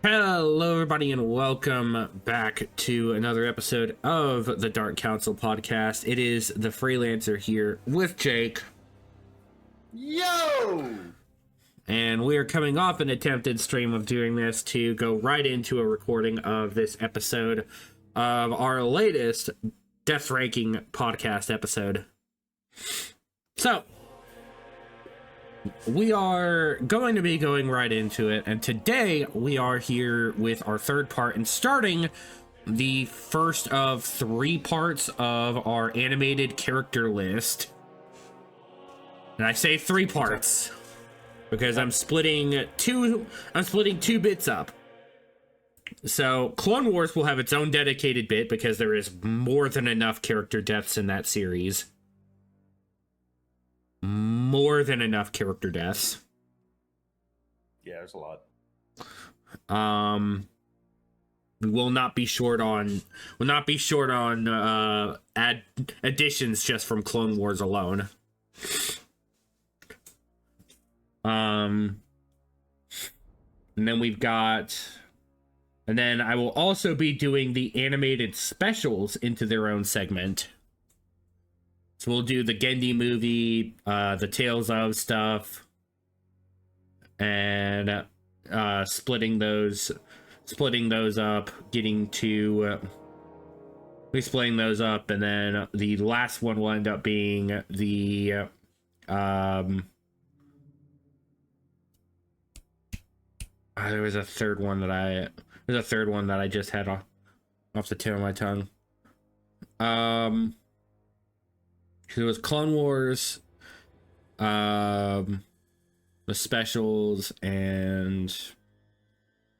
Hello, everybody, and welcome back to another episode of the Dark Council podcast. It is the Freelancer here with Jake. Yo! And we are coming off an attempted stream of doing this to go right into a recording of this episode of our latest Death Ranking podcast episode. So, we are going to be going right into it, and today we are here with our third part and starting the first of 3 parts of our animated character list. And I say 3 parts because I'm splitting two bits up. So Clone Wars will have its own dedicated bit because there is more than enough character deaths in that series. More than enough character deaths. Yeah, there's a lot. We will not be short on additions just from Clone Wars alone. And then I will also be doing the animated specials into their own segment. So we'll do the Gendy movie, the Tales of stuff, and splitting those up, splitting those up, and then the last one will end up being the there's a third one that I just had off the tip of my tongue. It was Clone Wars, the specials, and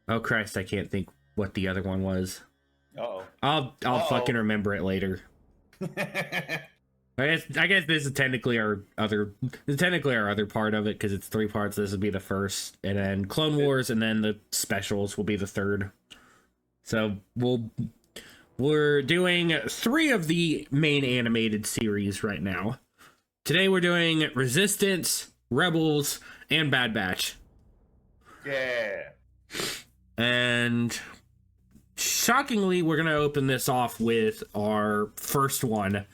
oh Christ, I can't think what the other one was. I'll fucking remember it later. I guess this is technically our other part of it because it's 3 parts. This would be the first, and then Clone Wars, and then the specials will be the third. So we're doing 3 of the main animated series right now. Today we're doing Resistance, Rebels, and Bad Batch. Yeah. And shockingly, we're going to open this off with our first one.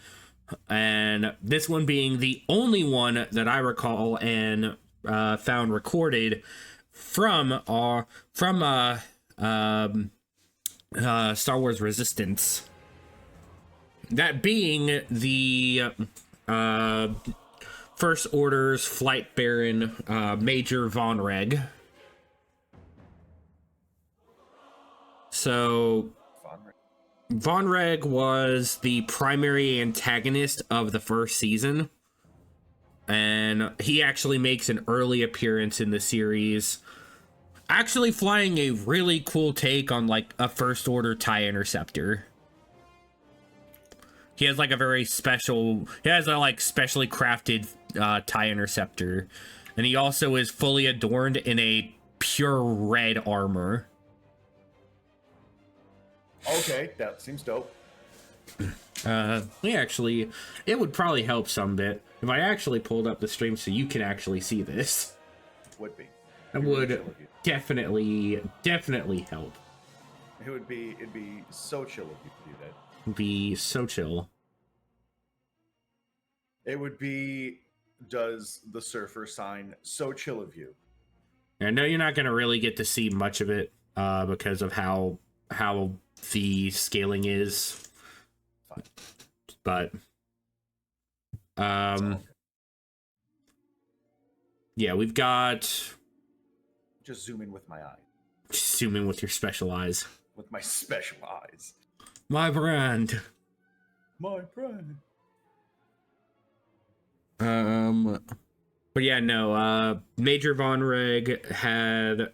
And this one being the only one that I recall and found recorded from Star Wars Resistance. That being the First Order's Flight Baron, Major Vonreg. So Vonreg was the primary antagonist of the first season, and he actually makes an early appearance in the series, actually flying a really cool take on like a First Order TIE Interceptor. He has like a specially crafted TIE Interceptor, and he also is fully adorned in a pure red armor. Okay, that seems dope. It would probably help some bit if I actually pulled up the stream so you can actually see this. Would be. It would definitely help. It'd be so chill if you could do that. Be so chill. It would be, does the surfer sign so chill of you? I know you're not going to really get to see much of it because of how the scaling is. Fine. But yeah, we've got, just zoom in with my eye. Zoom in with your special eyes. With my special eyes. My brand. My brand. But yeah, no, Major Vonreg had,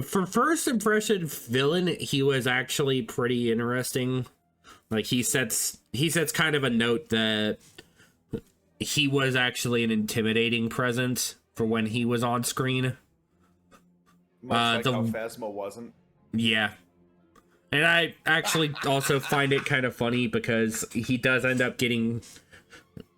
for first impression villain, he was actually pretty interesting. Like he sets kind of a note that he was actually an intimidating presence for when he was on screen. Much like how Phasma wasn't. Yeah. And I actually also find it kind of funny because he does end up getting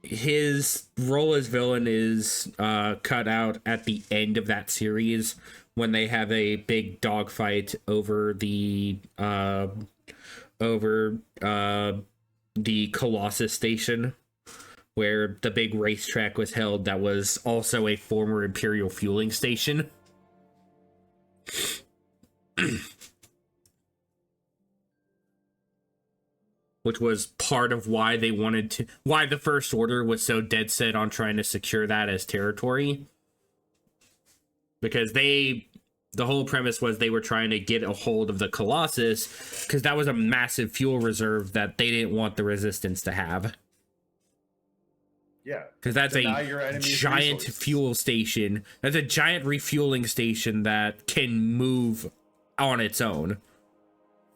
his role as villain is cut out at the end of that series when they have a big dogfight over the Colossus station, where the big racetrack was held that was also a former Imperial fueling station. Which was part of why why the First Order was so dead set on trying to secure that as territory. Because the whole premise was they were trying to get a hold of the Colossus, because that was a massive fuel reserve that they didn't want the Resistance to have. Yeah. Because that's a giant fuel station. That's a giant refueling station that can move on its own.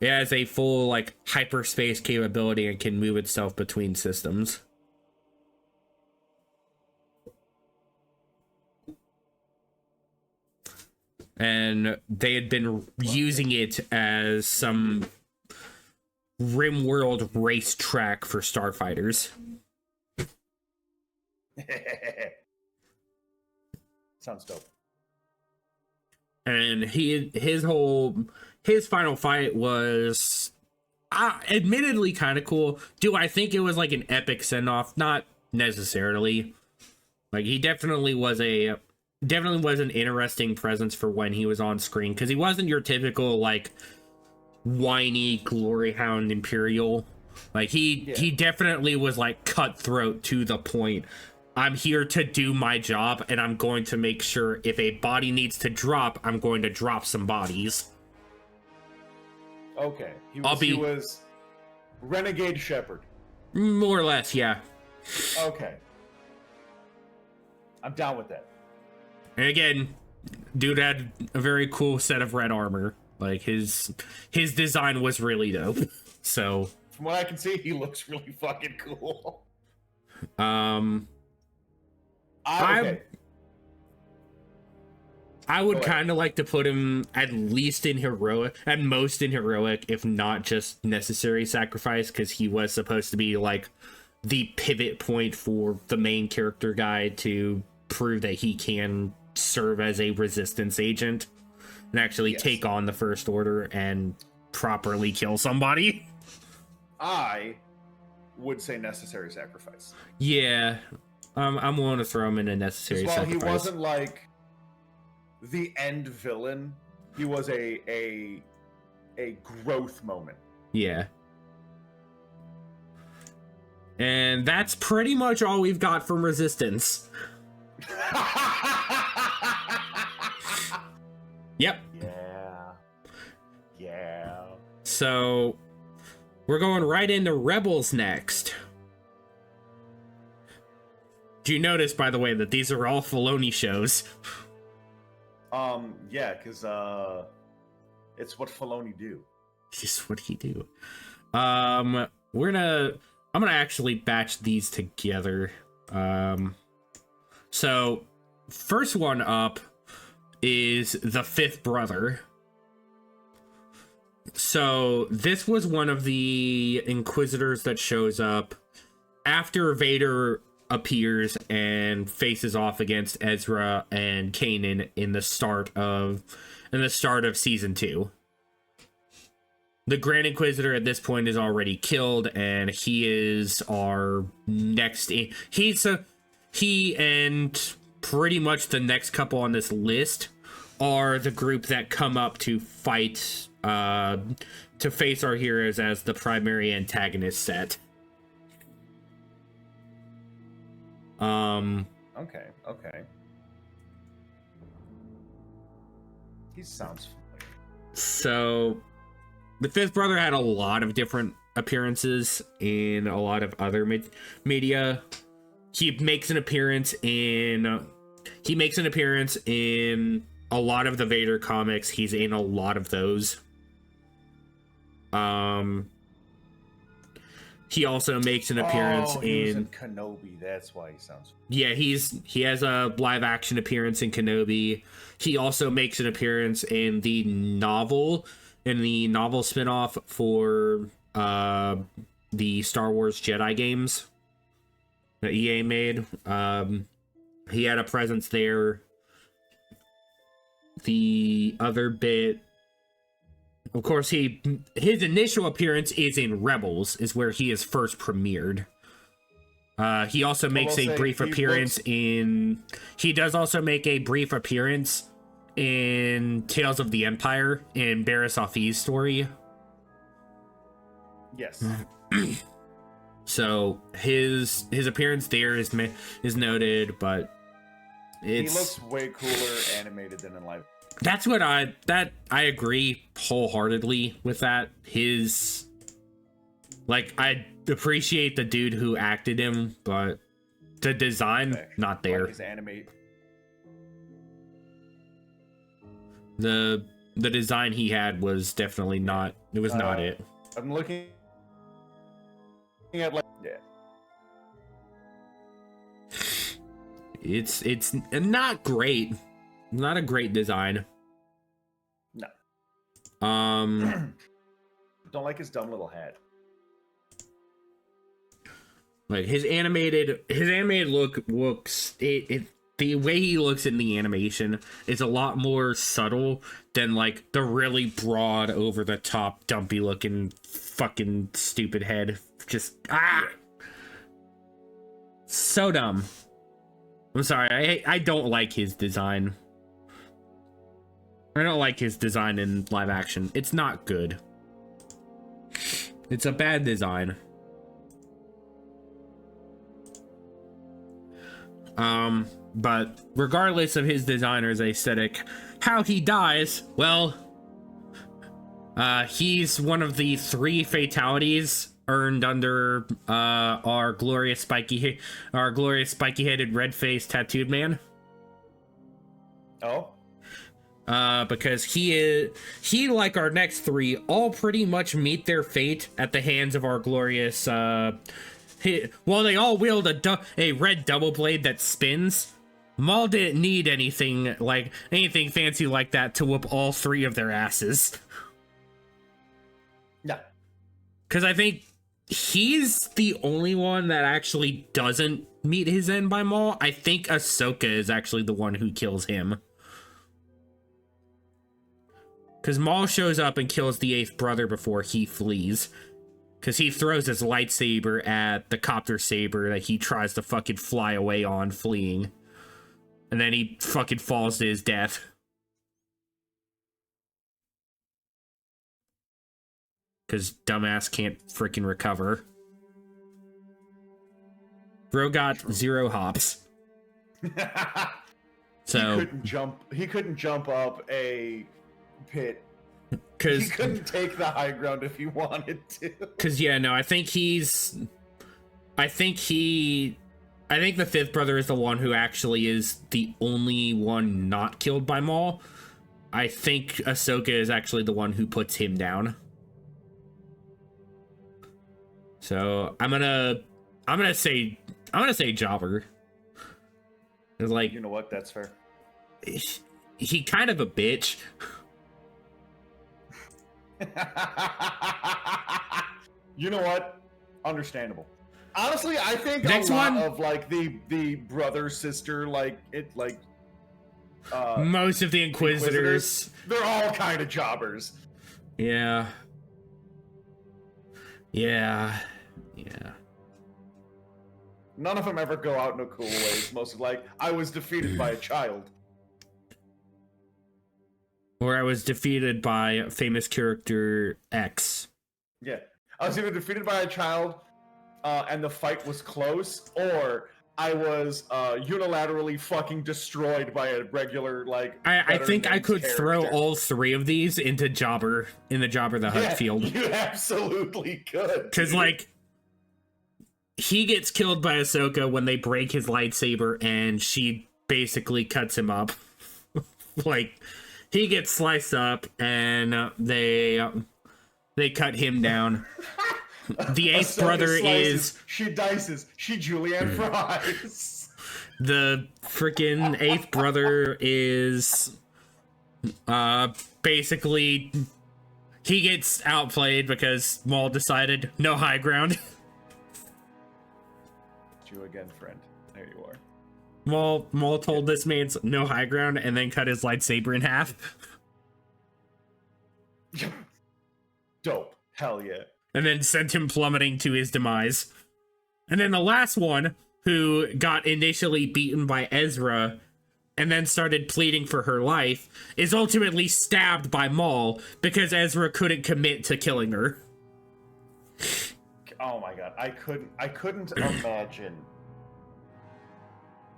It has a full, like, hyperspace capability and can move itself between systems. And they had been using it as some RimWorld racetrack for starfighters. Sounds dope. And his final fight was admittedly kind of cool. Do I think it was like an epic send-off? Not necessarily. Like, he definitely was an interesting presence for when he was on screen, because he wasn't your typical, like, whiny glory hound Imperial. Like, he definitely was, like, cutthroat to the point. I'm here to do my job, and I'm going to make sure if a body needs to drop, I'm going to drop some bodies. Okay. He was Renegade Shepherd. More or less, yeah. Okay. I'm down with that. And again, dude had a very cool set of red armor. Like, his design was really dope. So, from what I can see, he looks really fucking cool. I would kind of like to put him at least in heroic, at most in heroic, if not just necessary sacrifice, because he was supposed to be like the pivot point for the main character guy to prove that he can serve as a resistance agent and actually take on the First Order and properly kill somebody. I would say necessary sacrifice. Yeah, I'm willing to throw him in a necessary sacrifice. He wasn't like the end villain. He was a growth moment. Yeah. And that's pretty much all we've got from Resistance. Yep. Yeah. So, we're going right into Rebels next. Do you notice, by the way, that these are all Filoni shows? Yeah, because it's what Filoni do. Just what he do. I'm gonna actually batch these together. So, first one up is the Fifth Brother. So, this was one of the Inquisitors that shows up after Vader appears and faces off against Ezra and Kanan in the start of season 2. The Grand Inquisitor at this point is already killed, and he is our next. He and pretty much the next couple on this list are the group that come up to fight, to face our heroes as the primary antagonist set. Okay. He sounds familiar. So, the Fifth Brother had a lot of different appearances in a lot of other media. He makes an appearance in a lot of the Vader comics. He's in a lot of those. He also makes an appearance in Kenobi. That's why he sounds. Yeah, he has a live action appearance in Kenobi. He also makes an appearance in the novel spinoff for the Star Wars Jedi games. that EA made. He had a presence there. The other bit, of course, his initial appearance is in Rebels, is where he is first premiered. He also makes a brief appearance in... He does also make a brief appearance in Tales of the Empire, in Barriss Offee's story. Yes. So his appearance there is noted, but he looks way cooler animated than in live. That's what I agree wholeheartedly with that. His, like, I appreciate the dude who acted him, but the design not there. Like his animate. The design he had was definitely not. It was not it. I'm looking at like It's not great. Not a great design. No. Don't like his dumb little hat. Like his animated look looks the way he looks in the animation is a lot more subtle than like the really broad over the top dumpy looking fucking stupid head. Just so dumb. I'm sorry, I don't like his design. I don't like his design in live action. It's not good. It's a bad design. But regardless of his designer's aesthetic, how he dies, well, he's one of the 3 fatalities earned under our glorious spiky-headed, red-faced, tattooed man. Oh. Because he like our next 3 all pretty much meet their fate at the hands of our glorious well, they all wield a red double blade that spins. Maul didn't need anything fancy like that to whoop all 3 of their asses. No. Because I think he's the only one that actually doesn't meet his end by Maul. I think Ahsoka is actually the one who kills him. Because Maul shows up and kills the 8th brother before he flees. Because he throws his lightsaber at the copter saber that he tries to fucking fly away on, fleeing. And then he fucking falls to his death. Because dumbass can't freaking recover. Bro got 0 hops. So he couldn't jump up a pit. He couldn't take the high ground if he wanted to. Because, yeah, no, I think the 5th brother is the one who actually is the only one not killed by Maul. I think Ahsoka is actually the one who puts him down. So I'm gonna say Jobber. It's like, you know what? That's fair. He kind of a bitch. You know what? Understandable. Honestly, I think Next a lot one, of like the brother sister most of the Inquisitors, they're all kind of jobbers. Yeah. None of them ever go out in a cool way. It's mostly like, I was defeated by a child. Or I was defeated by famous character X. Yeah. I was either defeated by a child, and the fight was close, or I was unilaterally fucking destroyed by a regular, like... I think I could throw all 3 of these into Jobber, in the Jobber the Hutt field. You absolutely could. Because, like, he gets killed by Ahsoka when they break his lightsaber, and she basically cuts him up. Like, he gets sliced up, and they cut him down. The 8th brother slices, she dices, she julienne fries. The freaking 8th brother is basically he gets outplayed because Maul decided no high ground. You again, friend. There you are. Maul told this man's no high ground and then cut his lightsaber in half. Dope. Hell yeah. And then sent him plummeting to his demise. And then the last one, who got initially beaten by Ezra and then started pleading for her life, is ultimately stabbed by Maul because Ezra couldn't commit to killing her. Oh my god, I couldn't imagine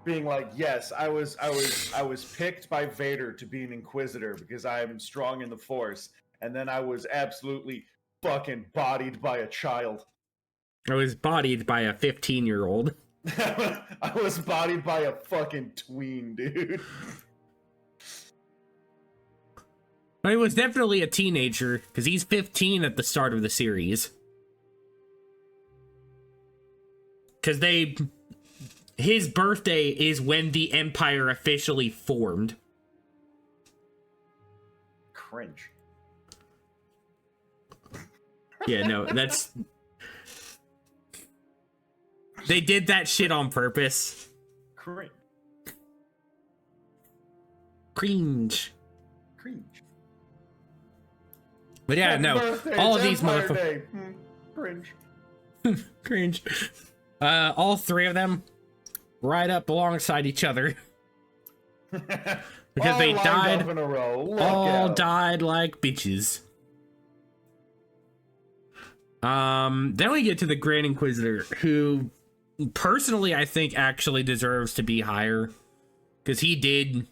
being like, yes, I was picked by Vader to be an Inquisitor because I am strong in the Force, and then I was absolutely fucking bodied by a child. I was bodied by a 15-year-old. I was bodied by a fucking tween, dude. He was definitely a teenager, because he's 15 at the start of the series. Because his birthday is when the Empire officially formed. Cringe. Yeah, no, that's... They did that shit on purpose. Cringe. Cringe. Cringe. But yeah, Happy no, birthday, all it's of these Empire motherfuckers... Day. Cringe. Cringe. All three of them right up alongside each other. Because All they lined died... up in a row. Look all out. died like bitches. Then we get to the Grand Inquisitor, who personally I think actually deserves to be higher, because he did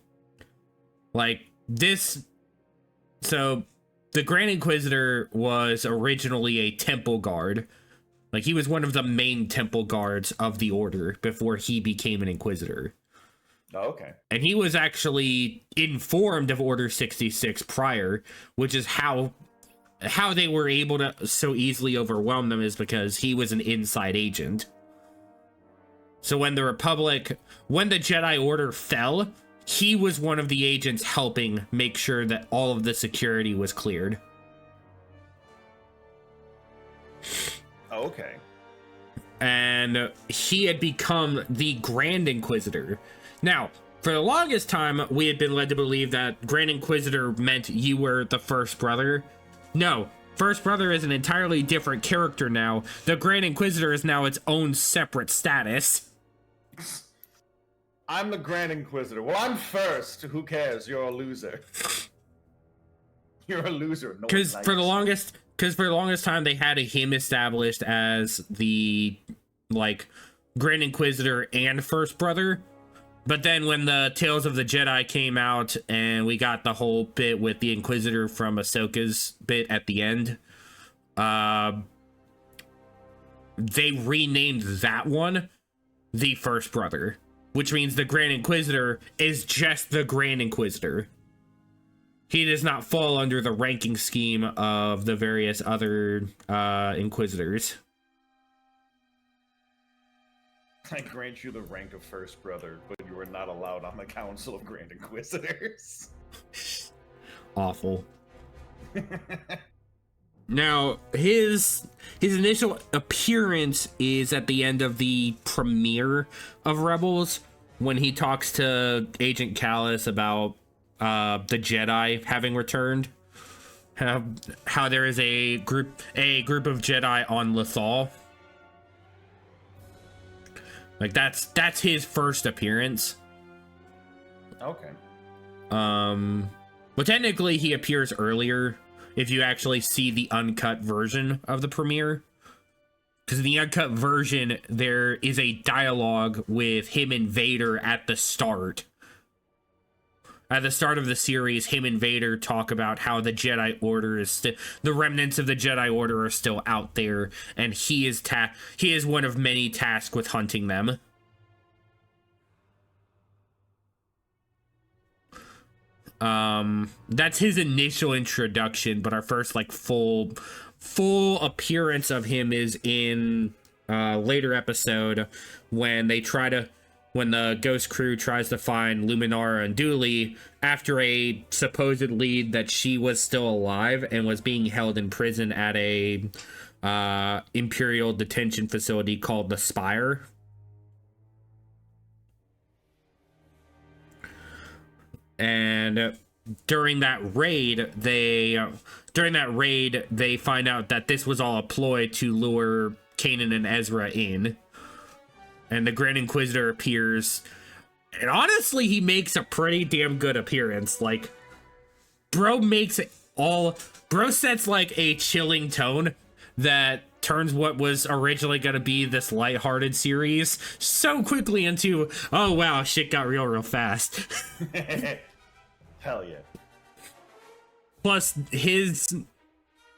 like this. So the Grand Inquisitor was originally a temple guard. Like, he was one of the main temple guards of the Order before he became an Inquisitor. Oh, okay. And he was actually informed of Order 66 prior, which is how they were able to so easily overwhelm them, is because he was an inside agent. So when the Jedi Order fell, he was one of the agents helping make sure that all of the security was cleared. Oh, okay. And he had become the Grand Inquisitor. Now, for the longest time, we had been led to believe that Grand Inquisitor meant you were the first brother. No, First Brother is an entirely different character now. The Grand Inquisitor is now its own separate status. I'm the Grand Inquisitor. Well, I'm first. Who cares? You're a loser. You're a loser. No, Because for the longest time, they had him established as the, like, Grand Inquisitor and First Brother. But then when the Tales of the Jedi came out and we got the whole bit with the Inquisitor from Ahsoka's bit at the end, they renamed that one the First Brother, which means the Grand Inquisitor is just the Grand Inquisitor. He does not fall under the ranking scheme of the various other Inquisitors. I grant you the rank of First Brother, but you are not allowed on the Council of Grand Inquisitors. Awful. Now, his initial appearance is at the end of the premiere of Rebels, when he talks to Agent Kallus about the Jedi having returned. How there is a group of Jedi on Lothal. Like, that's his first appearance. Okay. But technically he appears earlier if you actually see the uncut version of the premiere. Because in the uncut version, there is a dialogue with him and Vader at the start. At the start of the series, him and Vader talk about how the Jedi Order is the remnants of the Jedi Order are still out there, and he is one of many tasked with hunting them. That's his initial introduction, but our first like full appearance of him is in later episode when the Ghost Crew tries to find Luminara and Dooley after a supposed lead that she was still alive and was being held in prison at a Imperial detention facility called the Spire. And during that raid, they find out that this was all a ploy to lure Kanan and Ezra in. And the Grand Inquisitor appears, and honestly, he makes a pretty damn good appearance. Like, bro sets like a chilling tone that turns what was originally going to be this lighthearted series so quickly into, oh wow, shit got real fast. Hell yeah. Plus,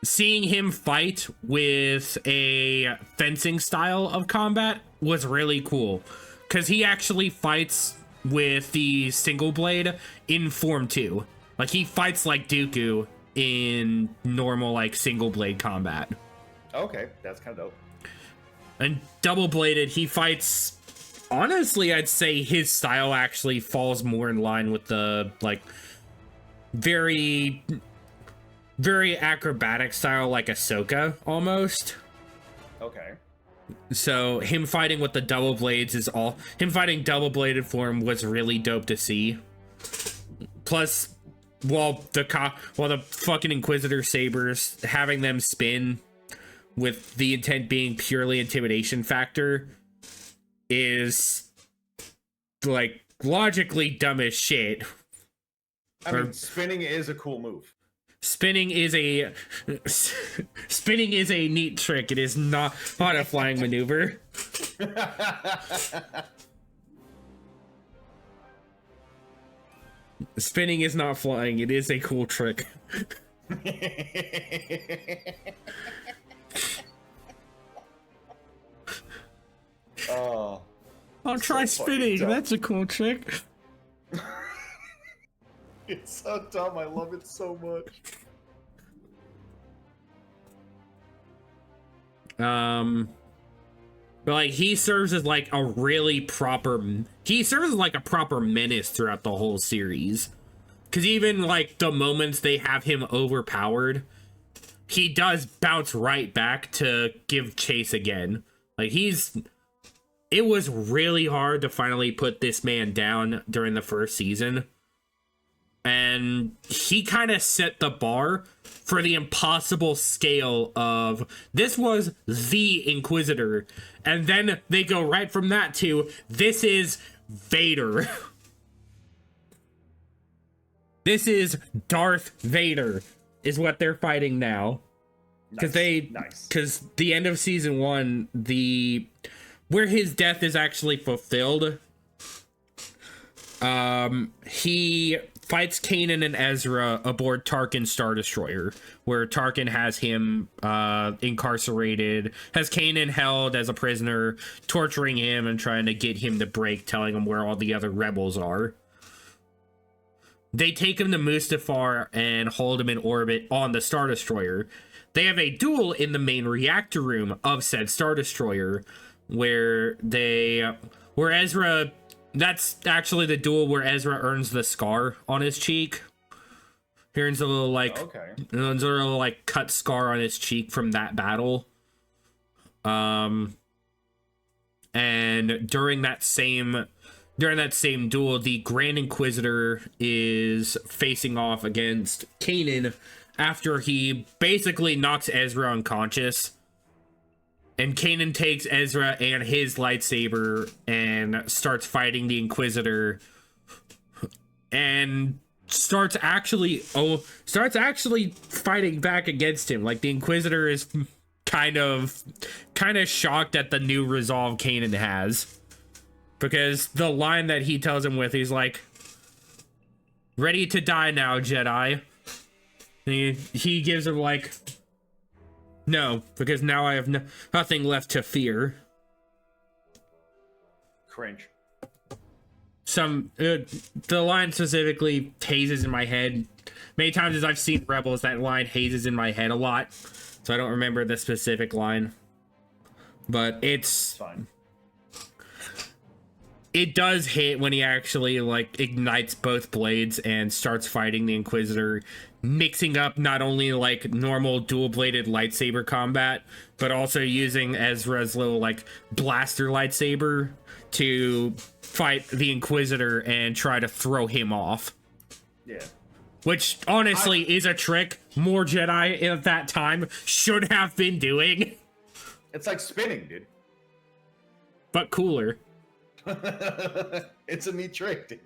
seeing him fight with a fencing style of combat was really cool, because he actually fights with the single blade in Form 2. Like, he fights like Dooku in normal, like, single blade combat. Okay, that's kind of dope. And double bladed, he fights, honestly, I'd say his style actually falls more in line with the, like, very acrobatic style, like Ahsoka almost. Okay. So him fighting with the double blades him fighting double bladed form was really dope to see. Plus, while the fucking Inquisitor sabers, having them spin with the intent being purely intimidation factor is, like, logically dumb as shit. I mean, spinning is a cool move. Spinning is a neat trick. It is not a flying maneuver. Spinning is not flying. It is a cool trick. Oh, I'll try spinning. That's a cool trick. It's so dumb. I love it so much. But like, he serves as like a proper menace throughout the whole series. Because even like the moments they have him overpowered, he does bounce right back to give chase again. Like, it was really hard to finally put this man down during the first season. And he kind of set the bar for the impossible scale of, this was the Inquisitor. And then they go right from that to, this is Vader. This is Darth Vader, is what they're fighting now. Because because the end of season 1, where his death is actually fulfilled, he fights Kanan and Ezra aboard Tarkin's Star Destroyer, where Tarkin has him incarcerated, has Kanan held as a prisoner, torturing him and trying to get him to break, telling him where all the other rebels are. They take him to Mustafar and hold him in orbit on the Star Destroyer. They have a duel in the main reactor room of said Star Destroyer, where Ezra... That's actually the duel where Ezra earns the scar on his cheek. He earns a little, like, earns a little, like, cut scar on his cheek from that battle. And during that same duel, the Grand Inquisitor is facing off against Kanan after he basically knocks Ezra unconscious. And Kanan takes Ezra and his lightsaber and starts fighting the Inquisitor, and starts actually fighting back against him. Like, the Inquisitor is kind of shocked at the new resolve Kanan has, because the line that he tells him with, he's like, "Ready to die now, Jedi." And he gives him like, "No, because now I have nothing left to fear." Cringe. The line specifically hazes in my head. Many times as I've seen Rebels, that line hazes in my head a lot, so I don't remember the specific line. But it's fine. It does hit when he actually, like, ignites both blades and starts fighting the Inquisitor, mixing up not only, like, normal dual-bladed lightsaber combat, but also using Ezra's little, like, blaster lightsaber to fight the Inquisitor and try to throw him off. Yeah. Which honestly is a trick more Jedi at that time should have been doing. It's like spinning, dude. But cooler. It's a neat trick, dude.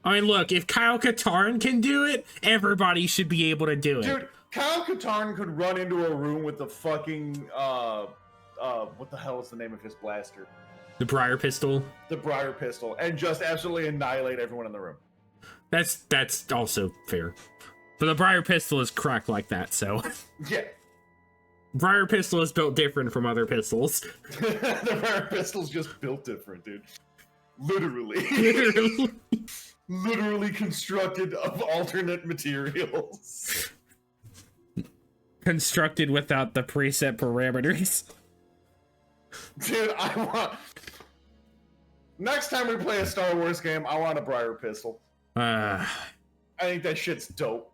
I mean, look, if Kyle Katarn can do it, everybody should be able to do it. Dude, Kyle Katarn could run into a room with the fucking, what the hell is the name of his blaster? The Briar Pistol. The Briar Pistol, and just absolutely annihilate everyone in the room. That's also fair. But the Briar Pistol is cracked like that, so. Yeah. Briar Pistol is built different from other pistols. The Briar Pistol's just built different, dude. Literally. Literally. Literally constructed of alternate materials. Constructed without the preset parameters. Dude, I want... Next time we play a Star Wars game, I want a Briar Pistol. I think that shit's dope.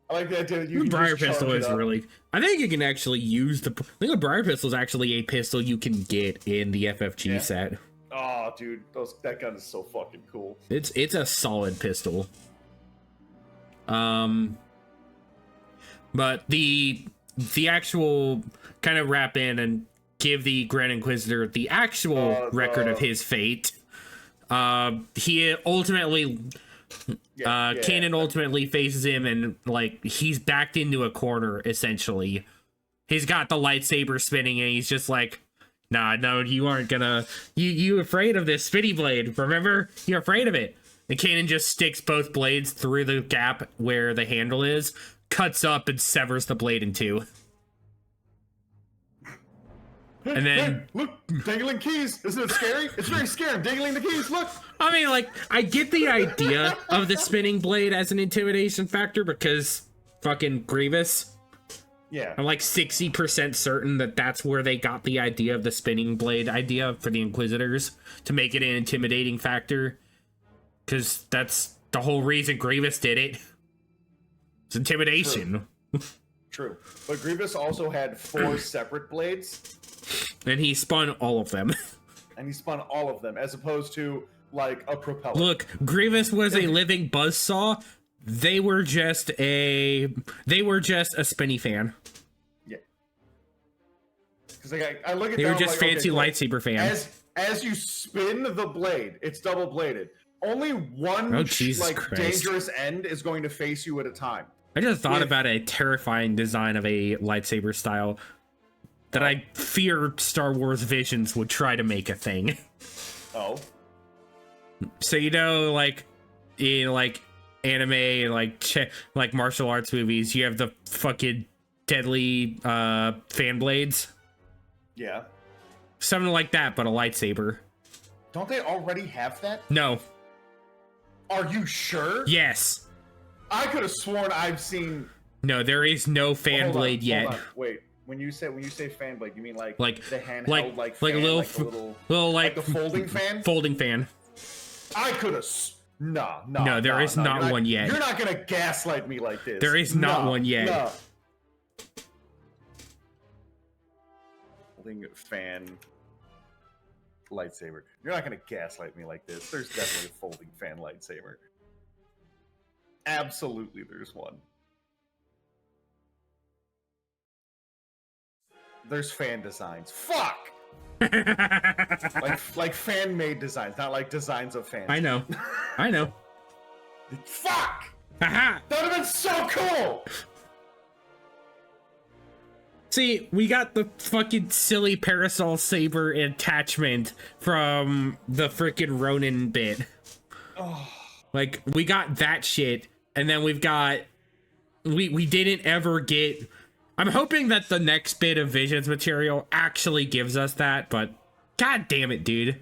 I like the idea that you can Briar just charge Pistol it is up. really... I think you can actually use the... I think the Briar Pistol is actually a pistol you can get in the FFG set. Oh, dude, that gun is so fucking cool. It's a solid pistol. But the actual kind of wrap in and give the Grand Inquisitor the actual record of his fate. He ultimately... Kanan ultimately faces him and, like, he's backed into a corner, essentially. He's got the lightsaber spinning and he's just like, nah, no, you aren't gonna... You afraid of this spinny blade, remember? You're afraid of it. And Kanan just sticks both blades through the gap where the handle is, cuts up and severs the blade in two. And then... Hey, look, dangling keys. Isn't it scary? It's very scary. I'm dangling the keys, look. I mean, like, I get the idea of the spinning blade as an intimidation factor because fucking Grievous. Yeah. I'm like 60% certain that that's where they got the idea of the spinning blade idea for the Inquisitors, to make it an intimidating factor. Because that's the whole reason Grievous did it. It's intimidation. True. But Grievous also had 4 separate blades. And he spun all of them. And he spun all of them, as opposed to, like, a propeller. Look, Grievous was a living buzzsaw. They were just a spinny fan. Yeah. Because I look at They that, were just like, fancy okay, lightsaber fans. As you spin the blade, it's double bladed. Only one Jesus Christ. dangerous end is going to face you at a time. I just thought about a terrifying design of a lightsaber style that I fear Star Wars Visions would try to make a thing. Oh. So, you know, like in like anime, like martial arts movies, you have the fucking deadly fan blades. Yeah. Something like that, but a lightsaber. Don't they already have that? No. Are you sure? Yes. I could have sworn I've seen. No, there is no fan Hold on, blade yet. hold on. Wait. When you say fan blade, you mean like Like the handheld like fan, a little, like the little like the folding fan? Folding fan. I could have. No, there is not one yet. You're not gonna gaslight me like this. There is not one yet. No. Holding fan lightsaber. You're not gonna gaslight me like this. There's definitely a folding fan lightsaber. Absolutely, there's one. There's fan designs. Fuck! like fan-made designs, not like designs of fans. I know. I know. Fuck! Haha! That would have been so cool! See, we got the fucking silly parasol saber attachment from the freaking Ronin bit. Oh. Like, we got that shit, and then we've got... We didn't ever get... I'm hoping that the next bit of Visions material actually gives us that, but god damn it, dude.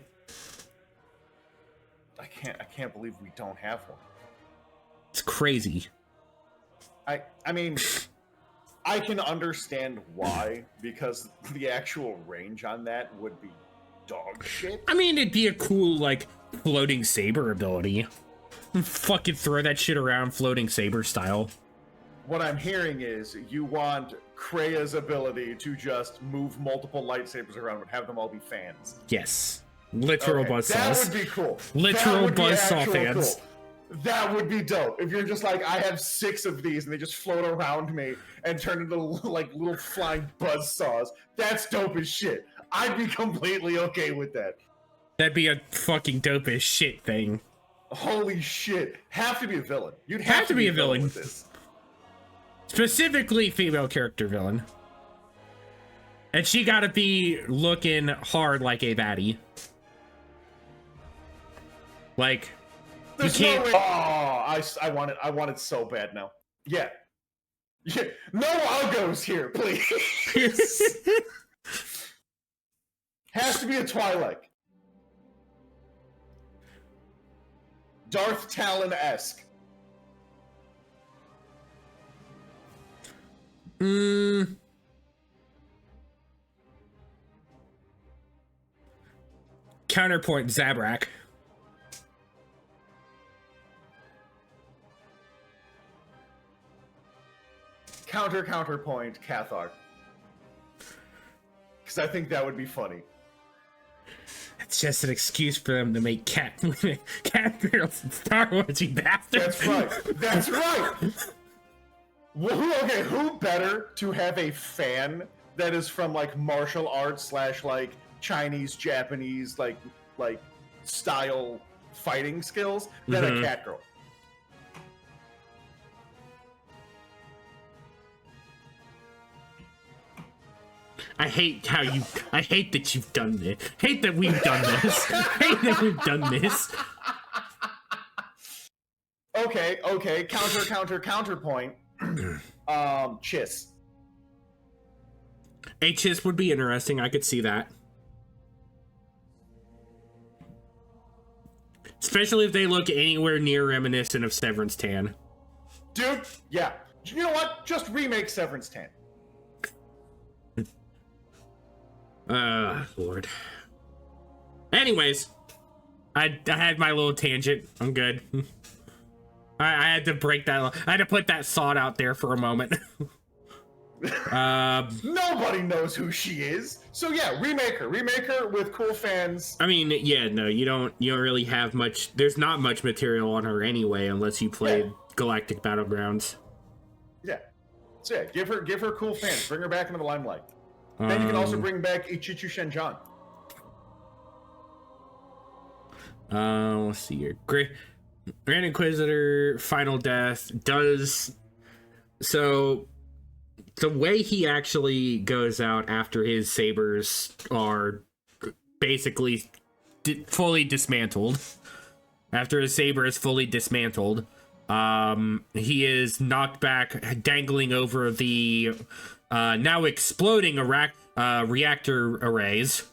I can't believe we don't have one. It's crazy. I mean, I can understand why, because the actual range on that would be dog shit. I mean, it'd be a cool, like, floating saber ability. Fucking throw that shit around floating saber style. What I'm hearing is you want Krea's ability to just move multiple lightsabers around and have them all be fans. Yes. Literal buzzsaws. That would be cool. Literal That would be buzzsaw actual fans. cool. That would be dope. If you're just like, I have 6 of these and they just float around me and turn into like little flying buzzsaws. That's dope as shit. I'd be completely okay with that. That'd be a fucking dope as shit thing. Holy shit. Have to be a villain. You'd have to be a villain with this. Specifically female character villain. And she gotta be looking hard like a baddie. Like, there's you can't. No way. Oh, I want it so bad now. Yeah. No Algos here, please. Has to be a Twilight. Darth Talon-esque. Counterpoint Zabrak. Counterpoint Cathar. Because I think that would be funny. It's just an excuse for them to make cat girls in Star Wars, you bastard. That's right. That's right. Well, who better to have a fan that is from like martial arts / like Chinese, Japanese, like style fighting skills than a cat girl? I hate that you've done this. Hate that we've done this. Hate that we've done this. Okay. Counterpoint. Chiss. A Chiss would be interesting. I could see that. Especially if they look anywhere near reminiscent of Severance Tan. Dude, yeah. You know what? Just remake Severance Tan. Lord. Anyways, I had my little tangent. I'm good. I had to break that. I had to put that thought out there for a moment. Nobody knows who she is. So yeah, remake her with cool fans. I mean, yeah, no, you don't really have much. There's not much material on her anyway, unless you played Galactic Battlegrounds. Yeah. So yeah, give her cool fans. Bring her back into the limelight. Then you can also bring back Ichichu Shenjan. Let's see here. Grand Inquisitor Final Death does so. The way he actually goes out after his sabers are basically fully dismantled. After his saber is fully dismantled, he is knocked back, dangling over the now exploding reactor arrays.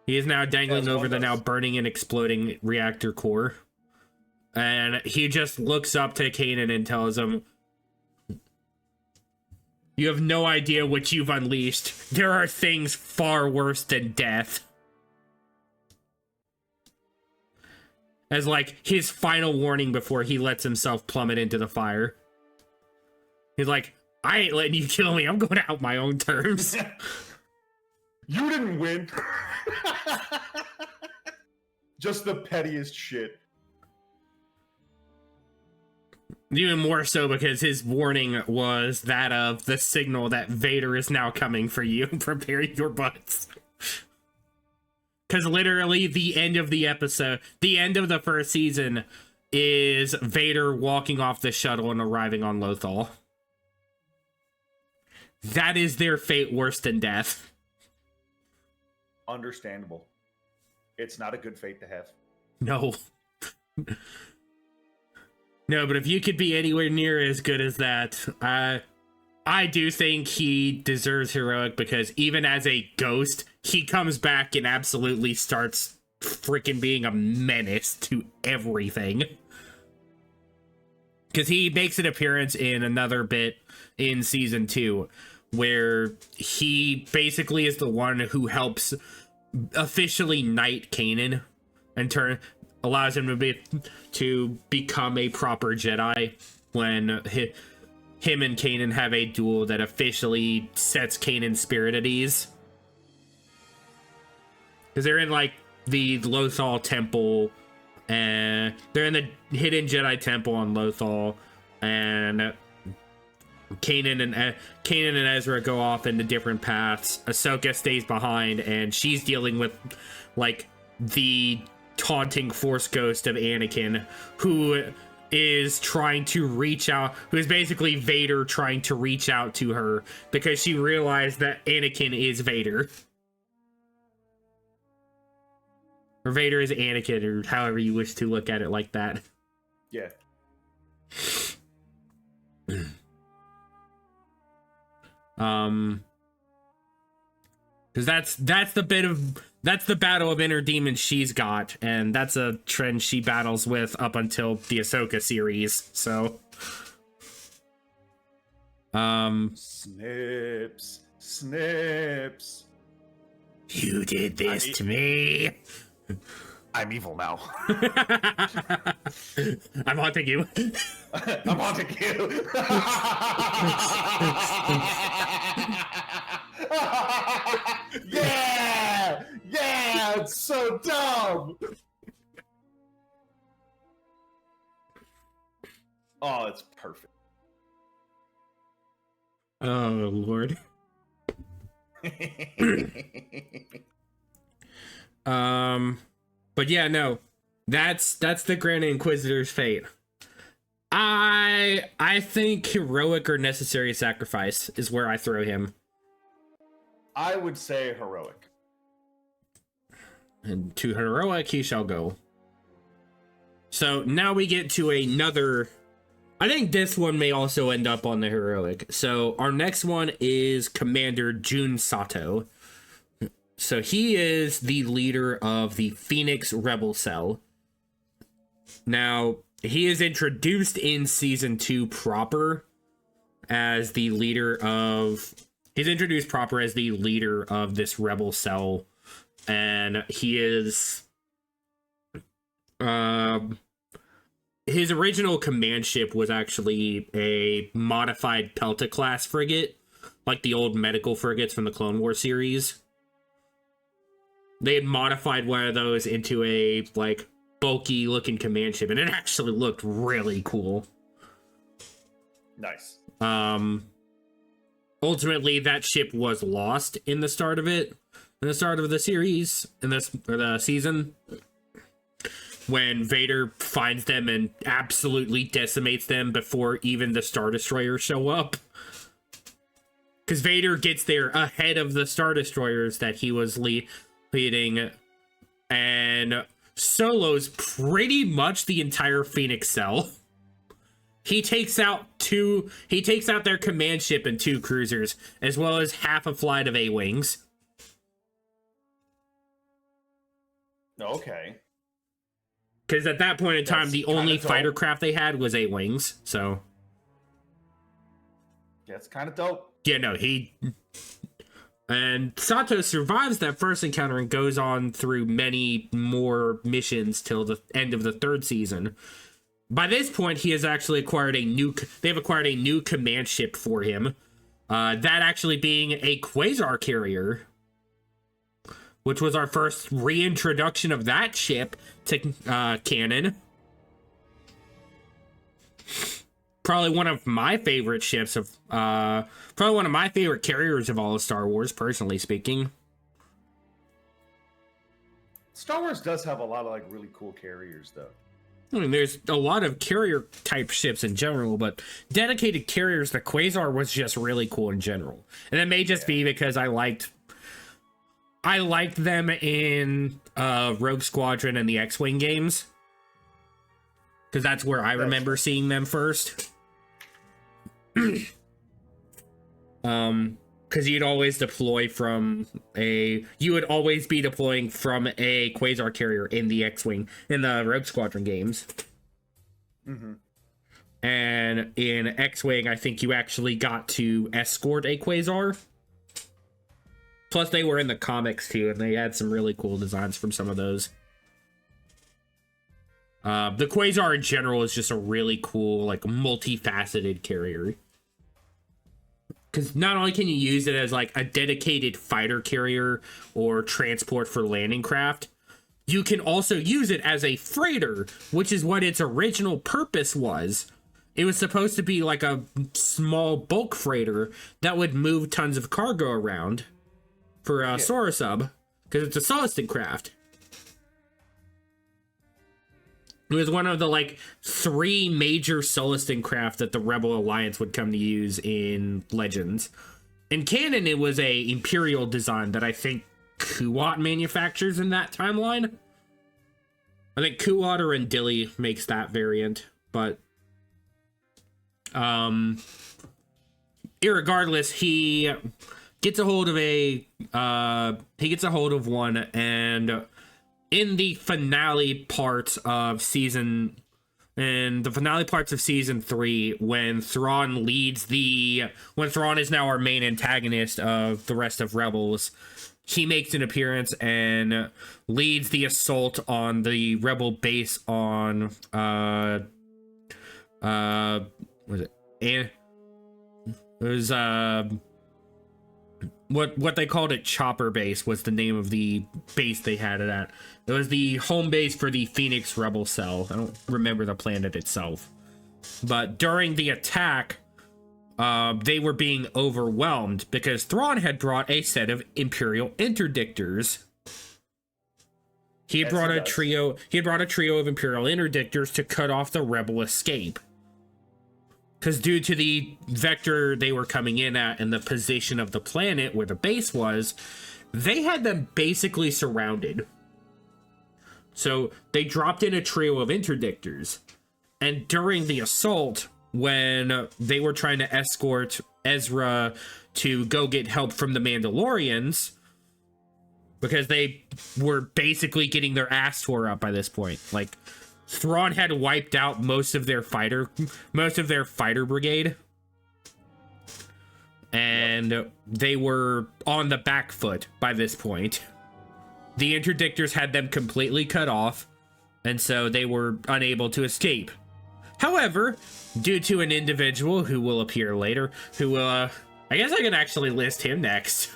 He is now dangling over the now burning and exploding reactor core. And he just looks up to Kanan and tells him, "You have no idea what you've unleashed. There are things far worse than death." As like his final warning before he lets himself plummet into the fire. He's like, "I ain't letting you kill me. I'm going out my own terms." You didn't win. Just the pettiest shit. Even more so because his warning was that of the signal that Vader is now coming for you. Prepare your butts. Because literally the end of the episode, the end of the first season, is Vader walking off the shuttle and arriving on Lothal. That is their fate worse than death. Understandable. It's not a good fate to have. No. No, but if you could be anywhere near as good as that, I do think he deserves heroic, because even as a ghost, he comes back and absolutely starts freaking being a menace to everything. Because he makes an appearance in another bit in season 2, where he basically is the one who helps officially knight Kanan and allows him to become a proper Jedi when him and Kanan have a duel that officially sets Kanan's spirit at ease. Because they're in like the Lothal temple and they're in the hidden Jedi temple on Lothal, and Kanan and Ezra go off into different paths. Ahsoka stays behind, and she's dealing with like the taunting Force ghost of Anakin, who is trying to reach out, who is basically Vader trying to reach out to her because she realized that Anakin is Vader. Or Vader is Anakin, or however you wish to look at it like that. Yeah. Because that's the battle of inner demons she's got, and that's a trend she battles with up until the Ahsoka series. So, Snips. You did this to me. I'm evil now. I'm haunting you. I'm haunting you. Yeah! Yeah! It's so dumb! Oh, it's perfect. Oh, Lord. But yeah, no. That's the Grand Inquisitor's fate. I think heroic or necessary sacrifice is where I throw him. I would say heroic. And to heroic he shall go. So now we get to another. I think this one may also end up on the heroic. So our next one is Commander Jun Sato. So he is the leader of the Phoenix Rebel Cell. Now, he is introduced in season 2 proper as the leader of... He's introduced proper as the leader of this Rebel Cell. And he is... his original command ship was actually a modified Pelta-class frigate, like the old medical frigates from the Clone Wars series. They had modified one of those into a, like, bulky looking command ship, and it actually looked really cool. Nice. Ultimately, that ship was lost in the start of it, in the start of the series, in this, or the season, when Vader finds them and absolutely decimates them before even the Star Destroyers show up. Because Vader gets there ahead of the Star Destroyers that he was leading, and solos pretty much the entire Phoenix Cell. He takes out their command ship and 2 cruisers, as well as half a flight of A-Wings. Okay. Because at that point in time, the only fighter craft they had was A-Wings, so... Yeah, it's kind of dope. Yeah, no, And Sato survives that first encounter and goes on through many more missions till the end of the 3rd season. By this point, he has actually acquired they've acquired a new command ship for him. That actually being a Quasar carrier, which was our first reintroduction of that ship to canon. Probably one of my favorite ships of, probably one of my favorite carriers of all of Star Wars, personally speaking. Star Wars does have a lot of, like, really cool carriers, though. I mean, there's a lot of carrier-type ships in general, but dedicated carriers, the Quasar was just really cool in general. And it may just be because I liked them in Rogue Squadron and the X-Wing games. Because that's where I remember seeing them first. Because you'd always deploy you would always be deploying from a Quasar carrier in the X-Wing, in the Rogue Squadron games. Mm-hmm. And in X-Wing, I think you actually got to escort a Quasar. Plus, they were in the comics too, and they had some really cool designs from some of those. The Quasar in general is just a really cool, like, multifaceted carrier. Because not only can you use it as, like, a dedicated fighter carrier or transport for landing craft, you can also use it as a freighter, which is what its original purpose was. It was supposed to be like a small bulk freighter that would move tons of cargo around for Soresub, because it's a Sullustan craft. It was one of the, like, 3 major Sullustan craft that the Rebel Alliance would come to use in Legends. In canon, it was a Imperial design that I think Kuat manufactures in that timeline. I think Kuat or Endili makes that variant, but irregardless, he gets a hold of one, and in the finale parts of season 3, when Thrawn is now our main antagonist of the rest of Rebels, he makes an appearance and leads the assault on the Rebel base on what they called it, Chopper Base was the name of the base they had it at. It was the home base for the Phoenix Rebel Cell. I don't remember the planet itself. But during the attack, they were being overwhelmed because Thrawn had brought a set of Imperial Interdictors. He had brought a trio of Imperial Interdictors to cut off the Rebel escape. Because due to the vector they were coming in at and the position of the planet where the base was, they had them basically surrounded. So they dropped in a trio of interdictors. And during the assault, when they were trying to escort Ezra to go get help from the Mandalorians, because they were basically getting their ass tore up by this point. Like, Thrawn had wiped out most of their fighter brigade, and they were on the back foot by this point. The interdictors had them completely cut off, and so they were unable to escape. However, due to an individual who will appear later, who will, I guess I can actually list him next.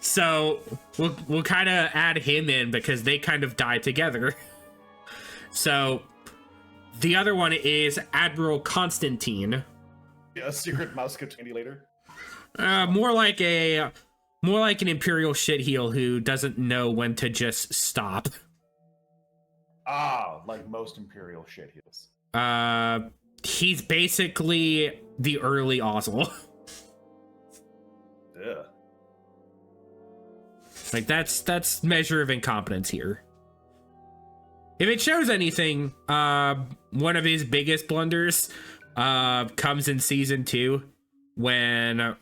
So we'll kind of add him in because they kind of die together. So, the other one is Admiral Constantine. Yeah, a secret Mousecatini later. More like an Imperial shitheel who doesn't know when to just stop. Ah, like most Imperial shitheels. He's basically the early Ozzel. Yeah. Like, that's measure of incompetence here. If it shows anything, one of his biggest blunders comes in season 2 when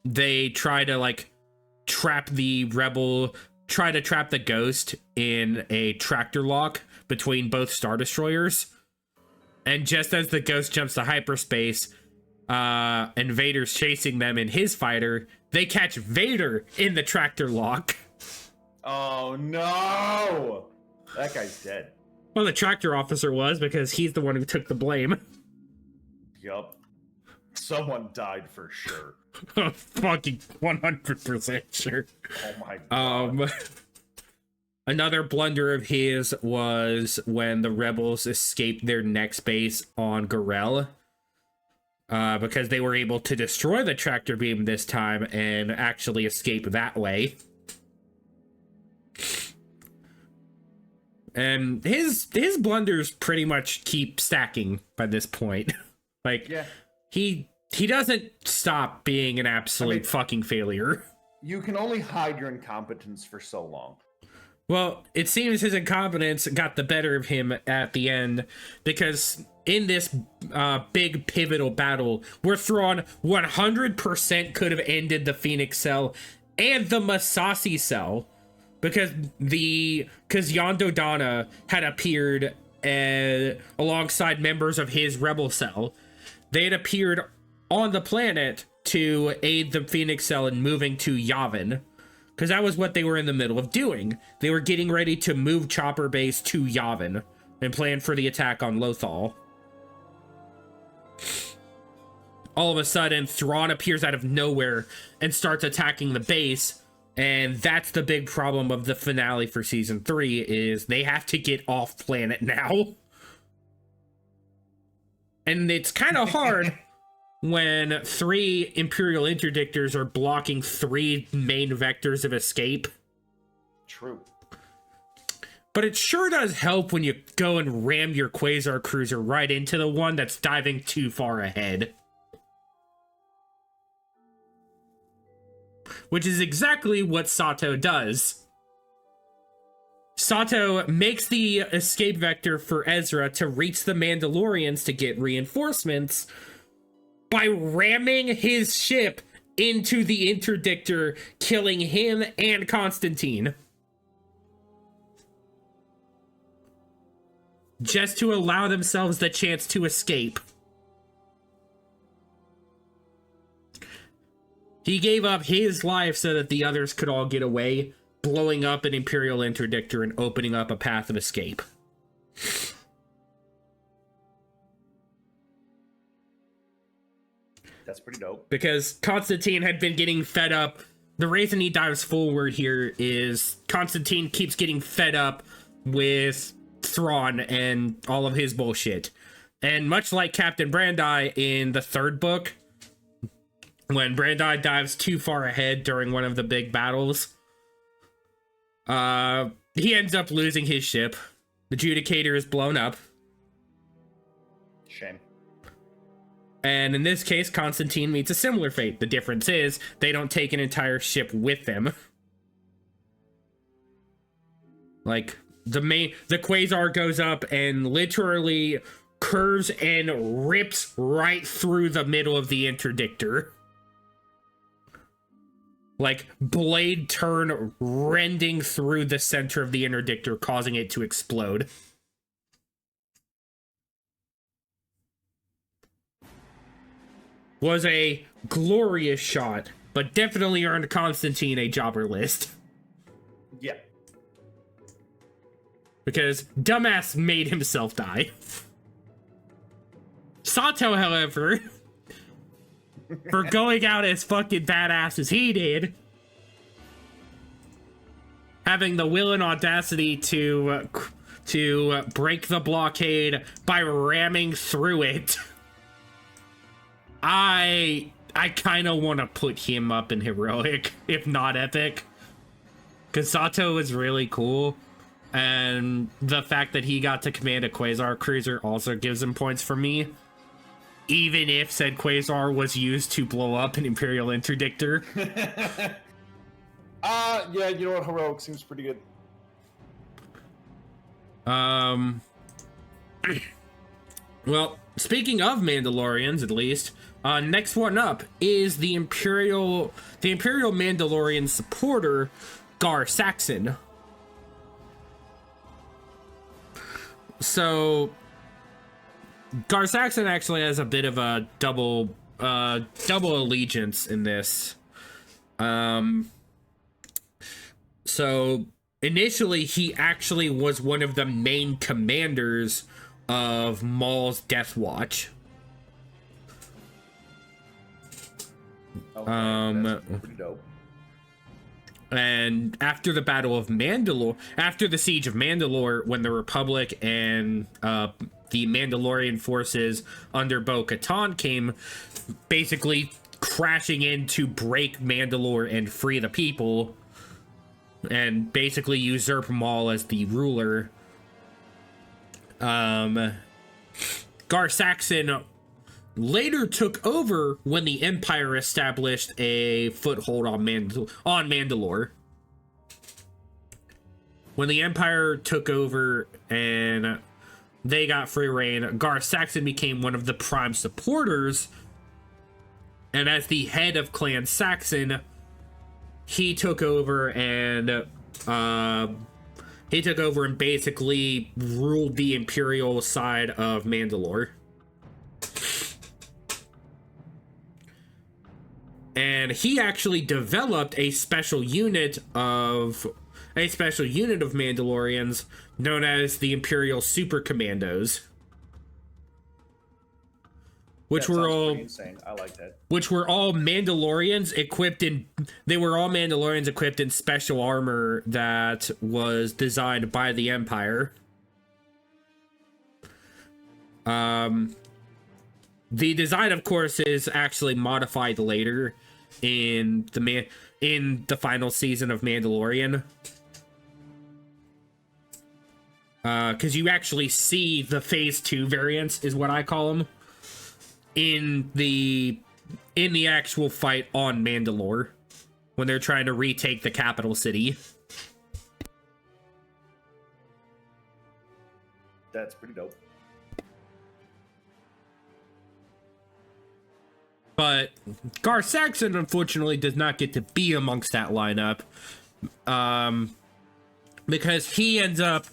they try to, like, trap the Ghost in a tractor lock between both Star Destroyers. And just as the Ghost jumps to hyperspace, and Vader's chasing them in his fighter, they catch Vader in the tractor lock. Oh no! That guy's dead. Well, the tractor officer was, because he's the one who took the blame. Yup. Someone died for sure. Fucking 100% sure. Oh my god. Another blunder of his was when the Rebels escaped their next base on Gorel. Because they were able to destroy the tractor beam this time and actually escape that way. And his blunders pretty much keep stacking by this point. Like, yeah. He doesn't stop being an absolute fucking failure. You can only hide your incompetence for so long. Well, it seems his incompetence got the better of him at the end, because in this big pivotal battle, where Thrawn 100% could have ended the Phoenix Cell and the Massassi Cell, because Yondu Dana had appeared alongside members of his rebel cell. They had appeared on the planet to aid the Phoenix Cell in moving to Yavin, because that was what they were in the middle of doing. They were getting ready to move Chopper Base to Yavin and plan for the attack on Lothal. All of a sudden, Thrawn appears out of nowhere and starts attacking the base, And that's the big problem of the finale for season 3 is they have to get off planet now. And it's kind of hard when 3 Imperial interdictors are blocking 3 main vectors of escape. True. But it sure does help when you go and ram your Quasar cruiser right into the one that's diving too far ahead. Which is exactly what Sato does. Sato makes the escape vector for Ezra to reach the Mandalorians to get reinforcements by ramming his ship into the interdictor, killing him and Constantine. Just to allow themselves the chance to escape. He gave up his life so that the others could all get away, blowing up an Imperial interdictor and opening up a path of escape. That's pretty dope. Because Constantine had been getting fed up. The reason he dives forward here is Constantine keeps getting fed up with Thrawn and all of his bullshit. And much like Captain Brandi in the 3rd book, when Brandi dives too far ahead during one of the big battles, he ends up losing his ship. The Judicator is blown up. Shame. And in this case, Constantine meets a similar fate. The difference is they don't take an entire ship with them. Like, the Quasar goes up and literally curves and rips right through the middle of the interdictor. Like, blade turn rending through the center of the interdictor, causing it to explode. Was a glorious shot, but definitely earned Constantine a jobber list. Yeah. Because dumbass made himself die. Sato, however, for going out as fucking badass as he did, having the will and audacity to break the blockade by ramming through it, I kind of want to put him up in heroic, if not epic. Because Sato is really cool. And the fact that he got to command a Quasar cruiser also gives him points for me. Even if said Quasar was used to blow up an Imperial interdictor. Yeah, you know what? Heroic seems pretty good. Well, speaking of Mandalorians, at least, next one up is the Imperial Mandalorian supporter, Gar Saxon. So, Gar Saxon actually has a bit of a double allegiance in this. So, initially, he actually was one of the main commanders of Maul's Death Watch. Okay, that's pretty dope. And after the Battle of Mandalore, after the Siege of Mandalore, when the Republic and the Mandalorian forces under Bo-Katan came basically crashing in to break Mandalore and free the people, and basically usurp Maul as the ruler, Gar Saxon later took over when the Empire established a foothold on Mandalore. When the Empire took over and they got free reign, Gar Saxon became one of the prime supporters, and as the head of Clan Saxon, he took over and basically ruled the Imperial side of Mandalore. And he actually developed a special unit of Mandalorians known as the Imperial Super Commandos, which were all insane. I like that. Which were all Mandalorians equipped in. They were all Mandalorians equipped in special armor that was designed by the Empire. The design, of course, is actually modified later in the final season of Mandalorian. Because you actually see the Phase 2 variants, is what I call them, in the actual fight on Mandalore, when they're trying to retake the capital city. That's pretty dope. But Gar Saxon, unfortunately, does not get to be amongst that lineup, because he ends up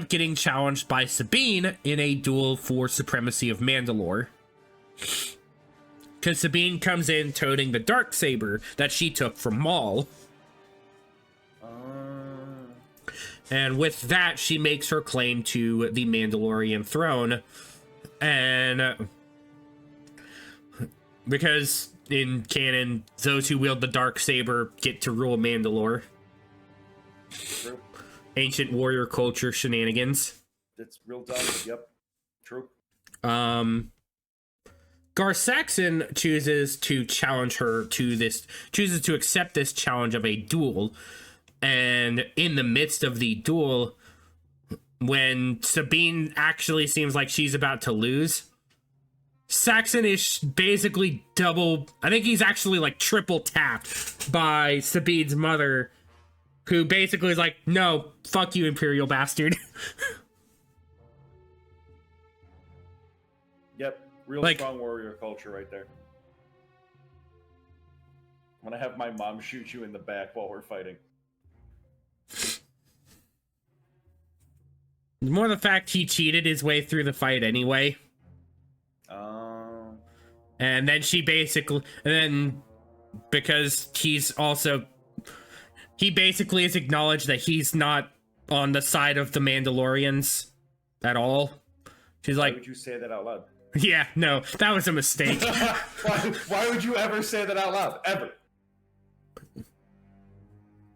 getting challenged by Sabine in a duel for supremacy of Mandalore. Because Sabine comes in toting the Darksaber that she took from Maul. And with that, she makes her claim to the Mandalorian throne. And because in canon, those who wield the Darksaber get to rule Mandalore. True. Ancient warrior culture shenanigans. It's real dumb. Yep. True. Gar Saxon chooses to challenge her to this, chooses to accept this challenge of a duel. And in the midst of the duel, when Sabine actually seems like she's about to lose, Saxon is basically I think he's actually like triple tapped by Sabine's mother, who basically is like, no, fuck you, Imperial bastard. Yep. Real strong warrior culture right there. I'm gonna have my mom shoot you in the back while we're fighting. More the fact he cheated his way through the fight anyway. And then because he basically has acknowledged that he's not on the side of the Mandalorians at all. She's like, why would you say that out loud? Yeah, no, that was a mistake. why would you ever say that out loud? Ever?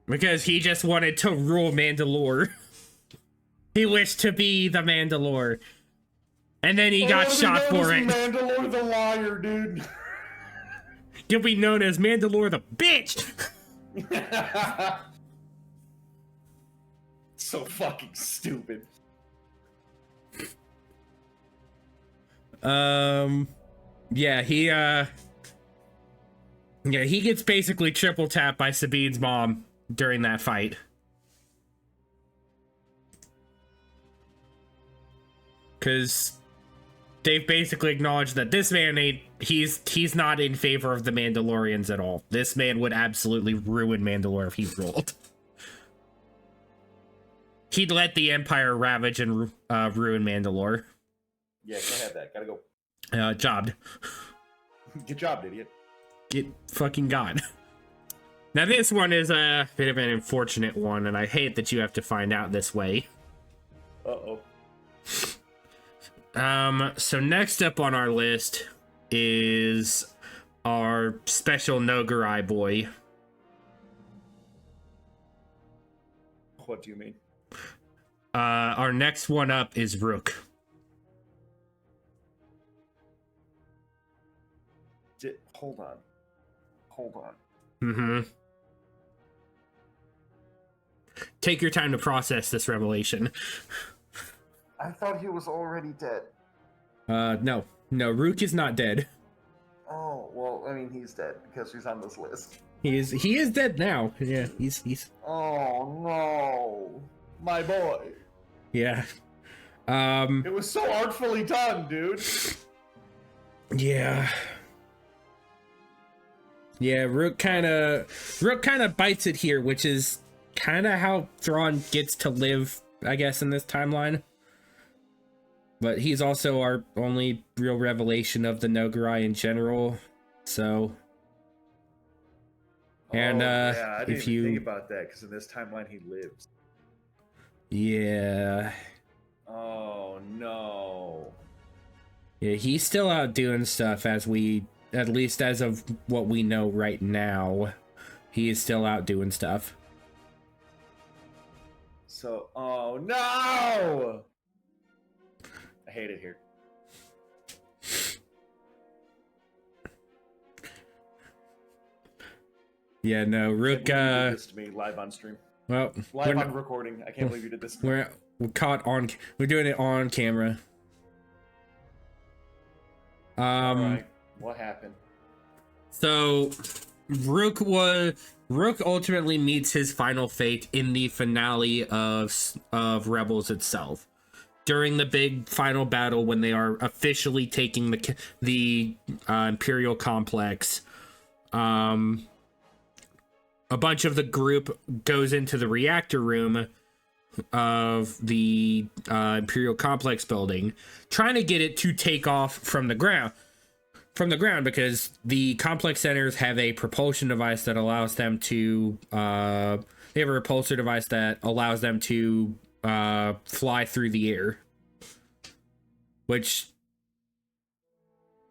Because he just wanted to rule Mandalore. He wished to be the Mandalore. And then he got shot for it. Mandalore the liar, dude. You'll be known as Mandalore the bitch. So fucking stupid. Yeah, he gets basically triple tapped by Sabine's mom during that fight. Because they've basically acknowledged that this man he's not in favor of the Mandalorians at all. This man would absolutely ruin Mandalore if he ruled. He'd let the Empire ravage and ruin Mandalore. Yeah, can I have that? Gotta go. Jobbed. Good job, idiot. Get fucking God. Now this one is a bit of an unfortunate one, and I hate that you have to find out this way. Uh-oh. So next up on our list is our special Nogarai boy. What do you mean? Our next one up is Rook. Hold on. Mm-hmm. Take your time to process this revelation. I thought he was already dead. No, Rook is not dead. Oh, well, I mean, he's dead because he's on this list. He is dead now. Yeah, he's. Oh no, my boy. Yeah. It was so artfully done, dude. Yeah. Yeah, Rook kind of bites it here, which is kind of how Thrawn gets to live, I guess, in this timeline. But he's also our only real revelation of the Nogarai in general, so. And yeah, I didn't even think about that because in this timeline he lives. Yeah. Oh no. Yeah, he's still out doing stuff at least as of what we know right now. He is still out doing stuff. So, oh no! I hate it here. Yeah, no, Rook. You did this to me live on stream. Well, live on recording. I can't believe you did this. We're caught on. We're doing it on camera. All right. What happened? So, Rook ultimately meets his final fate in the finale of Rebels itself. During the big final battle, when they are officially taking the Imperial complex, a bunch of the group goes into the reactor room of the Imperial complex building, trying to get it to take off from the ground. Because the complex centers have a propulsion device that allows them to they have a repulsor device that allows them to fly through the air, which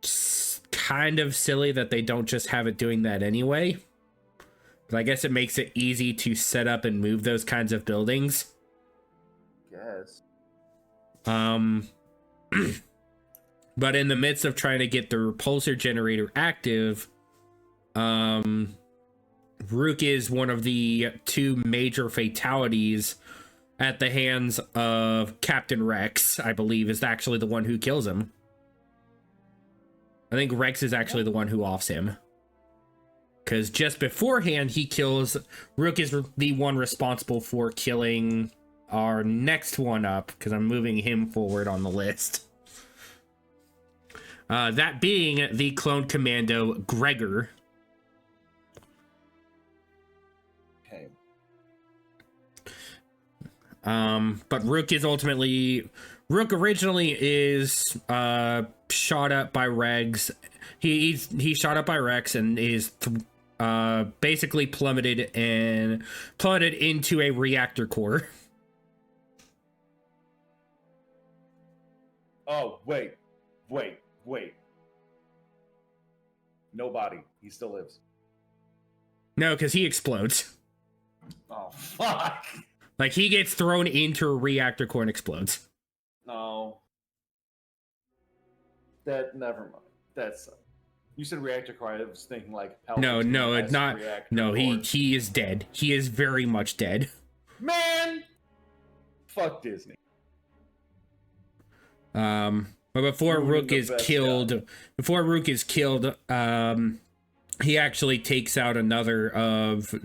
is kind of silly that they don't just have it doing that anyway, but I guess it makes it easy to set up and move those kinds of buildings. Yes. But in the midst of trying to get the repulsor generator active, Rook is one of the two major fatalities at the hands of Captain Rex, I believe, is actually the one who kills him. I think Rex is actually the one who offs him. Because just beforehand, Rook is the one responsible for killing our next one up, because I'm moving him forward on the list. That being the clone commando Gregor. Okay. But Rook originally is shot up by Rex. He's shot up by Rex and is basically plummeted into a reactor core. Oh, wait. No body. He still lives. No, because he explodes. Oh, fuck. Like, he gets thrown into a reactor core and explodes. No. Never mind. That's... You said reactor core, I was thinking, like... No, it's not... No, he is dead. He is very much dead. Man! Fuck Disney. But before Rook is killed, he actually takes out another of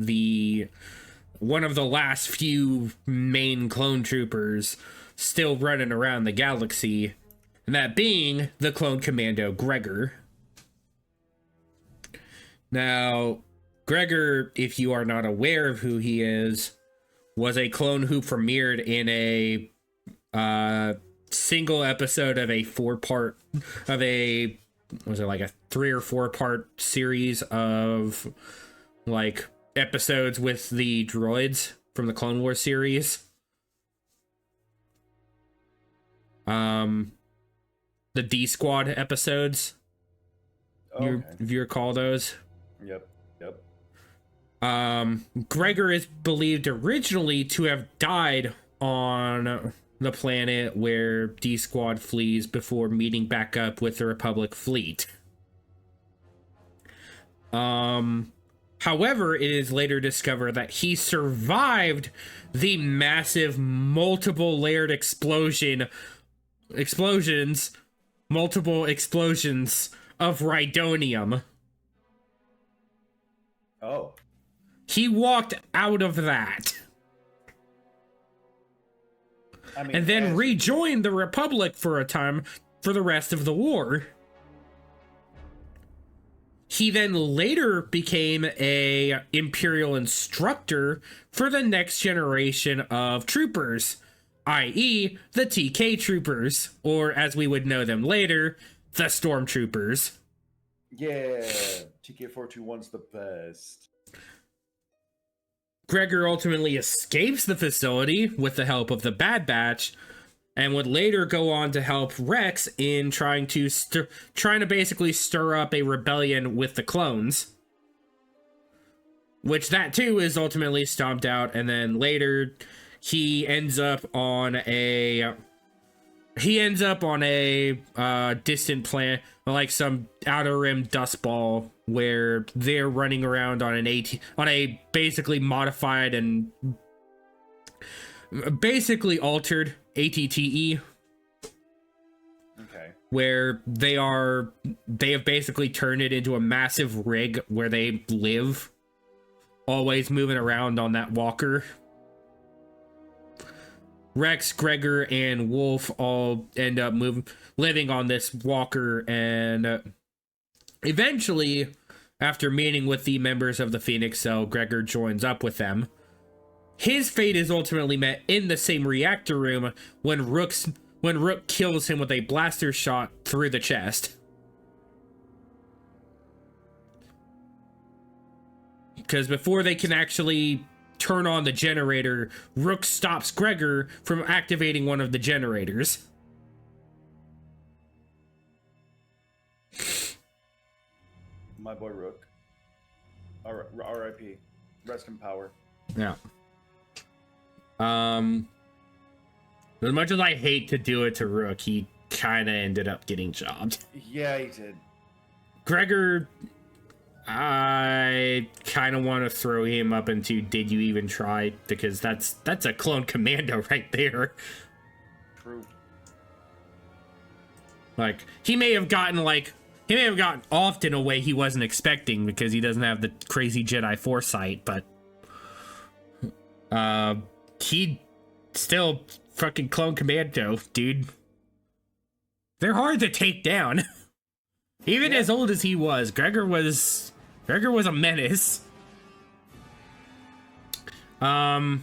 one of the last few main clone troopers still running around the galaxy, and that being the clone commando Gregor. Now, Gregor, if you are not aware of who he is, was a clone who premiered in a single episode of a 3 or 4 part series of like episodes with the droids from the Clone Wars series. The D Squad episodes. Okay. If you recall those. Yep. Gregor is believed originally to have died on the planet where D Squad flees before meeting back up with the Republic fleet. However, it is later discovered that he survived the massive multiple layered explosions of Rhydonium. Oh. He walked out of that. And then rejoined the Republic for a time for the rest of the war. He then later became a Imperial instructor for the next generation of troopers, i.e. the TK troopers, or as we would know them later, the Stormtroopers. Yeah, TK-421's the best. Gregor ultimately escapes the facility with the help of the Bad Batch, and would later go on to help Rex in trying to basically stir up a rebellion with the clones, which that too is ultimately stomped out. And then later he ends up on a distant planet, like some outer rim dust ball, where they're running around on a basically modified and basically altered ATTE. Okay. Where they have basically turned it into a massive rig where they live, always moving around on that walker. Rex, Gregor, and Wolf all end up living on this walker, and eventually, after meeting with the members of the Phoenix Cell, Gregor joins up with them. His fate is ultimately met in the same reactor room when Rook kills him with a blaster shot through the chest. Because before they can actually turn on the generator, Rook stops Gregor from activating one of the generators. My boy Rook. R.I.P. Rest in power. Yeah. As much as I hate to do it to Rook, he kind of ended up getting jobbed. Yeah, he did. Gregor, I kind of want to throw him up into did you even try, because that's a clone commando right there. True. Like, he may have gotten off in a way he wasn't expecting because he doesn't have the crazy Jedi foresight, but he still fucking clone commando, dude. They're hard to take down. Even as old as he was, Gregor was a menace. Probably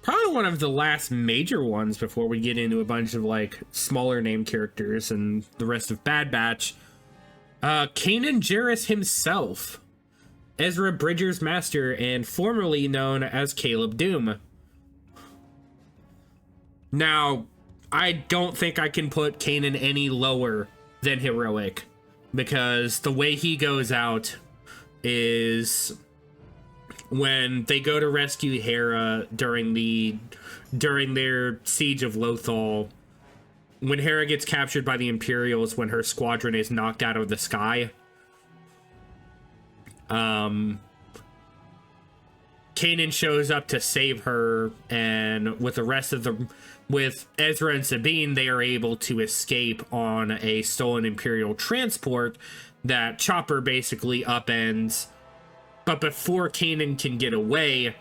one of the last major ones before we get into a bunch of like smaller name characters and the rest of Bad Batch. Kanan Jarrus himself, Ezra Bridger's master and formerly known as Caleb Doom. Now, I don't think I can put Kanan any lower than heroic, because the way he goes out is when they go to rescue Hera during their siege of Lothal. When Hera gets captured by the Imperials, when her squadron is knocked out of the sky, Kanan shows up to save her, and with Ezra and Sabine, they are able to escape on a stolen Imperial transport that Chopper basically upends. But before Kanan can get away,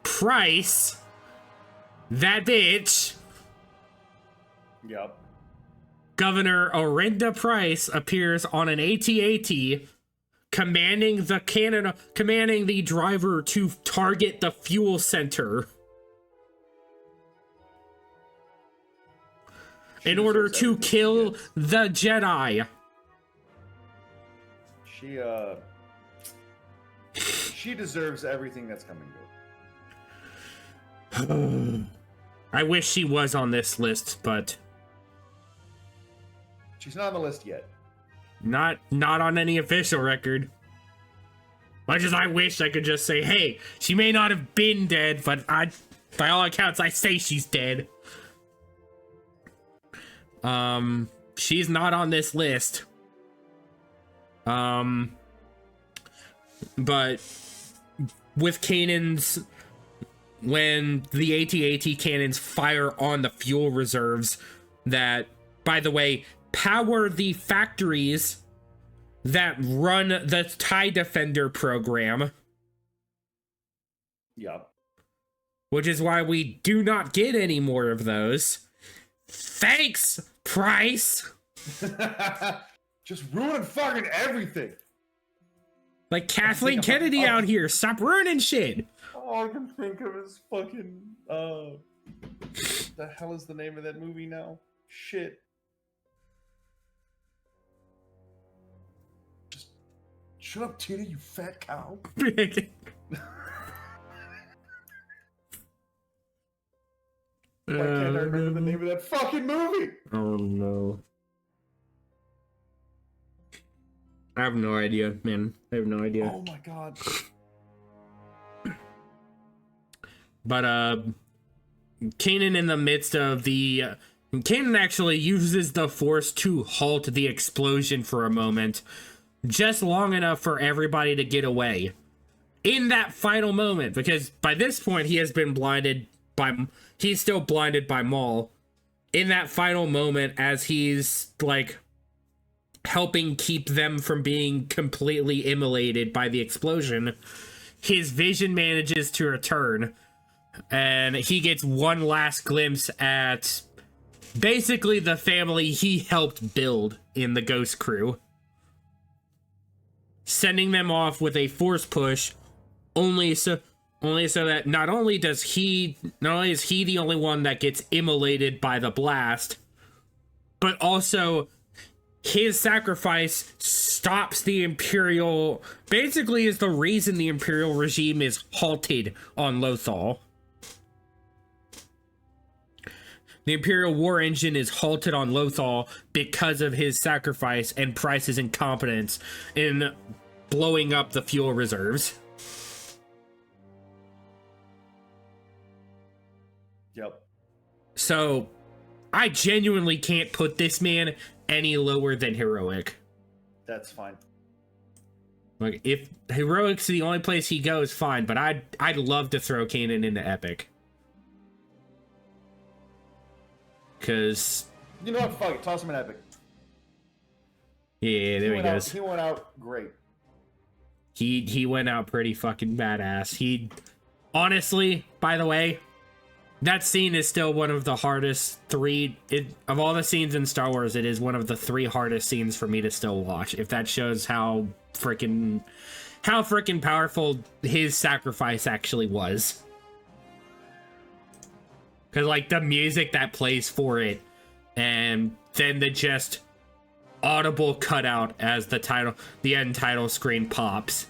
Price, that bitch, yep, Governor Orinda Price, appears on an AT-AT, commanding the driver to target the fuel center in order to kill the Jedi. She deserves everything that's coming to her. I wish she was on this list, but she's not on the list yet. Not on any official record. Much as I wish I could just say, hey, she may not have been dead, but by all accounts, I say she's dead. She's not on this list. But with cannons, when the AT-AT cannons fire on the fuel reserves that, by the way, power the factories that run the TIE Defender program. Yep. Which is why we do not get any more of those. Thanks, Price! Just ruining fucking everything. Like Kathleen Kennedy out here. Stop ruining shit. All I can think of is fucking, the hell is the name of that movie now? Shit. Just shut up, Tina, you fat cow. Why can't I remember the name of that fucking movie? Oh no. I have no idea, man. I have no idea. Oh my god. But Kanan in the midst of the Kanan actually uses the Force to halt the explosion for a moment, just long enough for everybody to get away. In that final moment, because by this point he has been blinded by, he's still blinded by Maul. In that final moment, as he's like helping keep them from being completely immolated by the explosion, his vision manages to return, and he gets one last glimpse at basically the family he helped build in the Ghost Crew, sending them off with a Force push, only so that not only is he the only one that gets immolated by the blast, but also his sacrifice stops the Imperial, basically is the reason the Imperial regime is halted on Lothal. The Imperial war engine is halted on Lothal because of his sacrifice and Price's incompetence in blowing up the fuel reserves. Yep. So, I genuinely can't put this man any lower than heroic. That's fine. Like, if heroic's the only place he goes, fine, but I'd love to throw Kanan into epic. Because... You know what? Fuck it. Toss him in epic. Yeah, there he goes. He went out great. He went out pretty fucking badass. He... Honestly, by the way... That scene is still one of the hardest of all the scenes in Star Wars, it is one of the 3 hardest scenes for me to still watch. If that shows how freaking powerful his sacrifice actually was. Because, like, the music that plays for it, and then the just audible cutout as the end title screen pops.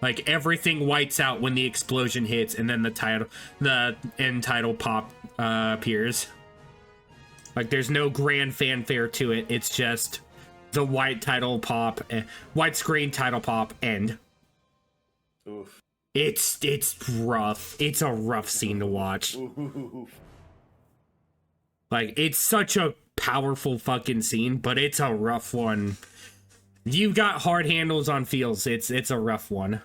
Like, everything whites out when the explosion hits, and then the end title pop appears. Like, there's no grand fanfare to it. It's just the white screen title pop end. Oof. It's rough. It's a rough scene to watch. Oof. Like, it's such a powerful fucking scene, but it's a rough one. You got hard handles on feels. It's a rough one.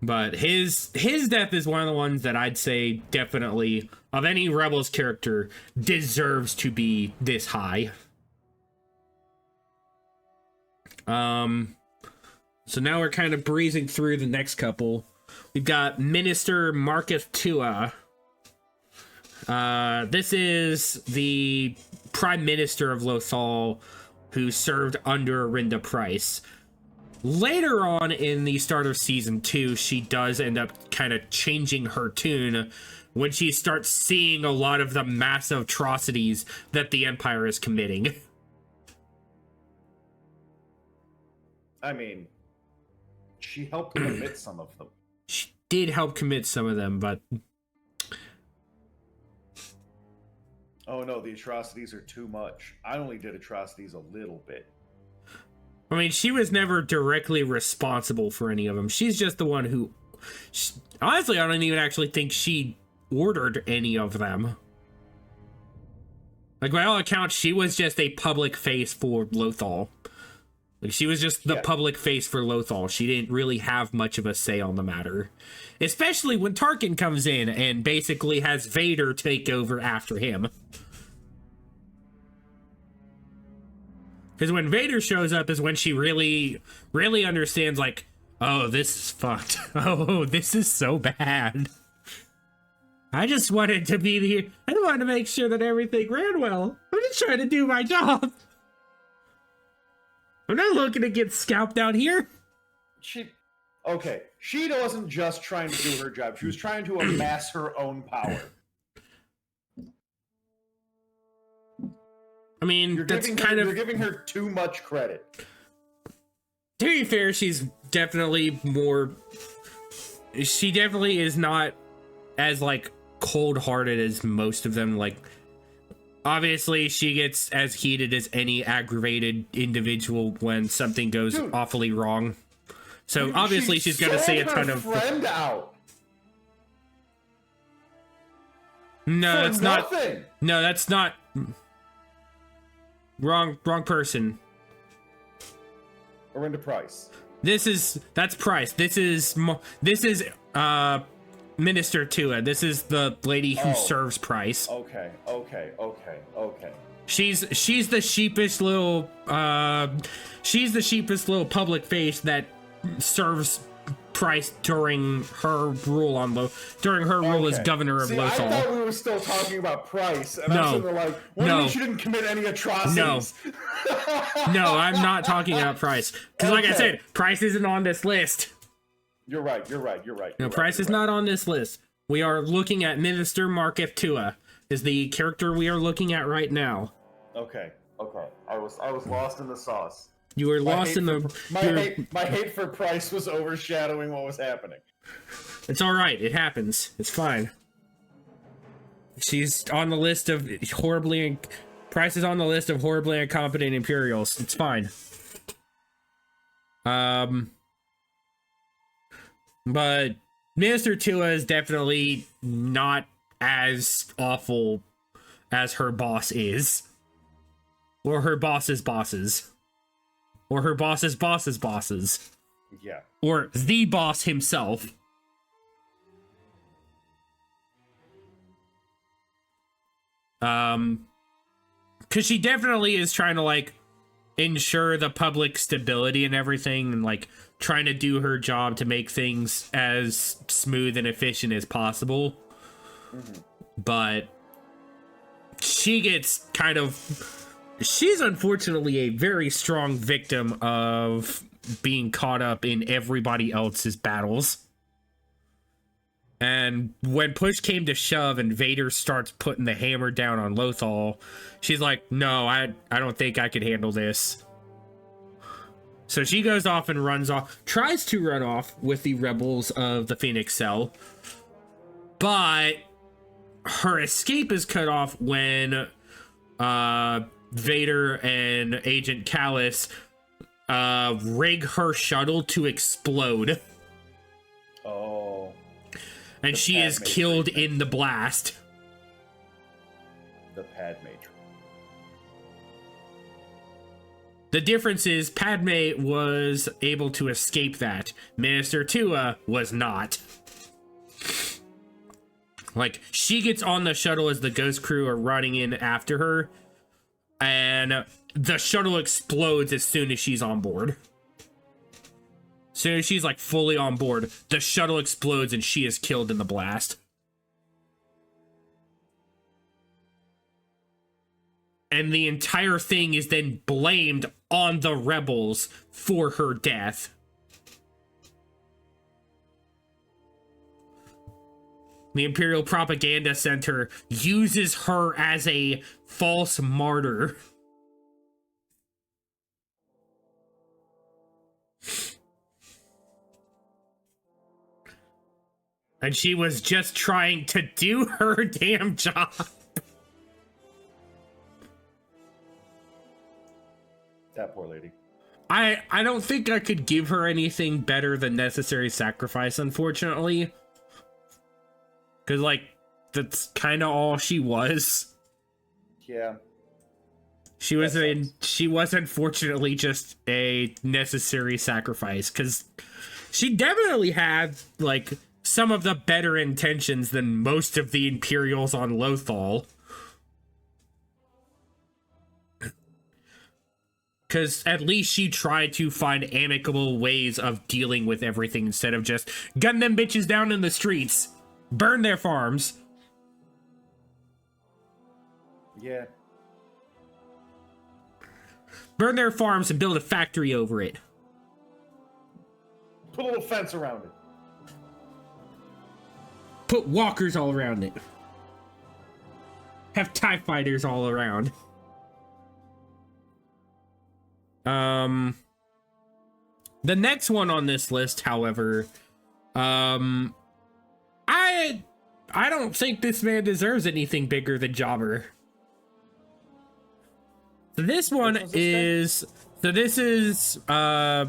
But his death is one of the ones that I'd say definitely, of any Rebels character, deserves to be this high. So now we're kind of breezing through the next couple. We've got Minister Marketh Tua. This is the Prime Minister of Lothal who served under Arinda Price. Later on in the start of Season 2, she does end up kind of changing her tune when she starts seeing a lot of the massive atrocities that the Empire is committing. I mean, she helped commit some of them. She did help commit some of them, but... Oh no, the atrocities are too much. I only did atrocities a little bit. I mean, she was never directly responsible for any of them. She's just the one who... honestly, I don't even actually think she ordered any of them. Like, by all accounts, she was just a public face for Lothal. Like, she was just the public face for Lothal. She didn't really have much of a say on the matter. Especially when Tarkin comes in and basically has Vader take over after him. Because when Vader shows up is when she really understands, like, oh, this is fucked. Oh, this is so bad. I just wanted to be here. I wanted to make sure that everything ran well. I'm just trying to do my job. I'm not looking to get scalped out here. She wasn't just trying to do her job. She was trying to amass her own power. I mean, you're giving her too much credit. To be fair, she's definitely more she definitely is not as like cold-hearted as most of them. Like, obviously she gets as heated as any aggravated individual when something goes awfully wrong. So obviously she's gonna say a ton of friend out. No, that's not. No, that's not. Wrong person. Or into Price. That's Price. This is Minister Tua. This is the lady who serves Price. Okay. She's the sheepish little public face that serves Price during her rule as governor of Lothal. I thought we were still talking about Price, and I'm sitting there like, what do you mean she didn't commit any atrocities? No, I'm not talking about Price. Because like I said, Price isn't on this list. You're right. No, Price is not on this list. We are looking at Minister Mark F. Tua is the character we are looking at right now. Okay. I was lost in the sauce. You were lost in the... My hate for Price was overshadowing what was happening. It's alright, it happens. It's fine. She's on the list of Price is on the list of horribly incompetent Imperials. It's fine. But Minister Tua is definitely not as awful as her boss is. Or her boss's bosses. Or her boss's boss's bosses. Yeah. Or the boss himself. Because she definitely is trying to, like, ensure the public stability and everything, and, like, trying to do her job to make things as smooth and efficient as possible. Mm-hmm. But she gets kind of... She's unfortunately a very strong victim of being caught up in everybody else's battles. And when push came to shove and Vader starts putting the hammer down on Lothal, she's like, no, I don't think I could handle this. So she goes off and tries to run off with the rebels of the Phoenix Cell. But her escape is cut off when Vader and Agent Kallus rig her shuttle to explode. Oh. And she is killed in the blast. The Padme treatment. The difference is Padme was able to escape that. Minister Tua was not. Like, she gets on the shuttle as the Ghost crew are running in after her. And the shuttle explodes as soon as she's on board. As soon as she's, like, fully on board, the shuttle explodes and she is killed in the blast. And the entire thing is then blamed on the rebels for her death. The Imperial Propaganda Center uses her as a false martyr. And she was just trying to do her damn job. That poor lady. I don't think I could give her anything better than necessary sacrifice, unfortunately. Because, like, that's kind of all she was. Yeah. She was unfortunately just a necessary sacrifice. Because she definitely had, like, some of the better intentions than most of the Imperials on Lothal. Because at least she tried to find amicable ways of dealing with everything instead of just gun them bitches down in the streets. Burn their farms. Yeah. Burn their farms and build a factory over it. Put a little fence around it. Put walkers all around it. Have TIE fighters all around. The next one on this list, however, I don't think this man deserves anything bigger than Jobber. So this one is I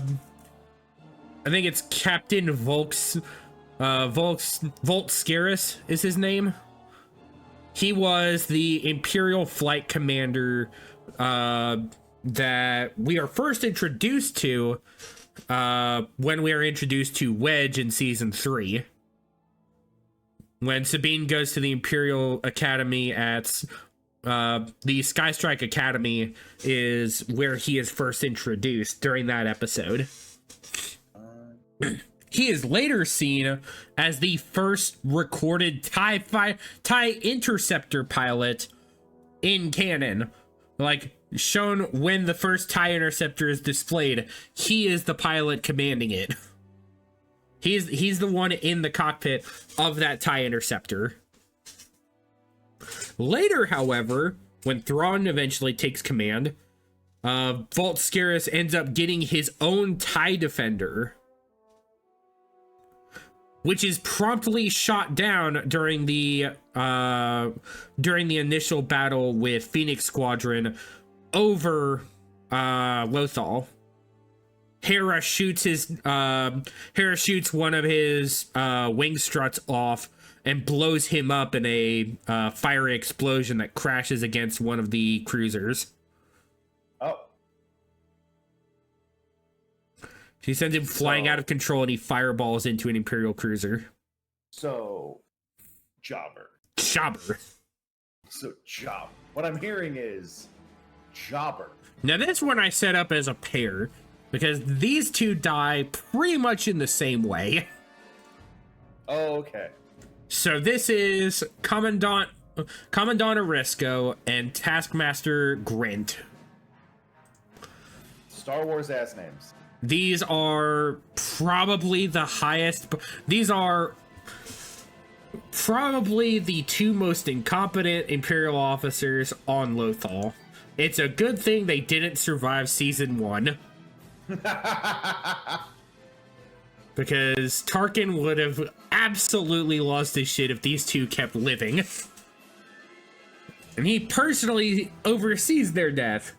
think it's Captain Volscaris is his name. He was the Imperial Flight Commander that we are first introduced to when we are introduced to Wedge in season 3. When Sabine goes to the Imperial Academy at the Skystrike Academy is where he is first introduced during that episode. He is later seen as the first recorded TIE Interceptor pilot in canon. Like, shown when the first TIE Interceptor is displayed, he is the pilot commanding it. He's the one in the cockpit of that TIE Interceptor. Later, however, when Thrawn eventually takes command, Volscaris ends up getting his own TIE Defender, which is promptly shot down during the initial battle with Phoenix Squadron over Lothal. Hera shoots one of his wing struts off and blows him up in a fiery explosion that crashes against one of the cruisers. Oh. She sends him flying out of control and he fireballs into an Imperial cruiser. So, Jobber. What I'm hearing is Jobber. Now this one I set up as a pair because these two die pretty much in the same way. Oh, okay. So this is Commandant Oresco and Taskmaster Grint. Star Wars ass names. These are probably the highest. These are probably the two most incompetent Imperial officers on Lothal. It's a good thing they didn't survive season 1. Because Tarkin would have absolutely lost his shit if these two kept living. And he personally oversees their death.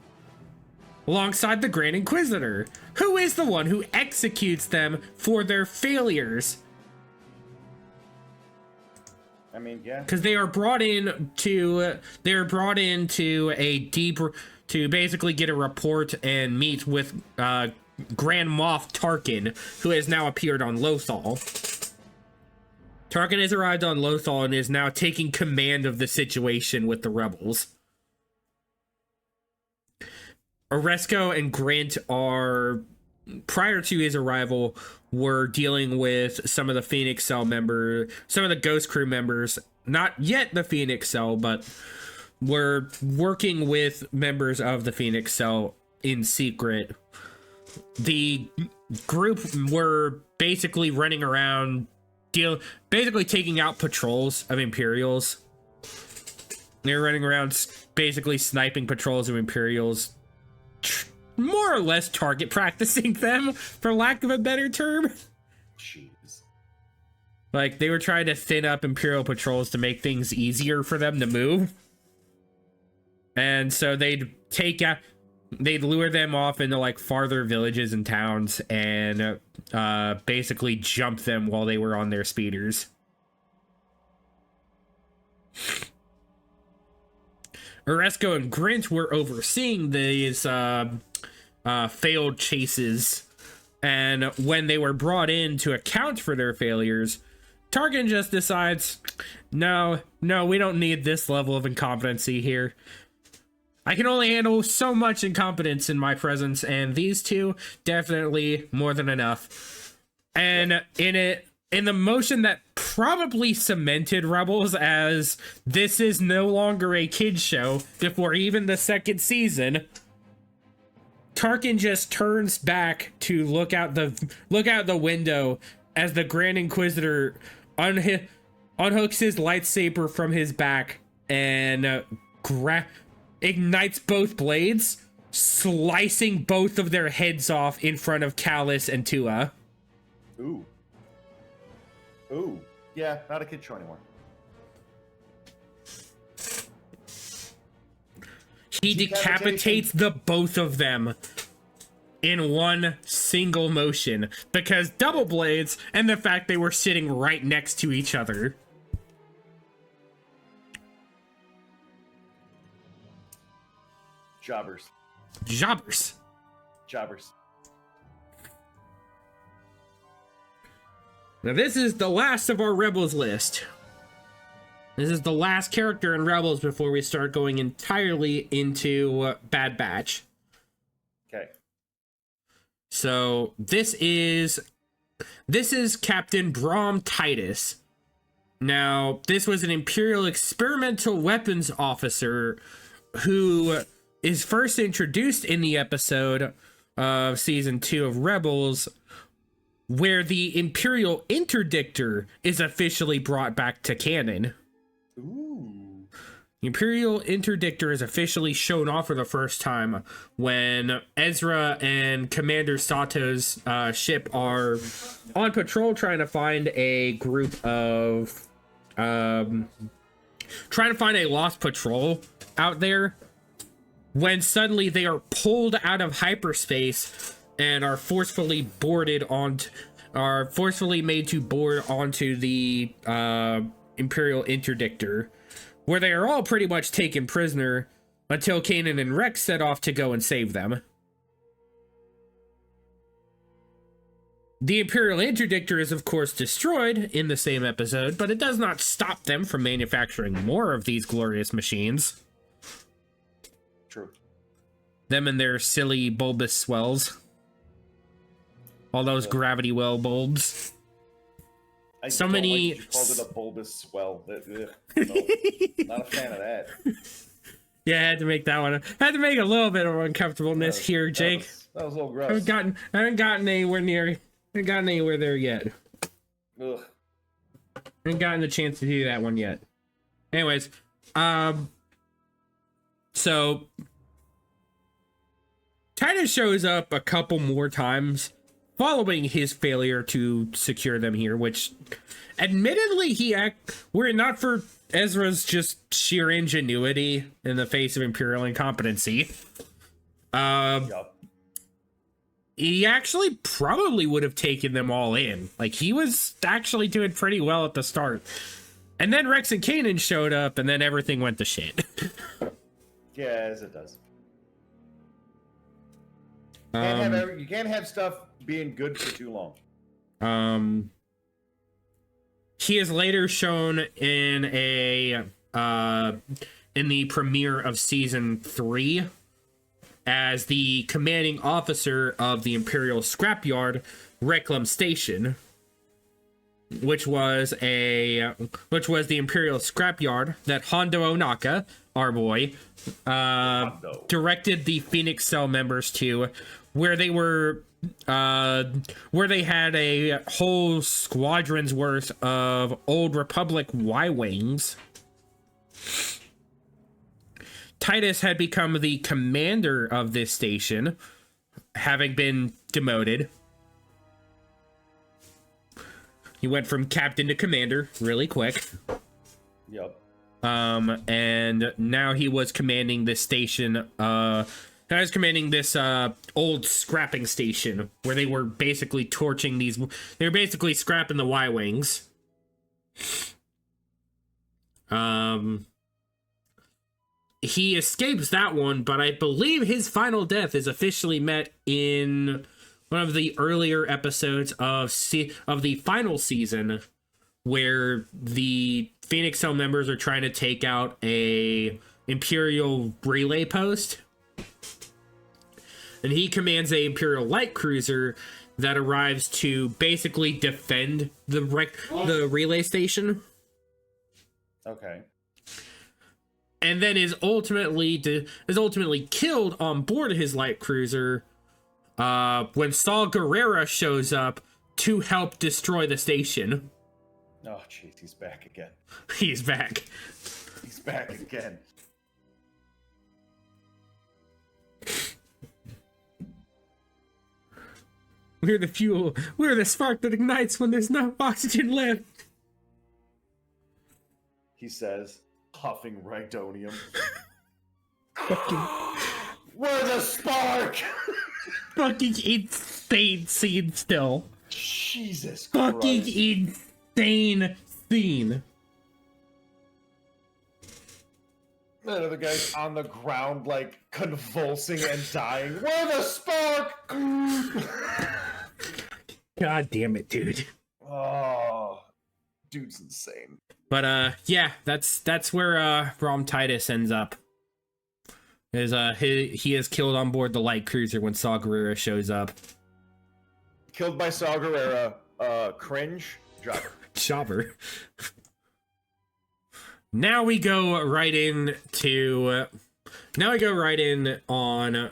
Alongside the Grand Inquisitor, who is the one who executes them for their failures. I mean, yeah. Because they are brought in to basically get a report and meet with Grand Moff Tarkin, who has now appeared on Lothal. Tarkin has arrived on Lothal and is now taking command of the situation with the rebels. Oresco and Grint are, prior to his arrival, were dealing with some of the Phoenix Cell members, some of the Ghost Crew members, not yet the Phoenix Cell, but were working with members of the Phoenix Cell in secret. The group were basically running around, basically taking out patrols of Imperials. They were running around basically sniping patrols of Imperials, more or less target practicing them, for lack of a better term. Jeez. Like, they were trying to thin up Imperial patrols to make things easier for them to move. And so they'd lure them off into, like, farther villages and towns and basically jump them while they were on their speeders. Oresco and Grint were overseeing these failed chases, and when they were brought in to account for their failures, Tarkin just decides, no, we don't need this level of incompetency here. I can only handle so much incompetence in my presence, and these two, definitely more than enough. And in the motion that probably cemented Rebels as this is no longer a kid's show before even the second season, Tarkin just turns back to look out the window as the Grand Inquisitor unhooks his lightsaber from his back and ignites both blades, slicing both of their heads off in front of Kallus and Tua. Ooh. Ooh, yeah, not a kid show anymore. He decapitates the both of them in one single motion because double blades and the fact they were sitting right next to each other. Jobbers. Jobbers. Jobbers. Now this is the last of our Rebels list. This is the last character in Rebels before we start going entirely into Bad Batch. Okay. So this is Captain Brom Titus. Now, this was an Imperial experimental weapons officer who is first introduced in the episode of season 2 of Rebels, where the Imperial Interdictor is officially brought back to canon. Ooh. The Imperial Interdictor is officially shown off for the first time when Ezra and Commander Sato's ship are on patrol trying to find a group of trying to find a lost patrol out there, when suddenly they are pulled out of hyperspace and are forcefully made to board onto the Imperial Interdictor, where they are all pretty much taken prisoner until Kanan and Rex set off to go and save them. The Imperial Interdictor is of course destroyed in the same episode, but it does not stop them from manufacturing more of these glorious machines. True. Them and their silly bulbous swells. All those gravity well bulbs. I so don't many. Like you called it a bulbous swell. No, not a fan of that. Yeah, I had to make that one. I had to make a little bit of uncomfortableness here, Jake. That was a little gross. I haven't gotten anywhere there yet. Ugh. I haven't gotten the chance to do that one yet. Anyways, so Titus shows up a couple more times following his failure to secure them here, which admittedly were it not for Ezra's just sheer ingenuity in the face of Imperial incompetency, he actually probably would have taken them all in. Like, he was actually doing pretty well at the start. And then Rex and Kanan showed up, and then everything went to shit. Yeah, as it does. You can't have stuff being good for too long. He is later shown in the premiere of season 3 as the commanding officer of the Imperial Scrapyard, Reclam Station, which was the Imperial Scrapyard that Hondo Ohnaka, our boy, directed the Phoenix Cell members to, where they had a whole squadron's worth of Old Republic Y-Wings. Titus had become the commander of this station, having been demoted. He went from captain to commander really quick. Yep. And now he was commanding this station, I was commanding this old scrapping station where they were basically torching these. They were basically scrapping the Y-Wings. He escapes that one, but I believe his final death is officially met in one of the earlier episodes of the final season, where the Phoenix Cell members are trying to take out a Imperial relay post. And he commands a Imperial light cruiser that arrives to basically defend the relay station. Okay. And then is ultimately killed on board his light cruiser when Saul Guerrera shows up to help destroy the station. Oh, jeez, he's back again. He's back. He's back again. We're the fuel. We're the spark that ignites when there's no oxygen left. he says, huffing Rhydonium. Where's the spark? Fucking insane scene still. Jesus Christ. Fucking insane scene. The other guy's on the ground, like, convulsing and dying. Where's the spark? God damn it, dude. Oh, dude's insane. But yeah, that's where Rom Titus ends up. He is killed on board the light cruiser when Saw Gerrera shows up. Killed by Saw Gerrera. Cringe. Jobber. Now we go right in on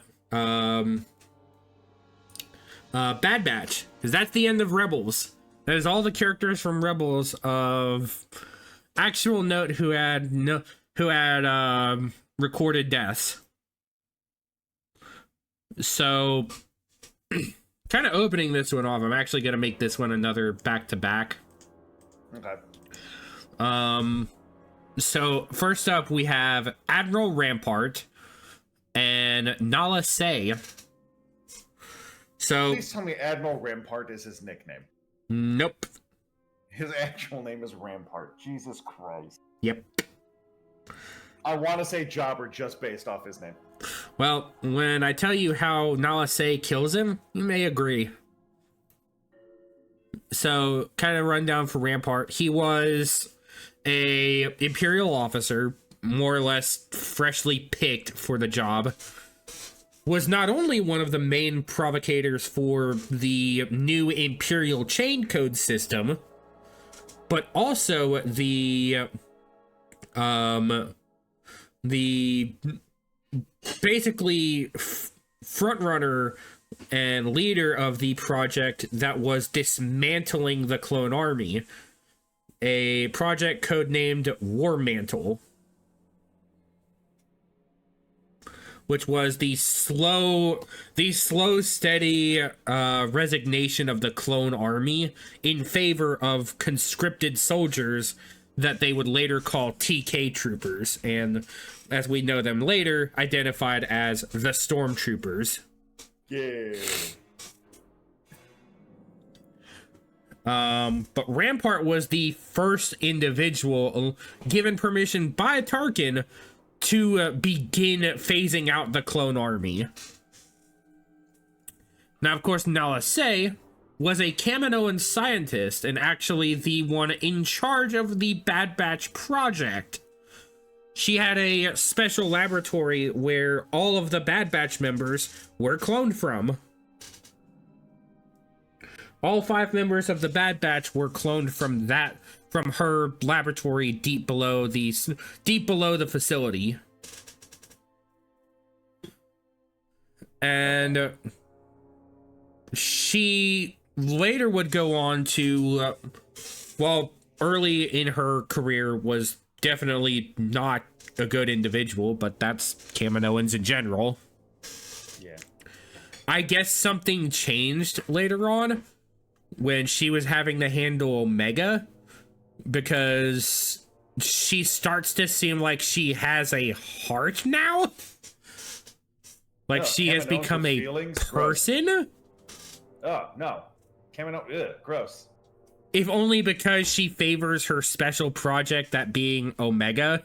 Bad Batch, because that's the end of Rebels. That is all the characters from Rebels of actual note who had recorded deaths. So, kind of opening this one off, I'm actually going to make this one another back-to-back. Okay. So, first up, we have Admiral Rampart and Nala Se. So, please tell me Admiral Rampart is his nickname. Nope. His actual name is Rampart. Jesus Christ. Yep. I want to say Jobber just based off his name. Well, when I tell you how Nala Se kills him, you may agree. So, kind of rundown for Rampart. He was a Imperial officer, more or less freshly picked for the job. Was not only one of the main provocators for the new Imperial chain code system, but also the basically frontrunner and leader of the project that was dismantling the clone army, a project codenamed War Mantle, which was the slow, steady resignation of the clone army in favor of conscripted soldiers that they would later call TK troopers, and as we know them later, identified as the Stormtroopers. Yeah. But Rampart was the first individual given permission by Tarkin to begin phasing out the clone army. Now, of course, Nala Se was a Kaminoan scientist and actually the one in charge of the Bad Batch project. She had a special laboratory where all of the Bad Batch members were cloned from. All 5 members of the Bad Batch were cloned from her laboratory deep below the facility. And she later would go on to, early in her career was definitely not a good individual, but that's Kaminoans in general. Yeah. I guess something changed later on when she was having to handle Omega, because she starts to seem like she has a heart now. Like she has become a person. Gross. Oh, no. Kamino, gross. If only because she favors her special project, that being Omega.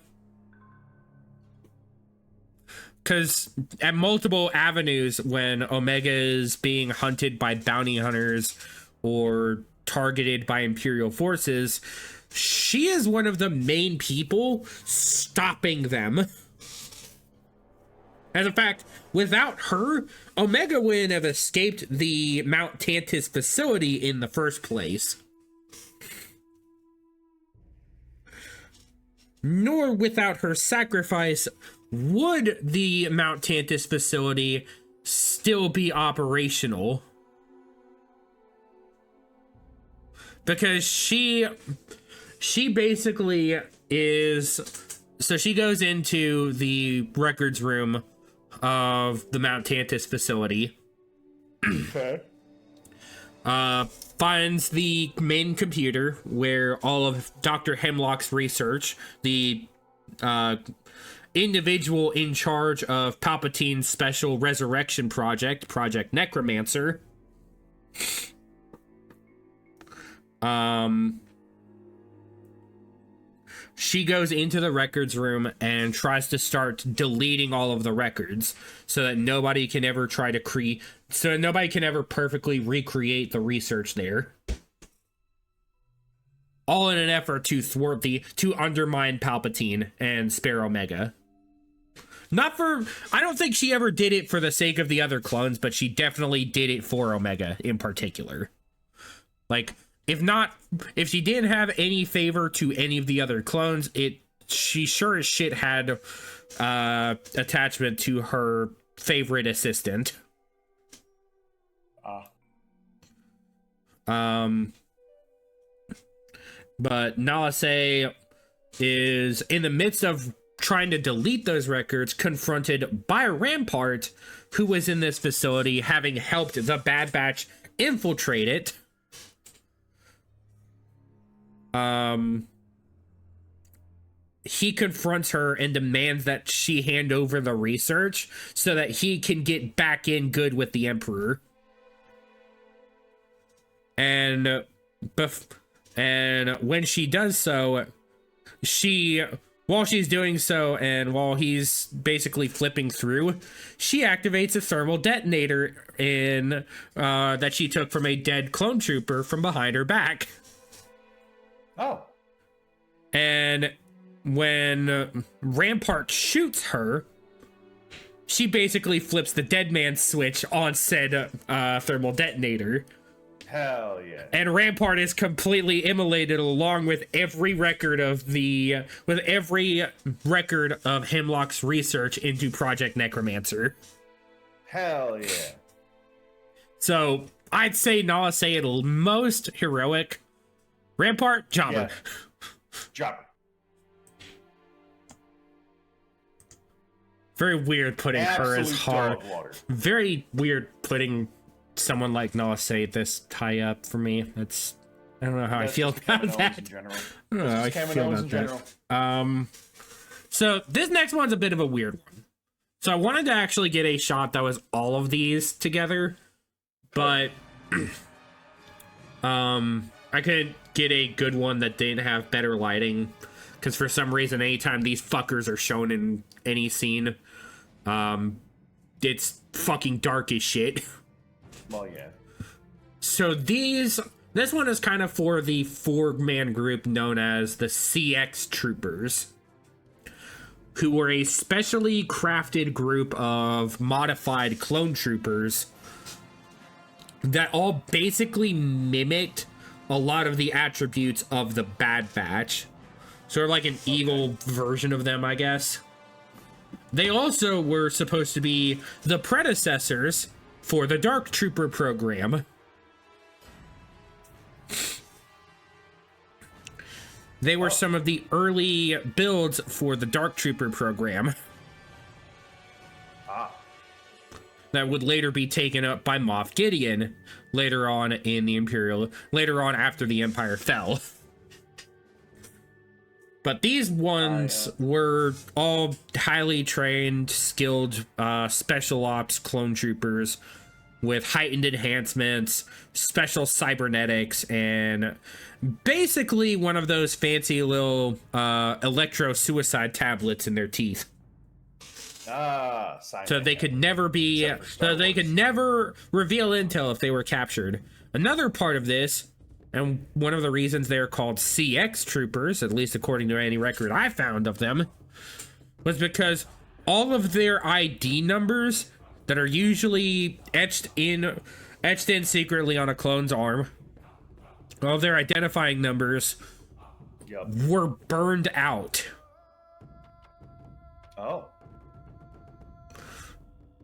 Because at multiple avenues, when Omega is being hunted by bounty hunters or targeted by Imperial forces, she is one of the main people stopping them. As a fact, without her, Omega wouldn't have escaped the Mount Tantus facility in the first place. Nor without her sacrifice would the Mount Tantus facility still be operational. Because she basically is... So she goes into the records room of the Mount Tantus facility. Okay. finds the main computer where all of Dr. Hemlock's research, the individual in charge of Palpatine's special resurrection project, Project Necromancer. She goes into the records room and tries to start deleting all of the records so that nobody can ever perfectly recreate the research there. All in an effort to to undermine Palpatine and Spare Omega. I don't think she ever did it for the sake of the other clones, but she definitely did it for Omega in particular. Like, if she didn't have any favor to any of the other clones, she sure as shit had attachment to her favorite assistant. But Nala Se is in the midst of trying to delete those records, confronted by Rampart, who was in this facility, having helped the Bad Batch infiltrate it. He confronts her and demands that she hand over the research so that he can get back in good with the Emperor. And when she does so, while she's doing so, and while he's basically flipping through, she activates a thermal detonator that she took from a dead clone trooper from behind her back. Oh. And when Rampart shoots her, she basically flips the dead man switch on said thermal detonator. Hell yeah. And Rampart is completely immolated along with every record of Hemlock's research into Project Necromancer. Hell yeah. So I'd say Nala Se it most heroic. Rampart, jobber. Yeah. Jobber. Very weird putting her as hard. Very weird putting someone like Nala Se this high up for me. I don't know how I feel about that. I don't know how I feel about that. So this next one's a bit of a weird one. So I wanted to actually get a shot that was all of these together, but I couldn't get a good one that didn't have better lighting, because for some reason anytime these fuckers are shown in any scene, it's fucking dark as shit. Well, yeah. So this one is kind of for the 4-man group known as the CX Troopers, who were a specially crafted group of modified clone troopers that all basically mimicked a lot of the attributes of the Bad Batch. Sort of like an evil version of them, I guess. They also were supposed to be the predecessors for the Dark Trooper program. They were some of the early builds for the Dark Trooper program. That would later be taken up by Moff Gideon later on after the Empire fell. But these ones were all highly trained, skilled special ops clone troopers with heightened enhancements, special cybernetics, and basically one of those fancy little electro-suicide tablets in their teeth. So they could never reveal intel if they were captured. Another part of this, and one of the reasons they're called CX troopers, at least according to any record I found of them, was because all of their ID numbers that are usually etched in secretly on a clone's arm, all of their identifying numbers were burned out. Oh.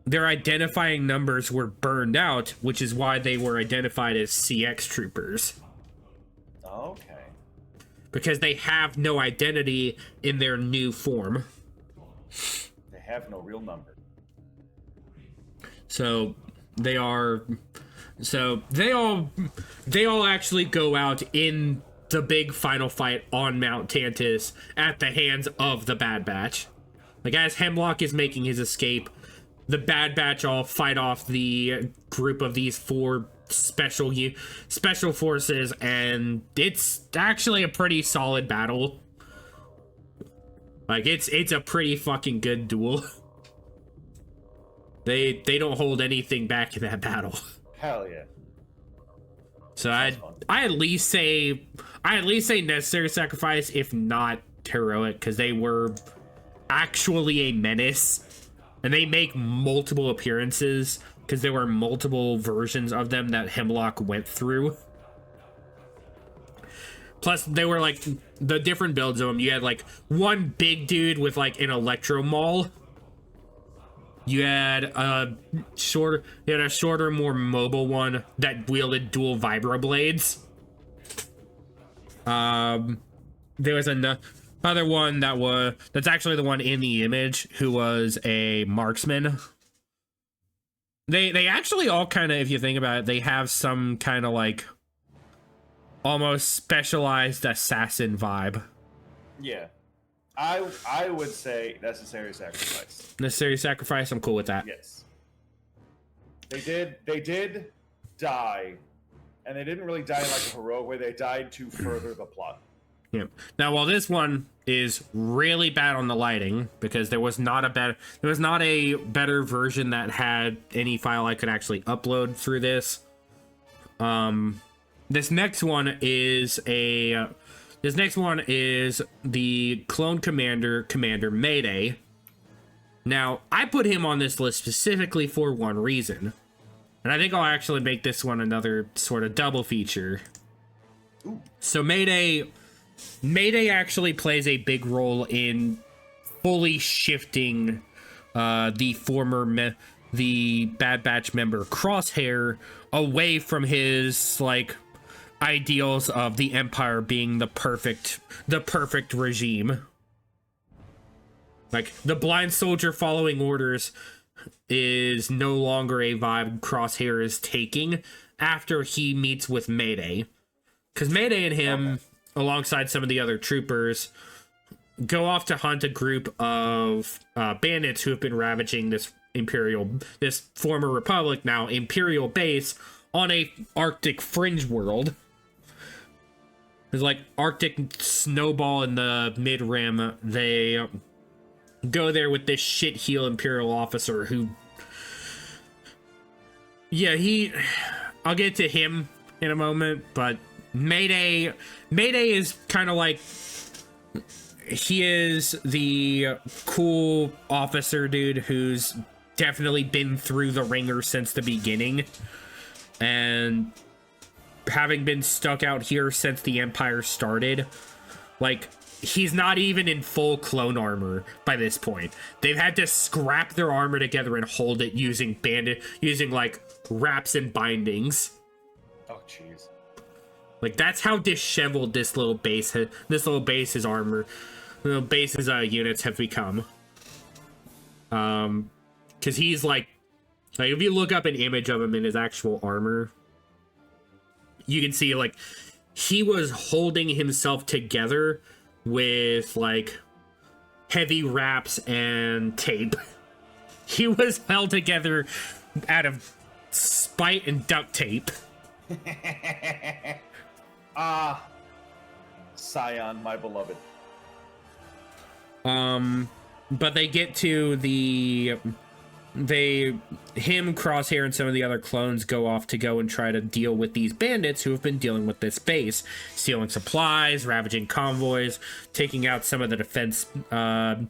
Their identifying numbers were burned out, which is why they were identified as CX troopers. Okay. Because they have no identity in their new form. They have no real number. So they are So they all actually go out in the big final fight on Mount Tantus at the hands of the Bad Batch. Like, as Hemlock is making his escape, the Bad Batch all fight off the group of these 4 special forces, and it's actually a pretty solid battle. Like, it's a pretty fucking good duel. They don't hold anything back in that battle. Hell yeah. So I at least say necessary sacrifice, if not heroic, because they were actually a menace, and they make multiple appearances because there were multiple versions of them that Hemlock went through. Plus, they were like the different builds of them. You had like one big dude with like an electro maul. You had a shorter, more mobile one that wielded dual vibroblades. There was another one that's actually the one in the image, who was a marksman. They actually all kind of, if you think about it, they have some kind of like almost specialized assassin vibe. Yeah. I would say necessary sacrifice. Necessary sacrifice, I'm cool with that. Yes. They did die, and they didn't really die in like a heroic way. They died to further the plot. Yeah. Now, while this one is really bad on the lighting, because there was not a better version that had any file I could actually upload through this. This next one is the clone Commander Mayday. Now, I put him on this list specifically for one reason. And I think I'll actually make this one another sort of double feature. Ooh. So Mayday actually plays a big role in fully shifting the Bad Batch member Crosshair away from his like ideals of the Empire being the perfect regime. Like, the blind soldier following orders is no longer a vibe Crosshair is taking after he meets with Mayday. Because Mayday and him, alongside some of the other troopers, go off to hunt a group of bandits who have been ravaging this former Republic, now Imperial base, on a Arctic fringe world. There's like Arctic snowball in the mid-rim. They go there with this shit-heel Imperial officer who... Yeah, I'll get to him in a moment, but Mayday is kind of like... He is the cool officer dude who's definitely been through the ringer since the beginning. And having been stuck out here since the Empire started, like, he's not even in full clone armor by this point. They've had to scrap their armor together and hold it using like wraps and bindings. Oh, jeez. Like, that's how disheveled this little base's units have become. Because he's like if you look up an image of him in his actual armor, you can see like he was holding himself together with like heavy wraps and tape. He was held together out of spite and duct tape. Scion, my beloved. But they get to Crosshair, and some of the other clones go off to go and try to deal with these bandits who have been dealing with this base, stealing supplies, ravaging convoys, taking out some of the defense, some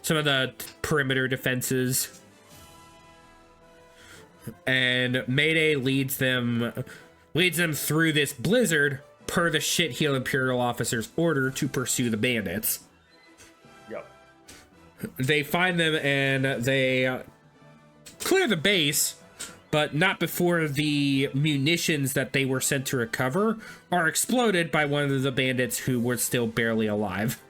of the perimeter defenses. And Mayday leads them through this blizzard per the shit-heel Imperial officer's order to pursue the bandits. Yep. They find them and they clear the base, but not before the munitions that they were sent to recover are exploded by one of the bandits who were still barely alive,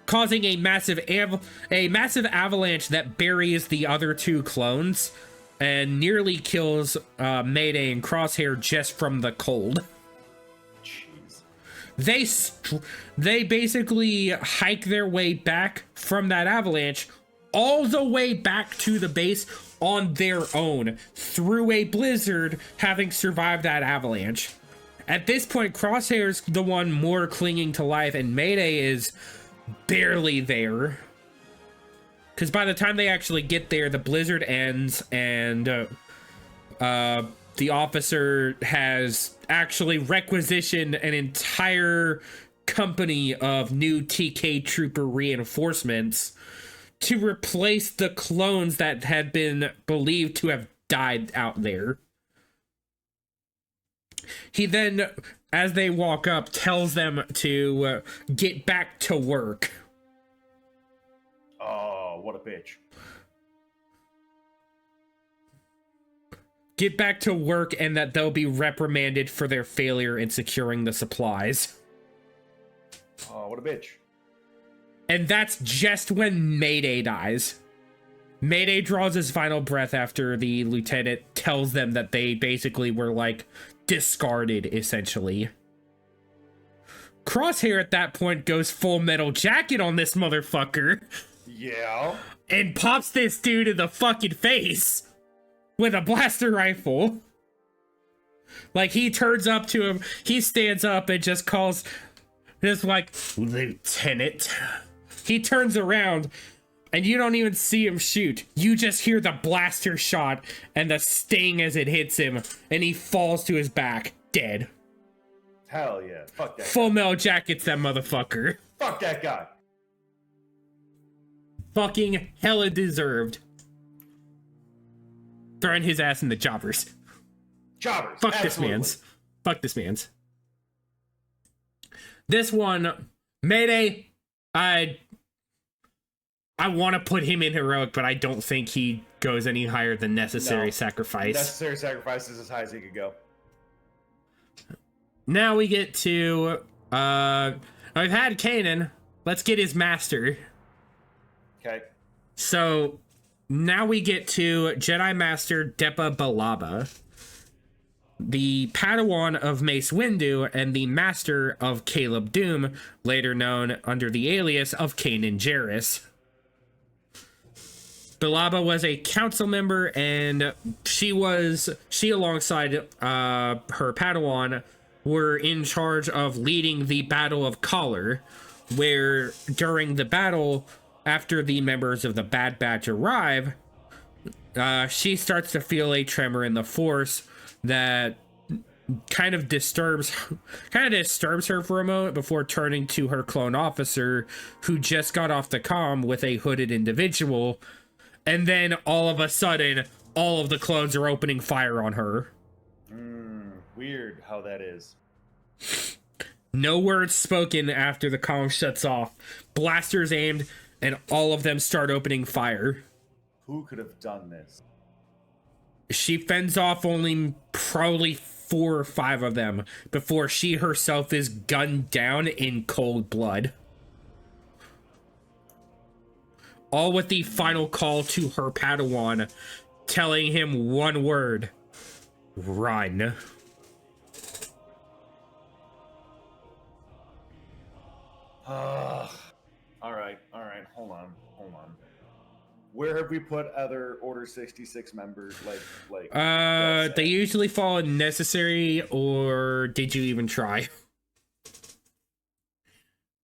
causing a massive avalanche that buries the other two clones and nearly kills Mayday and Crosshair just from the cold. Jeez. They basically hike their way back from that avalanche all the way back to the base on their own through a blizzard, having survived that avalanche. At this point, Crosshair's the one more clinging to life, and Mayday is barely there. Because by the time they actually get there, the blizzard ends, and the officer has actually requisitioned an entire company of new TK Trooper reinforcements to replace the clones that had been believed to have died out there. He then, as they walk up, tells them to get back to work. Oh, what a bitch. Get back to work, and that they'll be reprimanded for their failure in securing the supplies. Oh, what a bitch. And that's just when Mayday dies. Mayday draws his final breath after the lieutenant tells them that they basically were, like, discarded, essentially. Crosshair at that point goes Full Metal Jacket on this motherfucker. Yeah. And pops this dude in the fucking face with a blaster rifle. Like, he turns up to him, he stands up and just calls, just like, Lieutenant. He turns around, and you don't even see him shoot. You just hear the blaster shot and the sting as it hits him, and he falls to his back, dead. Hell yeah. Fuck that Full guy. Metal Jacket's that motherfucker. Fuck that guy. Fucking hella deserved. Throwing his ass in the choppers. Jobbers. Fuck absolutely. this man's. Fuck this man's. This one, Mayday, I want to put him in heroic, but I don't think he goes any higher than necessary sacrifice. Necessary sacrifice is as high as he could go. Now we get to, I've had Kanan. Let's get his master. Okay. So, now we get to Jedi Master Depa Billaba, the Padawan of Mace Windu and the master of Caleb Doom, later known under the alias of Kanan Jarrus. Billaba was a council member, and she alongside her Padawan were in charge of leading the Battle of Collar, where during the battle, after the members of the Bad Batch arrive, she starts to feel a tremor in the Force that kind of disturbs her for a moment before turning to her clone officer, who just got off the comm with a hooded individual, and then all of a sudden, all of the clones are opening fire on her. Weird how that is. No words spoken after the comm shuts off. Blasters aimed, and all of them start opening fire. Who could have done this? She fends off only probably 4 or 5 of them before she herself is gunned down in cold blood. All with the final call to her Padawan, telling him one word: run. All right, hold on. Where have we put other Order 66 members? They usually fall in necessary or did you even try?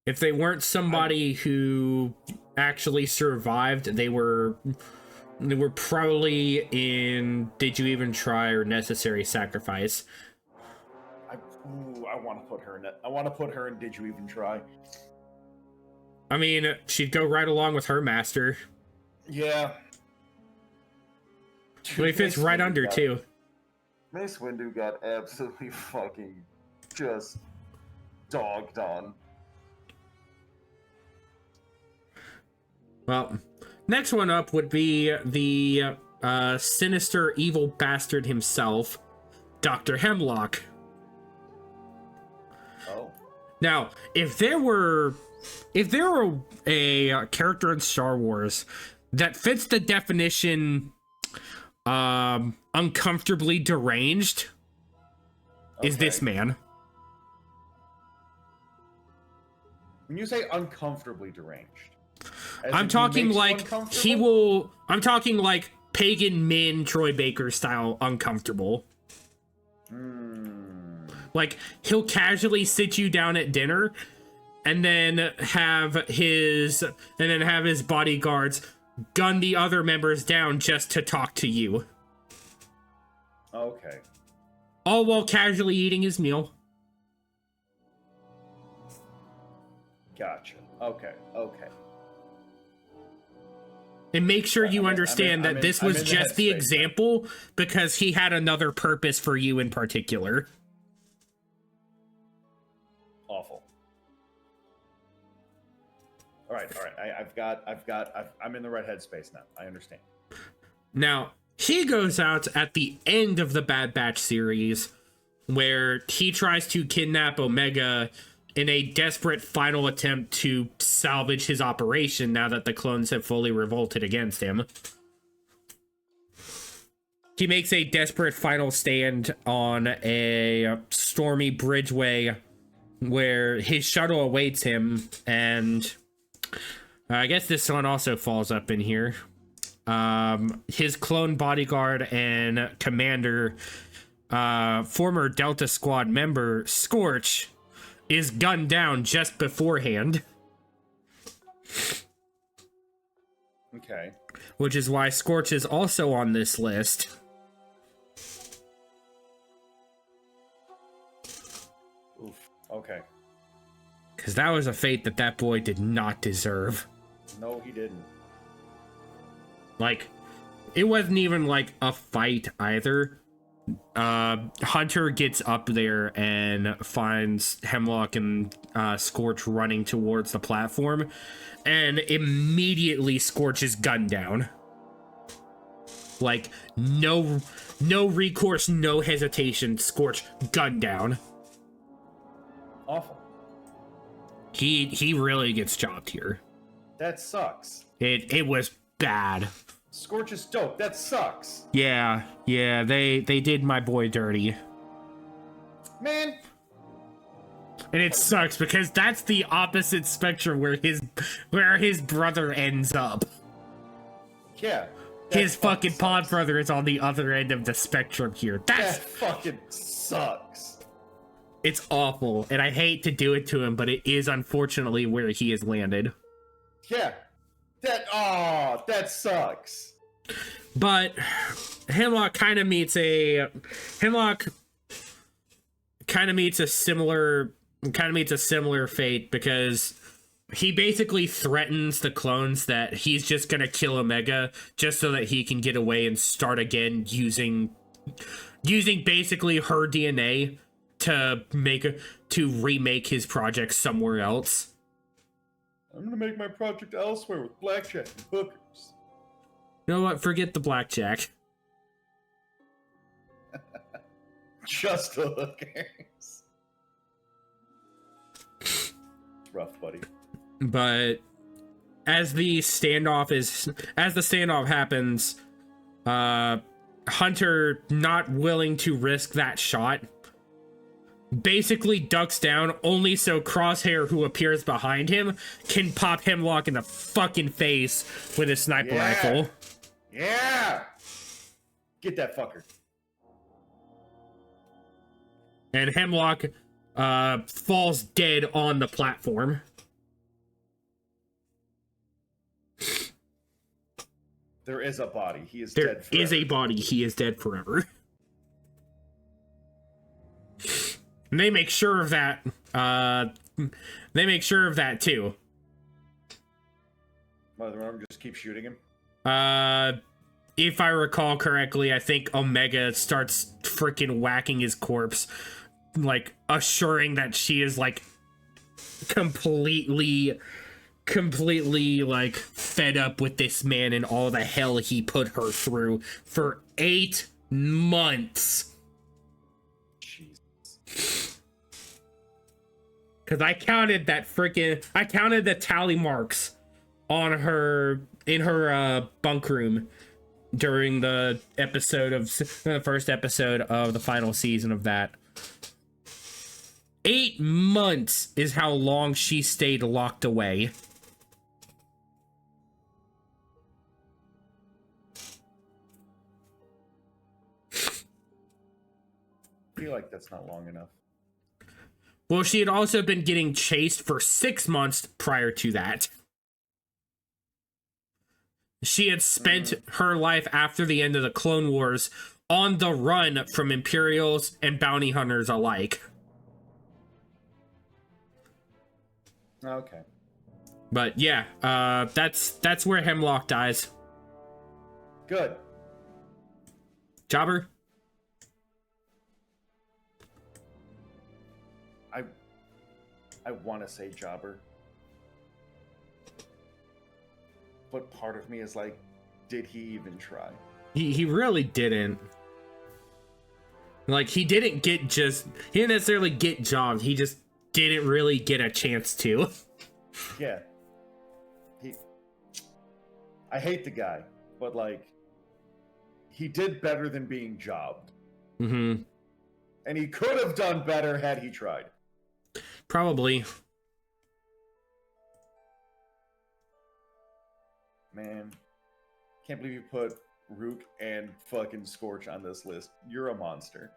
If they weren't somebody who actually survived, they were probably in did you even try or necessary sacrifice. I want to put her in it. I want to put her in did you even try? I mean, she'd go right along with her master. Yeah. Well, he fits right under, too. Mace Windu got absolutely fucking just dogged on. Well, next one up would be the sinister evil bastard himself, Dr. Hemlock. Oh. Now, if there were a character in Star Wars that fits the definition uncomfortably deranged is this man. When you say uncomfortably deranged, I'm talking like I'm talking like Pagan Min Troy Baker style uncomfortable. Like, he'll casually sit you down at dinner and then have his bodyguards gun the other members down just to talk to you. Okay. All while casually eating his meal. Gotcha. Okay. And make sure you understand that this was just the example because he had another purpose for you in particular. Awful. All right. I'm in the right headspace now. I understand. Now, he goes out at the end of the Bad Batch series where he tries to kidnap Omega in a desperate final attempt to salvage his operation now that the clones have fully revolted against him. He makes a desperate final stand on a stormy bridgeway where his shuttle awaits him, and I guess this one also falls up in here. His clone bodyguard and commander, former Delta Squad member Scorch, is gunned down just beforehand. Okay. Which is why Scorch is also on this list. Oof. Okay. Because that was a fate that boy did not deserve. No, he didn't. Like, it wasn't even like a fight either. Hunter gets up there and finds Hemlock and Scorch running towards the platform, and immediately Scorch is gunned down. Like, no recourse, no hesitation. Scorch gunned down. Awful. He really gets chopped here. That sucks. It was bad. Scorch is dope. That sucks. Yeah, they did my boy dirty. Man. And it sucks because that's the opposite spectrum where his brother ends up. Yeah. His fucking pod brother is on the other end of the spectrum here. That fucking sucks. It's awful, and I hate to do it to him, but it is unfortunately where he has landed. Yeah. That sucks. But Hemlock kind of meets a similar fate because he basically threatens the clones that he's just gonna kill Omega just so that he can get away and start again using basically her DNA to remake his project somewhere else. I'm gonna make my project elsewhere with blackjack and hookers. You know what? Forget the blackjack. Just the hookers. It's rough, buddy. But as the standoff happens, Hunter, not willing to risk that shot, basically ducks down only so Crosshair, who appears behind him, can pop Hemlock in the fucking face with his sniper rifle. Yeah! Get that fucker. And Hemlock falls dead on the platform. There is a body. He is dead forever. There is a body. He is dead forever. And they make sure of that. Too. Mother, just keep shooting him. If I recall correctly, I think Omega starts freaking whacking his corpse, like assuring that she is like completely like fed up with this man and all the hell he put her through for 8 months. Because I counted the tally marks on her in her bunk room, during the first episode of the final season of that. 8 months is how long she stayed locked away. I feel like that's not long enough. Well, she had also been getting chased for 6 months prior to that. She had spent her life after the end of the Clone Wars on the run from Imperials and bounty hunters alike. Okay. But yeah, that's where Hemlock dies. Good. Jobber? I want to say Jobber. But part of me is like, did he even try? He really didn't. Like, he didn't necessarily get jobs. He just didn't really get a chance to. Yeah. I hate the guy, but like, he did better than being jobbed. Mm-hmm. And he could have done better had he tried. Probably. Man, can't believe you put Rook and fucking Scorch on this list. You're a monster.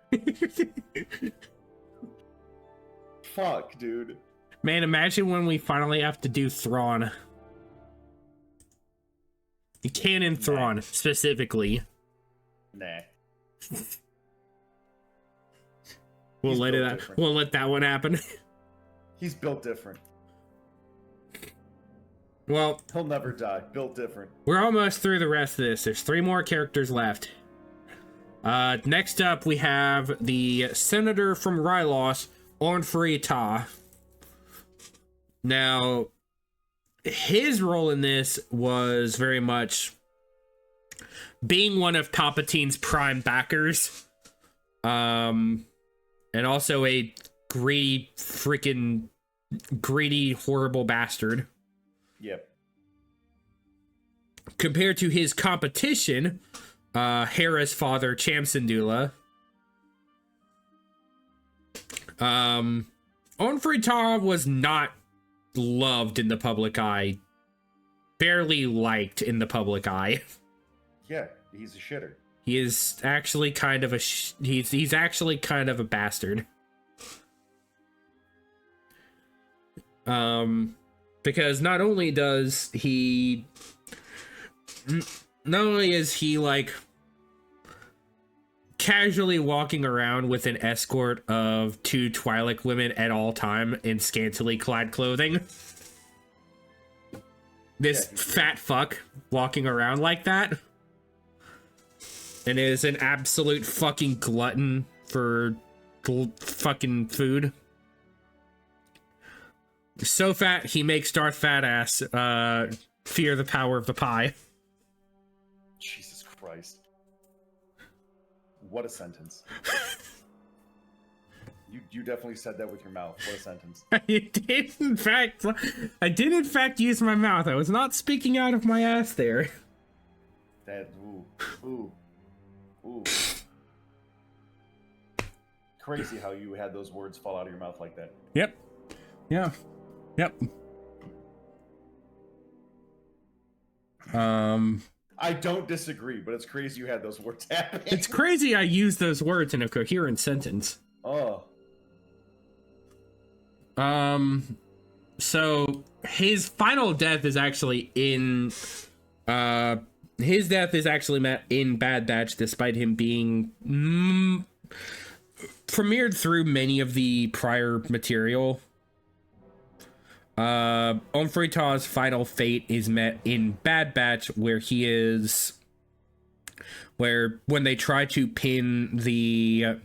Fuck, dude. Man, imagine when we finally have to do Thrawn. Canon Thrawn, specifically. Nah. We'll let that one happen. He's built different. Well, he'll never die. Built different. We're almost through the rest of this. There's 3 more characters left. Next up, we have the Senator from Rylos, Ornfrey Ta. Now, his role in this was very much being one of Palpatine's prime backers. And also a greedy, horrible bastard. Yep. Compared to his competition, Hera's father, Cham Syndulla. Ornfrey Ta was not loved in the public eye. Barely liked in the public eye. Yeah, he's a shitter. He is actually kind of he's actually kind of a bastard. Because not only is he like casually walking around with an escort of 2 Twi'lek women at all time in scantily clad clothing. This fat fuck walking around like that. And is an absolute fucking glutton for fucking food. So fat, he makes Darth Fatass fear the power of the pie. Jesus Christ. What a sentence. You definitely said that with your mouth. What a sentence. I did in fact use my mouth. I was not speaking out of my ass there. That, ooh. Crazy how you had those words fall out of your mouth like that. Yep. Yeah. Yep. I don't disagree, but it's crazy you had those words happen. It's crazy I used those words in a coherent sentence. Oh. So his final death is actually in his death is actually met in Bad Batch, despite him being premiered through many of the prior material. Ornfrey Ta's final fate is met in Bad Batch, where when they try to pin the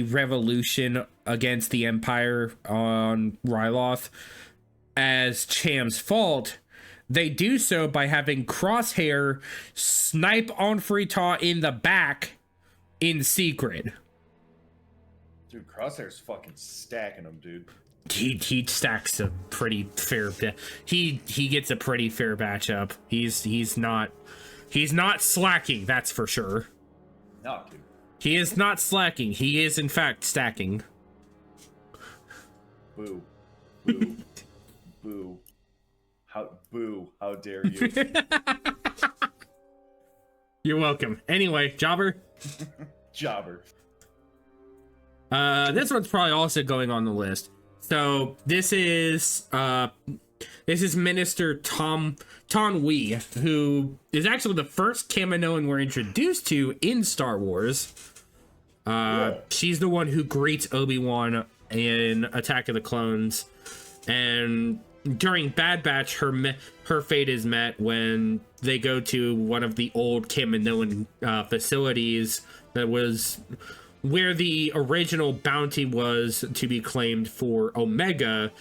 revolution against the Empire on Ryloth as Cham's fault, they do so by having Crosshair snipe Ornfrey Ta in the back in secret. Dude, Crosshair's fucking stacking him, dude. he stacks a pretty fair he gets a pretty fair batch up. He's not slacking, that's for sure. No, dude. He is not slacking. He is in fact stacking. Boo. Boo. Boo. How dare you? You're welcome. Anyway, Jobber. Jobber. This one's probably also going on the list. So this is Minister Taun We, who is actually the first Kaminoan we're introduced to in Star Wars. She's the one who greets Obi-Wan in Attack of the Clones, and during Bad Batch, her fate is met when they go to one of the old Kaminoan facilities that was where the original bounty was to be claimed for Omega,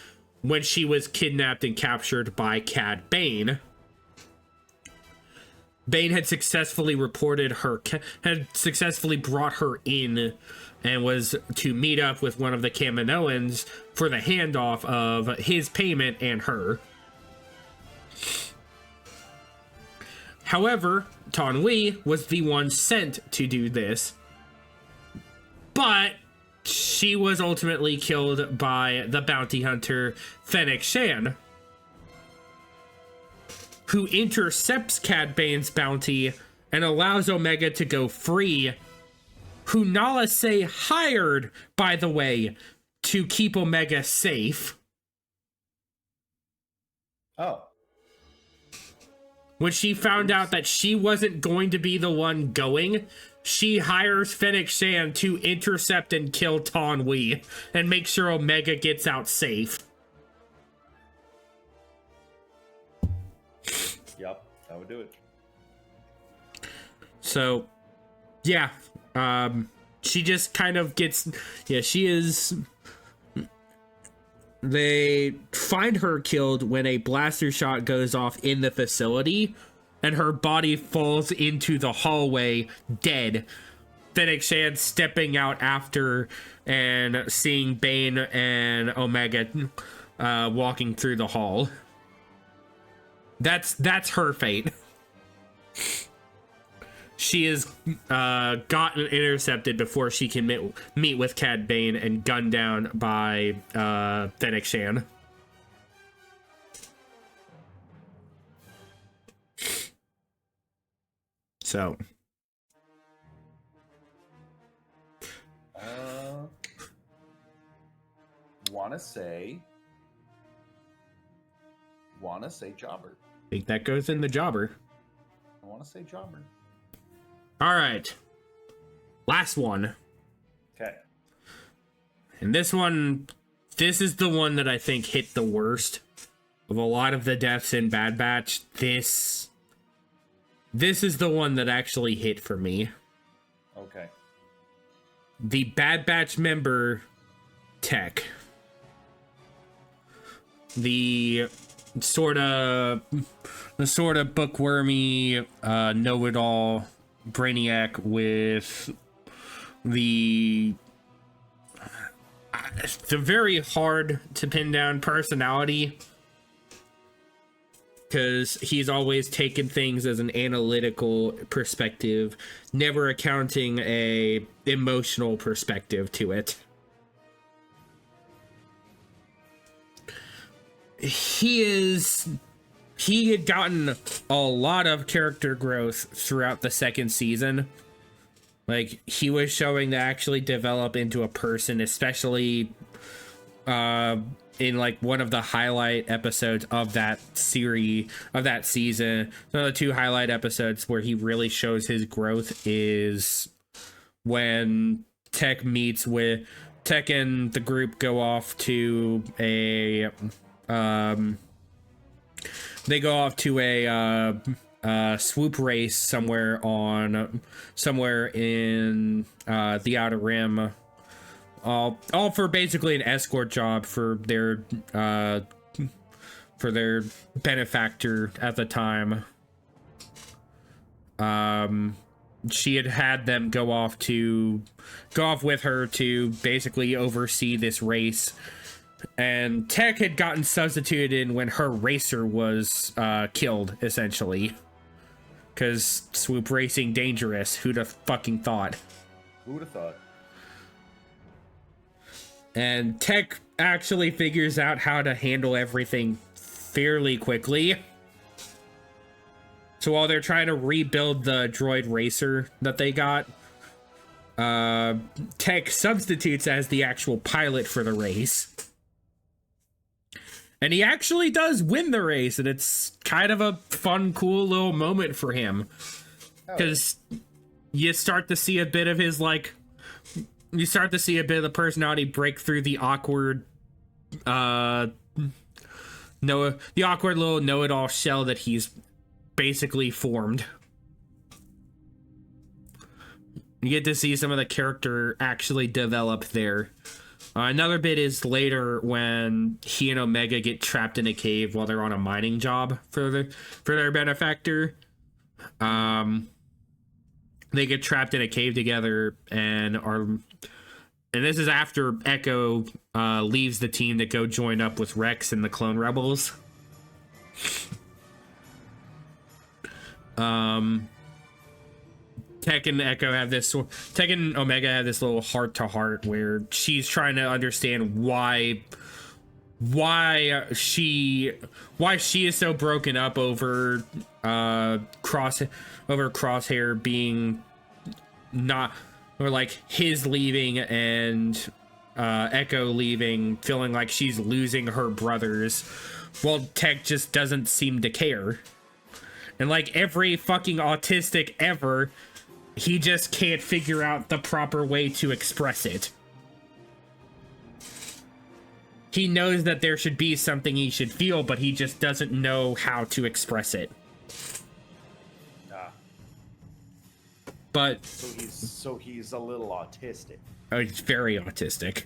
when she was kidnapped and captured by Cad Bane. Bane had successfully brought her in and was to meet up with one of the Kaminoans for the handoff of his payment and her. However, Taun We was the one sent to do this, but she was ultimately killed by the bounty hunter Fennec Shan, who intercepts Cad Bane's bounty and allows Omega to go free, who Nala Se hired, by the way, to keep Omega safe. Oh. When she found out that she wasn't going to be the one going, she hires Fennec Shan to intercept and kill Taun We and make sure Omega gets out safe. Yep, that would do it. So, yeah, she just kind of gets, she is, they find her killed when a blaster shot goes off in the facility, and her body falls into the hallway dead. Fennec Shan stepping out after and seeing Bane and Omega walking through the hall. That's her fate. She is gotten intercepted before she can meet with Cad Bane and gunned down by Fennec Shan. So. Wanna say Jobber. I think that goes in the Jobber. I wanna say Jobber. All right. Last one. Okay. And this is the one that I think hit the worst of a lot of the deaths in Bad Batch. This is the one that actually hit for me. Okay. The Bad Batch member, Tech. The sort of bookwormy, know-it-all Brainiac with the very hard to pin down personality, because he's always taken things as an analytical perspective, never accounting a emotional perspective to it. He had gotten a lot of character growth throughout the second season. Like, he was showing to actually develop into a person, especially in like one of the highlight episodes of that series, of that season. One of the two highlight episodes where he really shows his growth is when Tech and the group go off to a swoop race somewhere in the Outer Rim, all for basically an escort job for their benefactor at the time. She had them go off with her to basically oversee this race. And Tech had gotten substituted in when her racer was killed, essentially. Because Swoop Racing dangerous. Who'd have fucking thought? Who'd have thought? And Tech actually figures out how to handle everything fairly quickly. So while they're trying to rebuild the droid racer that they got, Tech substitutes as the actual pilot for the race. And he actually does win the race, and it's kind of a fun, cool little moment for him. Because you start to see a bit of his, like... You start to see a bit of the personality break through the awkward... the awkward little know-it-all shell that he's basically formed. You get to see some of the character actually develop there. Another bit is later when he and Omega get trapped in a cave while they're on a mining job for their benefactor. They get trapped in a cave together and this is after Echo leaves the team to go join up with Rex and the Clone Rebels. Tech and Omega have this little heart-to-heart where she's trying to understand why she is so broken up over Crosshair being not, or like his leaving and Echo leaving, feeling like she's losing her brothers. Well, Tech just doesn't seem to care. And like every fucking autistic ever, he just can't figure out the proper way to express it. He knows that there should be something he should feel, but he just doesn't know how to express it. But so he's a little autistic. Oh, he's very autistic.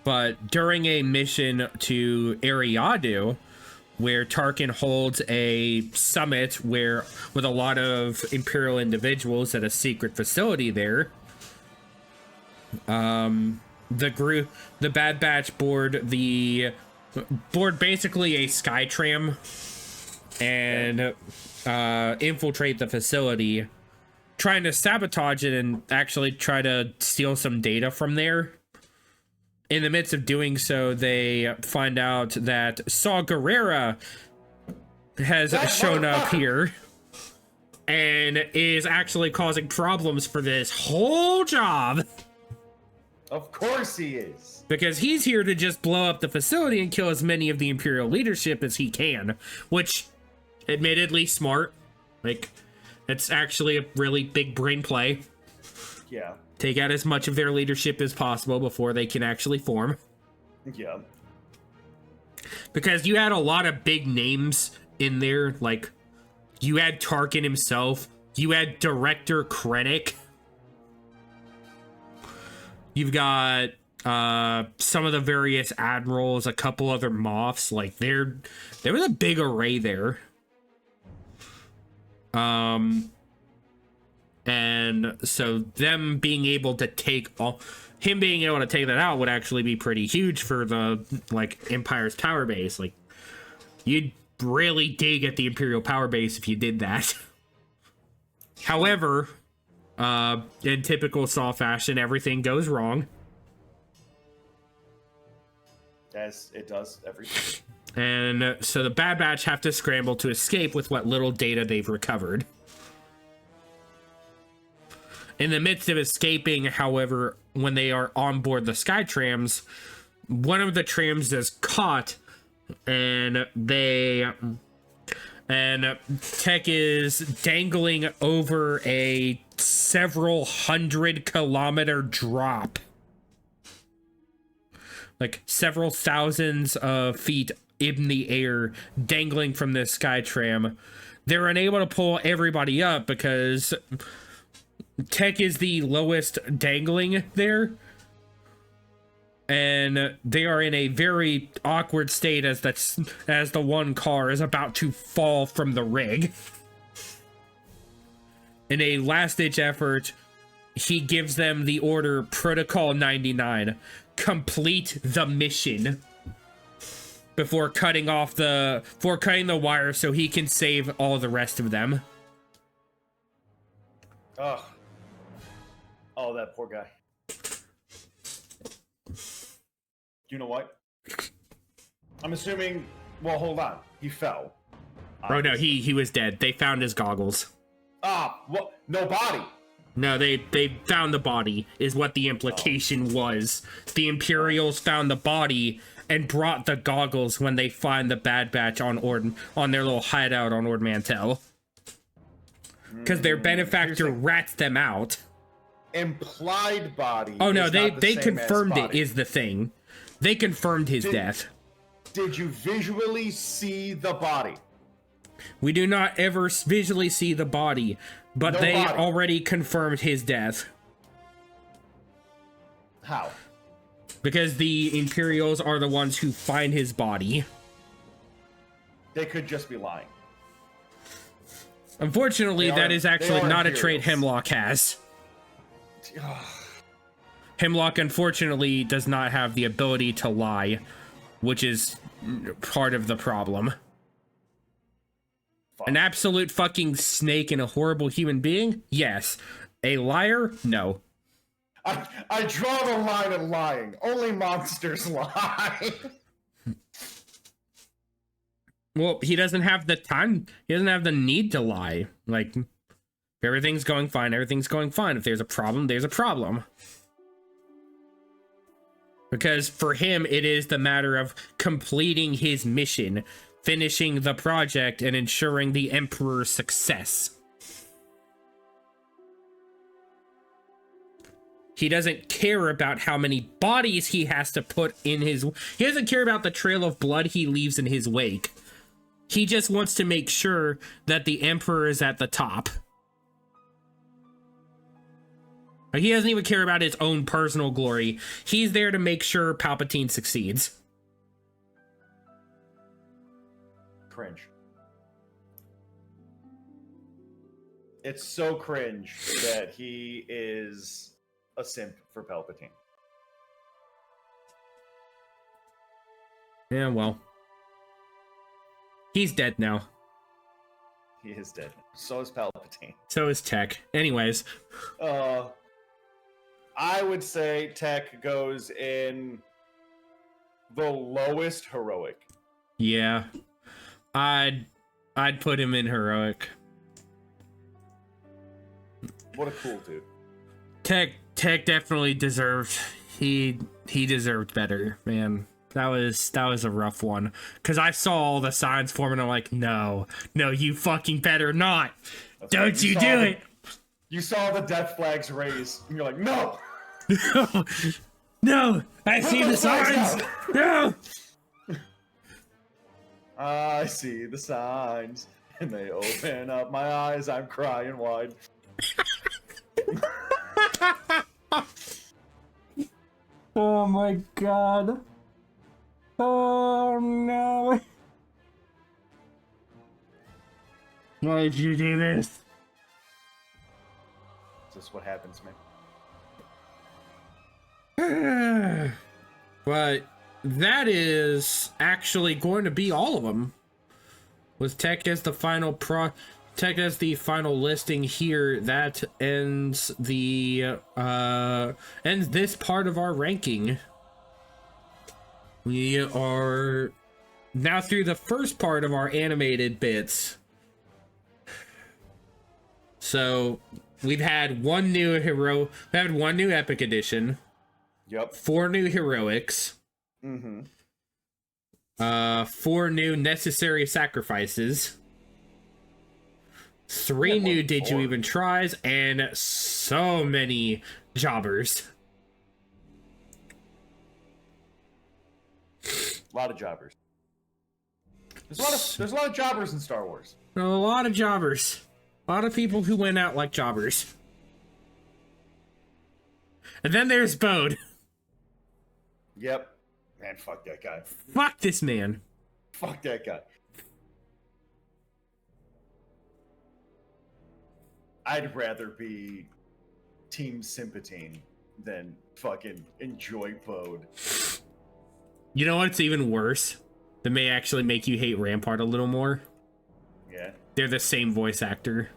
But during a mission to Eriadu, where Tarkin holds a summit with a lot of Imperial individuals at a secret facility there, the Bad Batch board basically a Skytram and infiltrate the facility, trying to sabotage it and actually try to steal some data from there. In the midst of doing so, they find out that Saw Gerrera has shown up here and is actually causing problems for this whole job. Of course he is. Because he's here to just blow up the facility and kill as many of the Imperial leadership as he can, which, admittedly, smart. Like, it's actually a really big brain play. Yeah. Take out as much of their leadership as possible before they can actually form. Yeah. Because you had a lot of big names in there, like, you had Tarkin himself, you had Director Krennic, you've got some of the various admirals, a couple other Moffs, like, there was a big array there. And so them being able to him being able to take that out would actually be pretty huge for the, like, Empire's power base. Like, you'd really dig at the Imperial power base if you did that. However, in typical Saw fashion, everything goes wrong. As it does everything. And so the Bad Batch have to scramble to escape with what little data they've recovered. In the midst of escaping, however, when they are on board the Skytrams, one of the trams is caught, and Tech is dangling over a several 100-kilometer drop. Like, several thousands of feet in the air, dangling from this Skytram. They're unable to pull everybody up because Tech is the lowest dangling there, and they are in a very awkward state as the one car is about to fall from the rig. In a last-ditch effort, he gives them the order Protocol 99, complete the mission, before cutting the wire so he can save all the rest of them. Ugh. Oh, that poor guy. You know what? I'm assuming, well, hold on. He fell. Oh no, he was dead. They found his goggles. Ah, what? No body. No, they found the body, is what the implication was. The Imperials found the body and brought the goggles when they find the Bad Batch on their little hideout on Ord Mantell. Because their benefactor rats them out. Implied body. Oh no, they confirmed it is the thing. They confirmed his death. Did you visually see the body? We do not ever visually see the body, but they already confirmed his death. How? Because the Imperials are the ones who find his body. They could just be lying. Unfortunately, that is actually not a trait Hemlock has. Hemlock, unfortunately, does not have the ability to lie, which is part of the problem. An absolute fucking snake and a horrible human being? Yes. A liar? No. I draw the line in lying. Only monsters lie. Well, he doesn't have the time. He doesn't have the need to lie. Like, if everything's going fine, everything's going fine. If there's a problem, there's a problem. Because for him, it is the matter of completing his mission, finishing the project, and ensuring the Emperor's success. He doesn't care about how many bodies he has to put in his... He doesn't care about the trail of blood he leaves in his wake. He just wants to make sure that the Emperor is at the top. He doesn't even care about his own personal glory. He's there to make sure Palpatine succeeds. Cringe. It's so cringe that he is a simp for Palpatine. Yeah, well. He's dead now. He is dead. So is Palpatine. So is Tech. Anyways. I would say Tech goes in the lowest heroic. Yeah. I'd put him in heroic. What a cool dude. Tech definitely deserved. He deserved better, man. That was a rough one. Cause I saw all the signs for him and I'm like, no, you fucking better not. That's Don't right. you do it. You saw the death flags raised and you're like, no. No, I see the signs. No. I see the signs and they open up my eyes. I'm crying wide. Oh my god. Oh no. Why did you do this? This is what happens, man. But that is actually going to be all of them. With Tech as the final Tech as the final listing here, that ends the ends this part of our ranking. We are now through the first part of our animated bits. So we've had one new epic edition. Yep. 4 new heroics. Mm-hmm. 4 new necessary sacrifices. 3 new did 4. You even tries, and so many jobbers. A lot of jobbers. There's a lot of jobbers in Star Wars. A lot of jobbers. A lot of people who went out like jobbers. And then there's Bode. Yep. Man, fuck that guy. Fuck this man. Fuck that guy. I'd rather be Team Sympatine than fucking Enjoy Bode. You know what's even worse? That may actually make you hate Rampart a little more. Yeah. They're the same voice actor.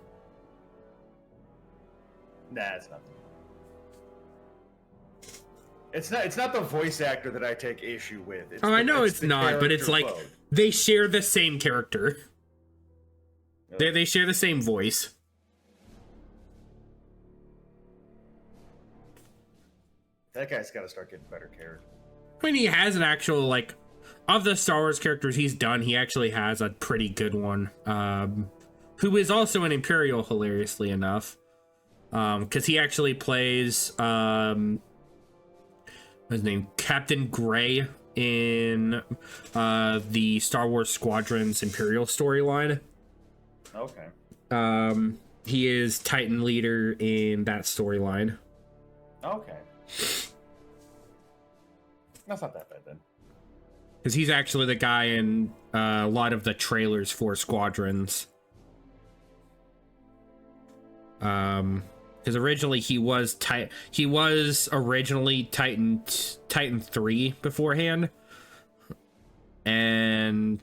Nah, it's not. It's not the voice actor that I take issue with. I know it's not, but it's like Bode. They share the same character. They share the same voice. That guy's got to start getting better character. I mean, he has an actual, like, of the Star Wars characters he's done, he actually has a pretty good one. Who is also an Imperial, hilariously enough. Because he actually plays, what's his name? Captain Gray in the Star Wars Squadrons Imperial storyline. Okay. He is Titan leader in that storyline. Okay. That's not that bad then. Because he's actually the guy in a lot of the trailers for Squadrons. Because originally he was originally Titan 3 beforehand. And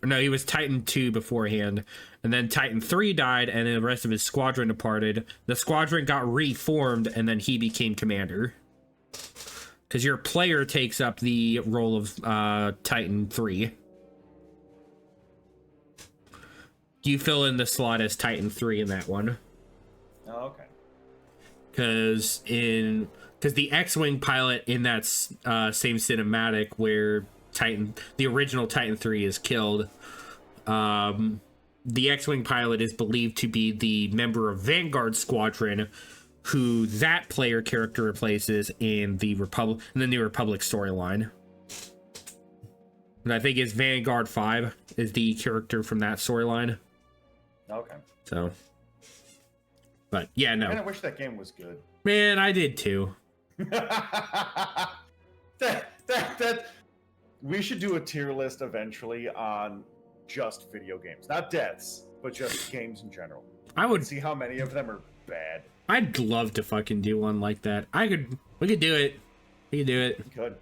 no, he was Titan 2 beforehand. And then Titan 3 died, and then the rest of his squadron departed. The squadron got reformed, and then he became commander. Because your player takes up the role of Titan 3. You fill in the slot as Titan 3 in that one. Oh, okay. Because the X-Wing pilot in that same cinematic where the original Titan 3 is killed, the X-Wing pilot is believed to be the member of Vanguard Squadron, who that player character replaces in the Republic, and then the Republic storyline. And I think it's Vanguard 5 is the character from that storyline. Okay. So, but yeah, no. Man, I wish that game was good. Man, I did too. that we should do a tier list eventually on just video games, not deaths, but just games in general. I would see how many of them are bad. I'd love to fucking do one like that. We could do it. We could do it. We could.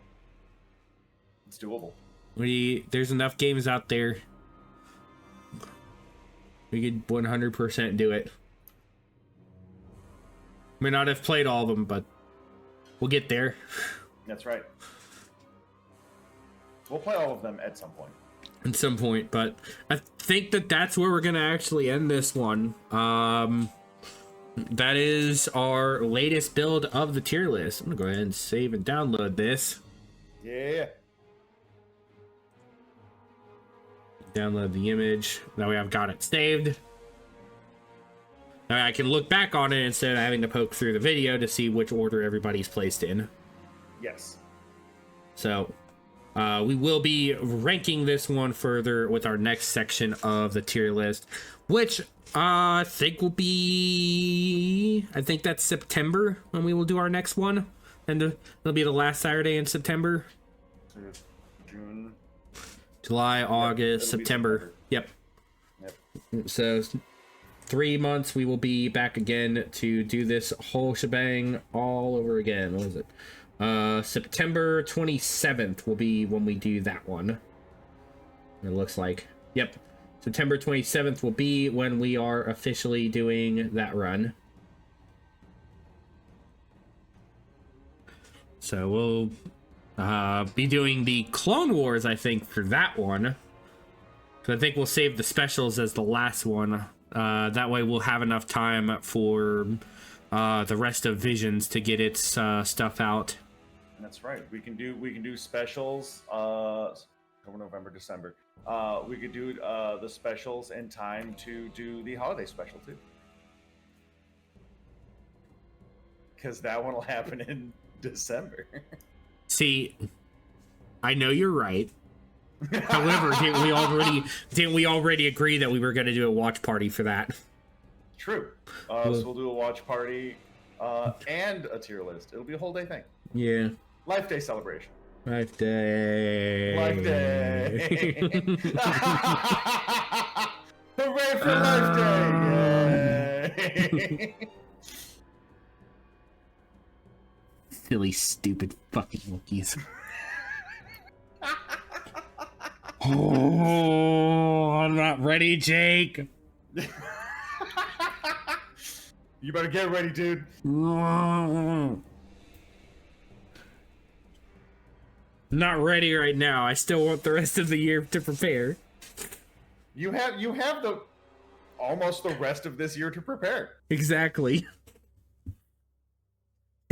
It's doable. There's enough games out there. We could 100% do it. May not have played all of them, but we'll get there. That's right. We'll play all of them at some point. At some point, but I think that's where we're gonna actually end this one. That is our latest build of the tier list. I'm gonna go ahead and save and download this. Yeah. Download the image. That way I've got it saved. Now I can look back on it instead of having to poke through the video to see which order everybody's placed in. Yes. So we will be ranking this one further with our next section of the tier list, which I think will be, I think that's September when we will do our next one. And it'll be the last Saturday in September. June. July, August, September. Yep. So 3 months we will be back again to do this whole shebang all over again. What is it? September 27th will be when we do that one. It looks like. Yep. September 27th will be when we are officially doing that run. So we'll be doing the Clone Wars, I think, for that one. Because I think we'll save the specials as the last one. That way we'll have enough time for the rest of Visions to get its stuff out. That's right. We can do specials. November, December. We could do the specials in time to do the holiday special too. Because that one will happen in December. See, I know you're right. However, didn't we already agree that we were going to do a watch party for that? True. So we'll do a watch party and a tier list. It'll be a whole day thing. Yeah. Life Day celebration. Life Day. Life Day. Hooray for Life Day! Yay! Silly, stupid fucking Wookiees. Oh, I'm not ready, Jake. You better get ready, dude. Not ready right now. I still want the rest of the year to prepare. You have the almost the rest of this year to prepare. Exactly.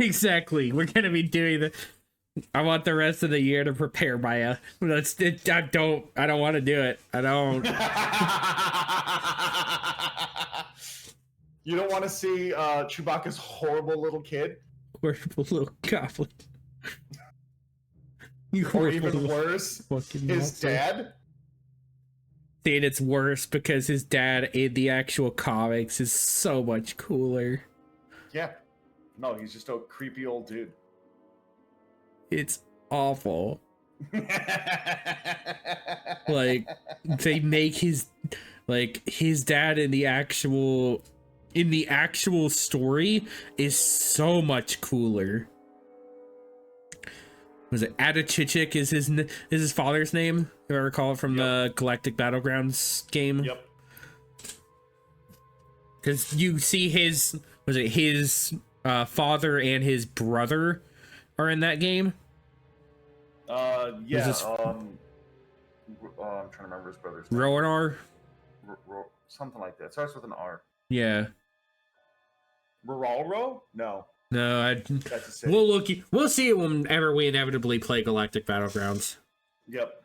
Exactly. We're gonna be doing the. I want the rest of the year to prepare, Maya. That's it. I don't want to do it. I don't. You don't want to see Chewbacca's horrible little kid? Horrible little goblin. Or even worse, his dad? And it's worse because his dad in the actual comics is so much cooler. Yeah. No, he's just a creepy old dude. It's awful. Like, they make his dad in the actual story is so much cooler. Was it Adachichik is his father's name, if I recall it from the Galactic Battlegrounds game? Yep. Because you see his father and his brother are in that game. Yeah. I'm trying to remember his brother's name. Roanar? Something like that. It starts with an R. Yeah. Roralro? No. No, we'll see it whenever we inevitably play Galactic Battlegrounds. Yep.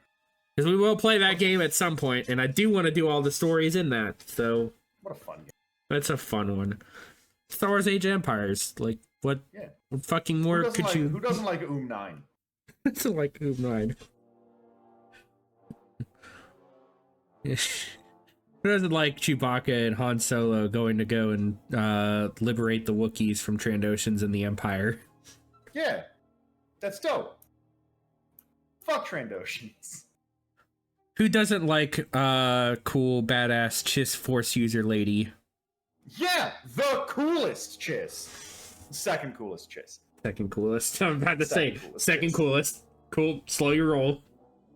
Because we will play that game at some point, and I do want to do all the stories in that. So what a fun game. That's a fun one. Star Wars Age of Empires. Like, what? Yeah. What fucking more could you? Who doesn't like 9? Who doesn't like 9? Who doesn't like Chewbacca and Han Solo going to go and liberate the Wookiees from Trandoshans and the Empire? Yeah, that's dope. Fuck Trandoshans. Who doesn't like cool, badass Chiss Force user lady? Yeah, the coolest Chiss. Second coolest Chiss. Second coolest. I'm about to say second coolest. Cool. Slow your roll.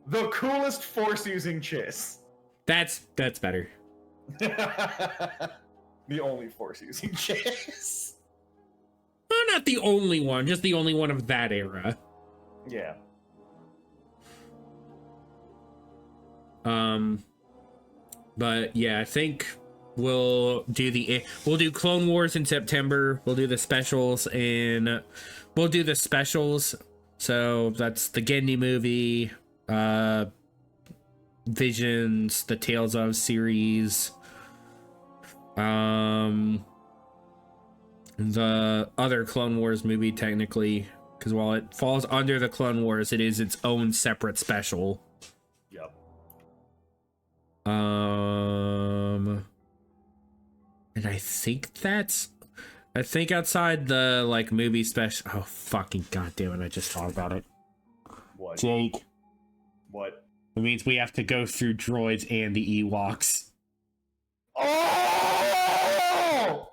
The coolest Force using Chiss. That's better. The only Force using Chiss. Well, not the only one, just the only one of that era. Yeah. But yeah, I think we'll do Clone Wars in September. We'll do the specials So that's the Gendy movie, Visions, the Tales of series, the other Clone Wars movie technically, because while it falls under the Clone Wars, it is its own separate special. Yep. And I think outside the like movie special. Oh fucking goddamn it! I just thought about it. What? Jake. What? It means we have to go through droids and the Ewoks. Oh!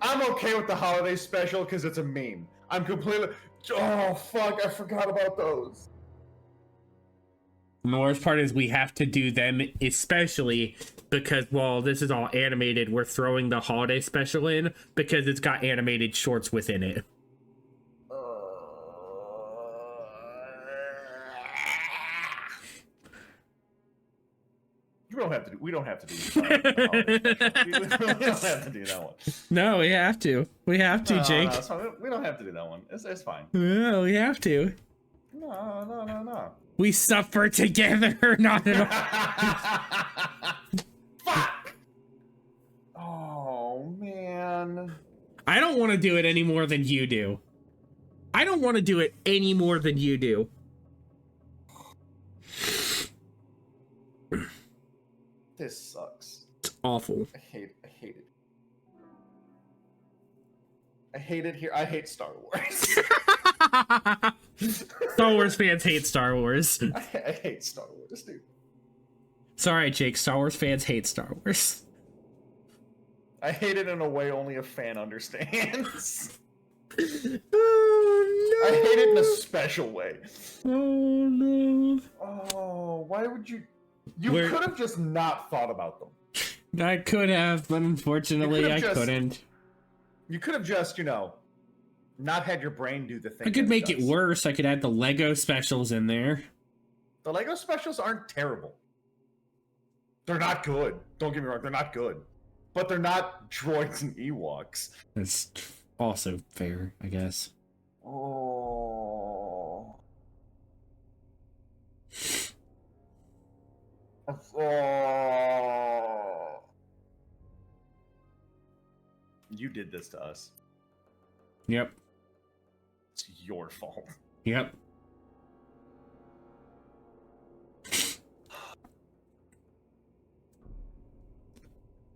I'm okay with the holiday special because it's a meme. I'm completely... Oh, fuck, I forgot about those. And the worst part is we have to do them, especially because, well, this is all animated. We're throwing the holiday special in because it's got animated shorts within it. We don't have to do we don't have to do that one. No, we have to. We have to, Jake. No, we don't have to do that one. It's fine. No, we have to. No. We suffer together, not at all. Fuck! Oh, man. I don't want to do it any more than you do. I don't want to do it any more than you do. This sucks. It's awful. I hate it. I hate it here. I hate Star Wars. Star Wars fans hate Star Wars. I hate Star Wars, dude. It's alright, Jake. Star Wars fans hate Star Wars. I hate it in a way only a fan understands. Oh, no. I hate it in a special way. Oh, no. Oh, why would you... You could have just not thought about them. I could have, but unfortunately I couldn't. You could have just, not had your brain do the thing. I could make it worse. I could add the Lego specials in there. The Lego specials aren't terrible. They're not good. Don't get me wrong, they're not good. But they're not droids and Ewoks. That's also fair, I guess. Oh. You did this to us. Yep. It's your fault. Yep.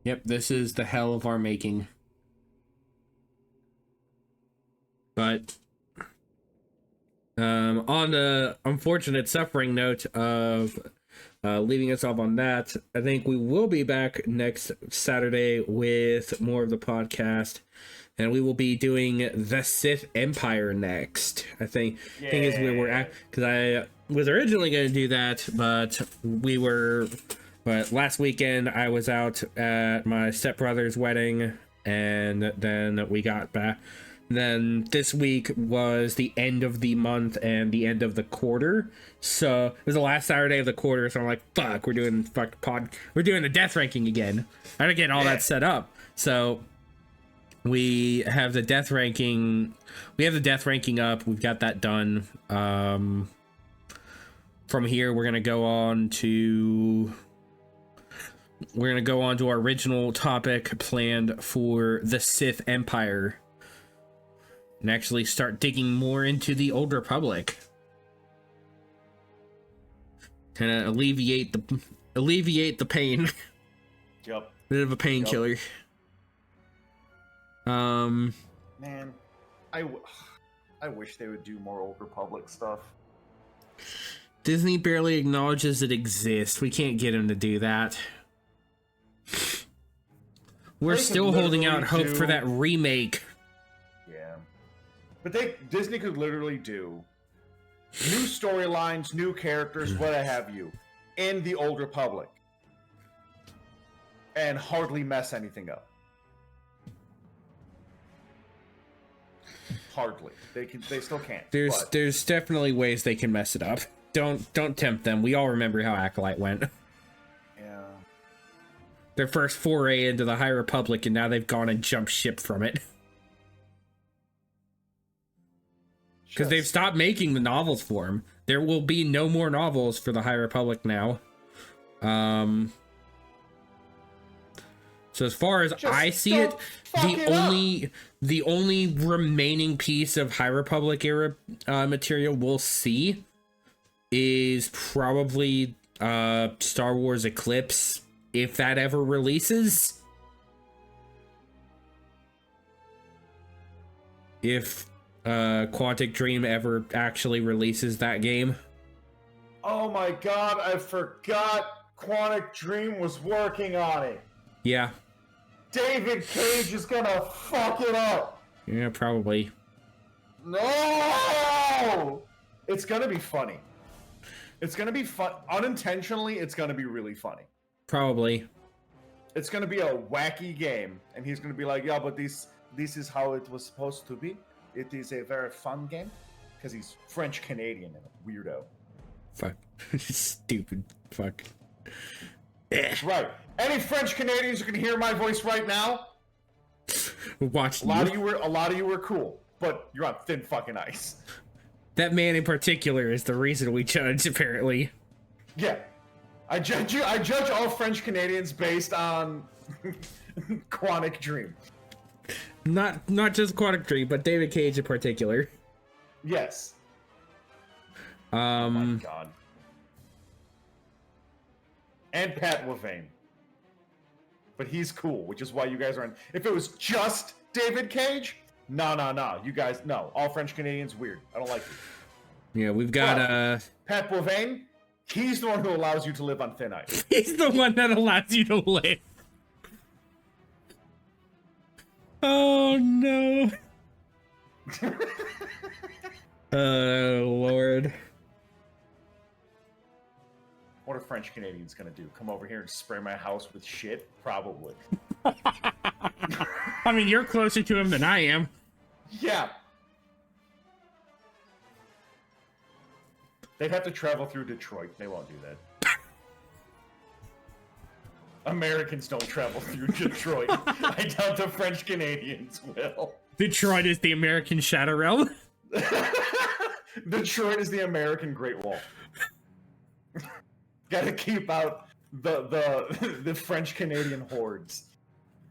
Yep, this is the hell of our making. But on the unfortunate suffering note of leaving us off on that, I think we will be back next Saturday with more of the podcast, and we will be doing the Sith Empire next. I think is where we're at, because I was originally going to do that, but last weekend I was out at my stepbrother's wedding, and then we got back. Then this week was the end of the month and the end of the quarter, so it was the last Saturday of the quarter. So I'm like, fuck, we're doing the death ranking again. I had to get all that set up. So we have the death ranking. We have the death ranking up. We've got that done. From here, we're gonna go on to our original topic planned for the Sith Empire, and actually start digging more into the Old Republic. Kind of alleviate the pain. Yep. Bit of a painkiller. Man, I wish they would do more Old Republic stuff. Disney barely acknowledges it exists. We can't get them to do that. We're still holding out hope for that remake. Yeah. But Disney could literally do new storylines, new characters, what have you, in the Old Republic, and hardly mess anything up. Hardly. They still can't. There's definitely ways they can mess it up. Don't tempt them. We all remember how Acolyte went. Yeah. Their first foray into the High Republic, and now they've gone and jumped ship from it. Because they've stopped making the novels for him. There will be no more novels for the High Republic now. So as far as I see it, the only remaining piece of High Republic era material we'll see is probably Star Wars Eclipse, if that ever releases. If Quantic Dream ever actually releases that game. Oh my god, I forgot Quantic Dream was working on it. Yeah. David Cage is gonna fuck it up. Yeah, probably. No! It's gonna be funny. It's gonna be fun. Unintentionally, it's gonna be really funny. Probably. It's gonna be a wacky game, and he's gonna be like, yeah, but this is how it was supposed to be. It is a very fun game. Because he's French-Canadian and a weirdo. Fuck. Stupid. Fuck. Right. Any French-Canadians who can hear my voice right now? Watch. A lot of you were cool, but you're on thin fucking ice. That man in particular is the reason we judge, apparently. Yeah. I judge all French Canadians based on Quantic Dream. Not just Quantic Dream, but David Cage in particular. Yes. Oh my god. And Pat Levine. But he's cool, which is why you guys aren't. If it was just David Cage, no. You guys, no. All French Canadians, weird. I don't like it. Yeah, we've got Pat Levine, he's the one who allows you to live on thin ice. He's the one that allows you to live. Oh no. Oh Lord. What are French Canadians gonna do? Come over here and spray my house with shit? Probably. I mean, you're closer to him than I am. Yeah. They'd have to travel through Detroit. They won't do that. Americans don't travel through Detroit. I doubt the French Canadians will. Detroit is the American Shadow Realm. Detroit is the American Great Wall. Gotta keep out the French Canadian hordes.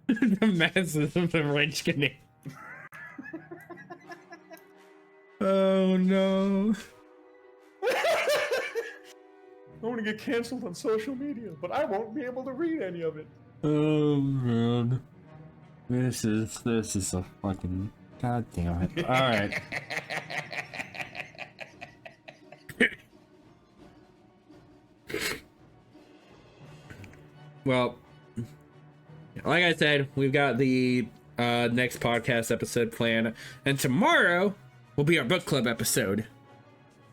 The masses of the French Canadian. Oh no. I want to get canceled on social media, but I won't be able to read any of it. Oh man. This is a fucking god damn it. Alright. Well, like I said, we've got the next podcast episode planned, and tomorrow will be our book club episode.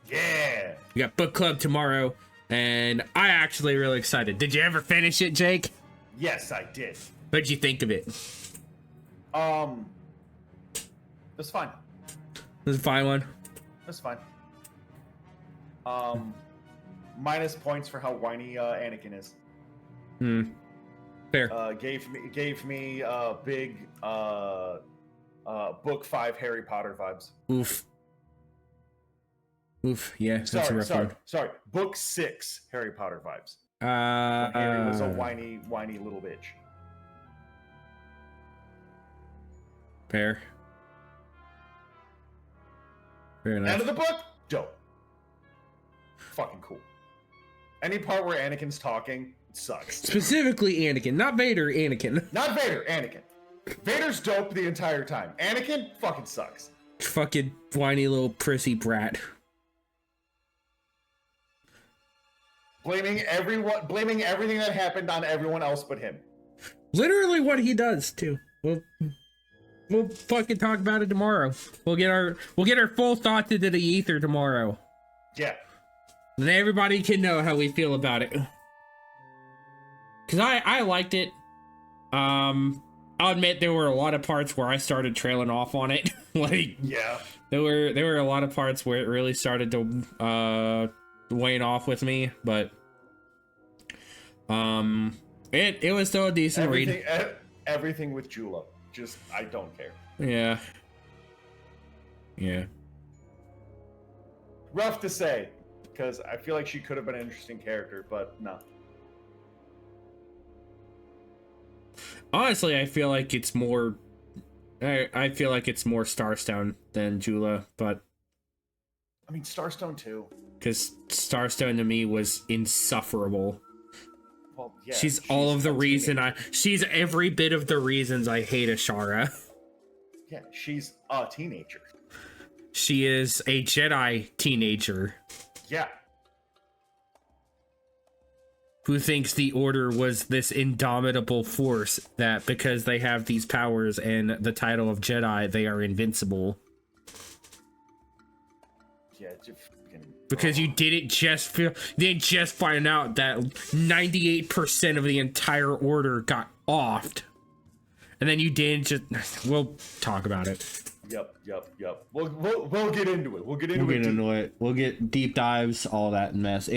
Yeah. We got book club tomorrow, and I actually really excited. Did you ever finish it, Jake? Yes, I did. What'd you think of it? It's fine. It was a fine one. That's fine. Minus points for how whiny Anakin is. Fair. Gave me big book 5 Harry Potter vibes. Oof. Yeah, that's a rough one. Sorry. Book 6 Harry Potter vibes. Harry was a whiny little bitch. Fair enough. End of the book, dope. Fucking cool. Any part where Anakin's talking sucks. Specifically Anakin, not Vader, Anakin. Not Vader, Anakin. Vader's dope the entire time. Anakin fucking sucks. Fucking whiny little prissy brat. Blaming everything that happened on everyone else but him. Literally what he does too. We'll fucking talk about it tomorrow. We'll get our full thoughts into the ether tomorrow. Yeah. And everybody can know how we feel about it. Cause I liked it. I'll admit there were a lot of parts where I started trailing off on it. Like, yeah. There were a lot of parts where it really started to wane off with me, but it was still a decent read. Everything with Jula. Just, I don't care. Yeah. Rough to say, because I feel like she could have been an interesting character, but no. Honestly, I feel like it's more Starstone than Jula, but I mean Starstone too. Because Starstone to me was insufferable. Well, yeah, she's all of the reason she's every bit of the reasons I hate Ashara. Yeah, she's a teenager. She is a Jedi teenager. Yeah. Who thinks the Order was this indomitable force that because they have these powers and the title of Jedi, they are invincible. Yeah, because you didn't just find out that 98% of the entire Order got offed. And then you didn't just... We'll talk about it. Yep. We'll get into it. We'll get into it. We'll get deep dives, all that mess.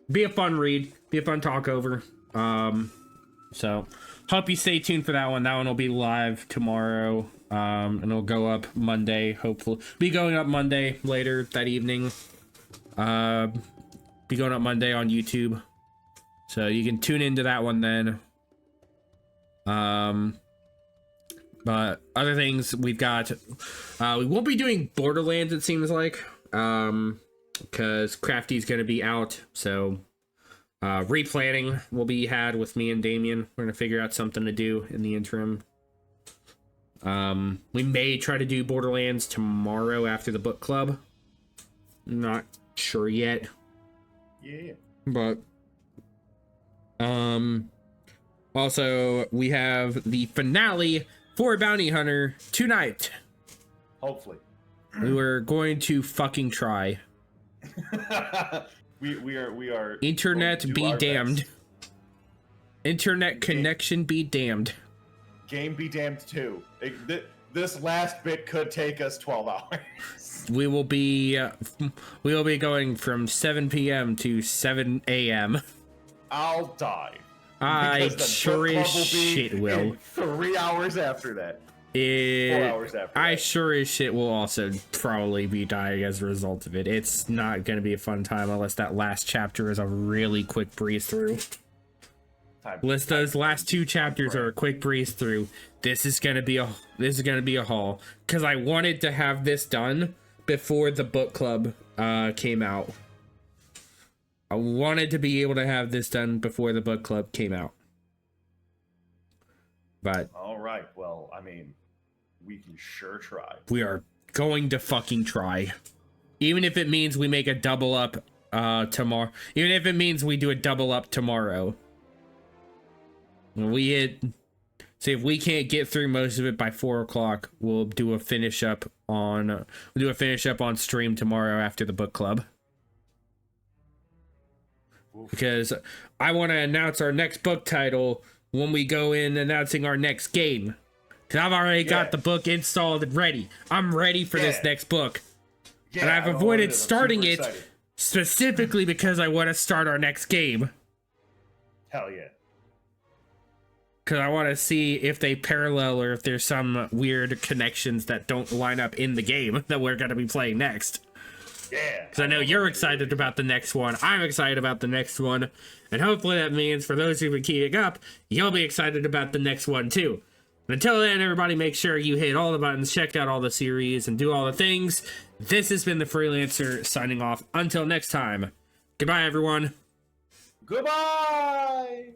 Be a fun read. Be a fun talk over. So hope you stay tuned for that one. That one will be live tomorrow. And it'll go up Monday, hopefully. Be going up Monday later that evening. Be going up Monday on YouTube. So you can tune into that one then. But other things we've got, we won't be doing Borderlands, it seems like. Because Crafty's going to be out. So replanning will be had with me and Damien. We're going to figure out something to do in the interim. We may try to do Borderlands tomorrow after the book club. Not sure yet. Yeah. But also we have the finale for Bounty Hunter tonight. Hopefully. We were going to fucking try. we are. Internet be damned. Best. Internet connection be damned. Game be damned too. This last bit could take us 12 hours. We will be going from 7 p.m. to 7 a.m. I'll die. I sure as shit will. 3 hours after that. 4 hours after I that. sure as shit will also probably be dying as a result of it. It's not going to be a fun time unless that last chapter is a really quick breeze through. Unless those last 2 chapters are a quick breeze through, this is going to be a haul. Because I wanted to have this done before the book club came out. I wanted to be able to have this done before the book club came out. But all right, well, I mean, we can sure try. We are going to fucking try. Even if it means we make a double up tomorrow. Even if it means we do a double up tomorrow. See if we can't get through most of it by 4 o'clock, we'll do a finish up on stream tomorrow after the book club. Because I want to announce our next book title when we go in announcing our next game. Because I've already got the book installed and ready. I'm ready for this next book. And I've avoided starting it specifically because I want to start our next game. Hell yeah. Because I want to see if they parallel or if there's some weird connections that don't line up in the game that we're going to be playing next. Yeah. Because I know you're excited about the next one. I'm excited about the next one. And hopefully that means for those who've been keeping up, you'll be excited about the next one too. But until then, everybody make sure you hit all the buttons, check out all the series, and do all the things. This has been the Freelancer signing off. Until next time. Goodbye, everyone. Goodbye.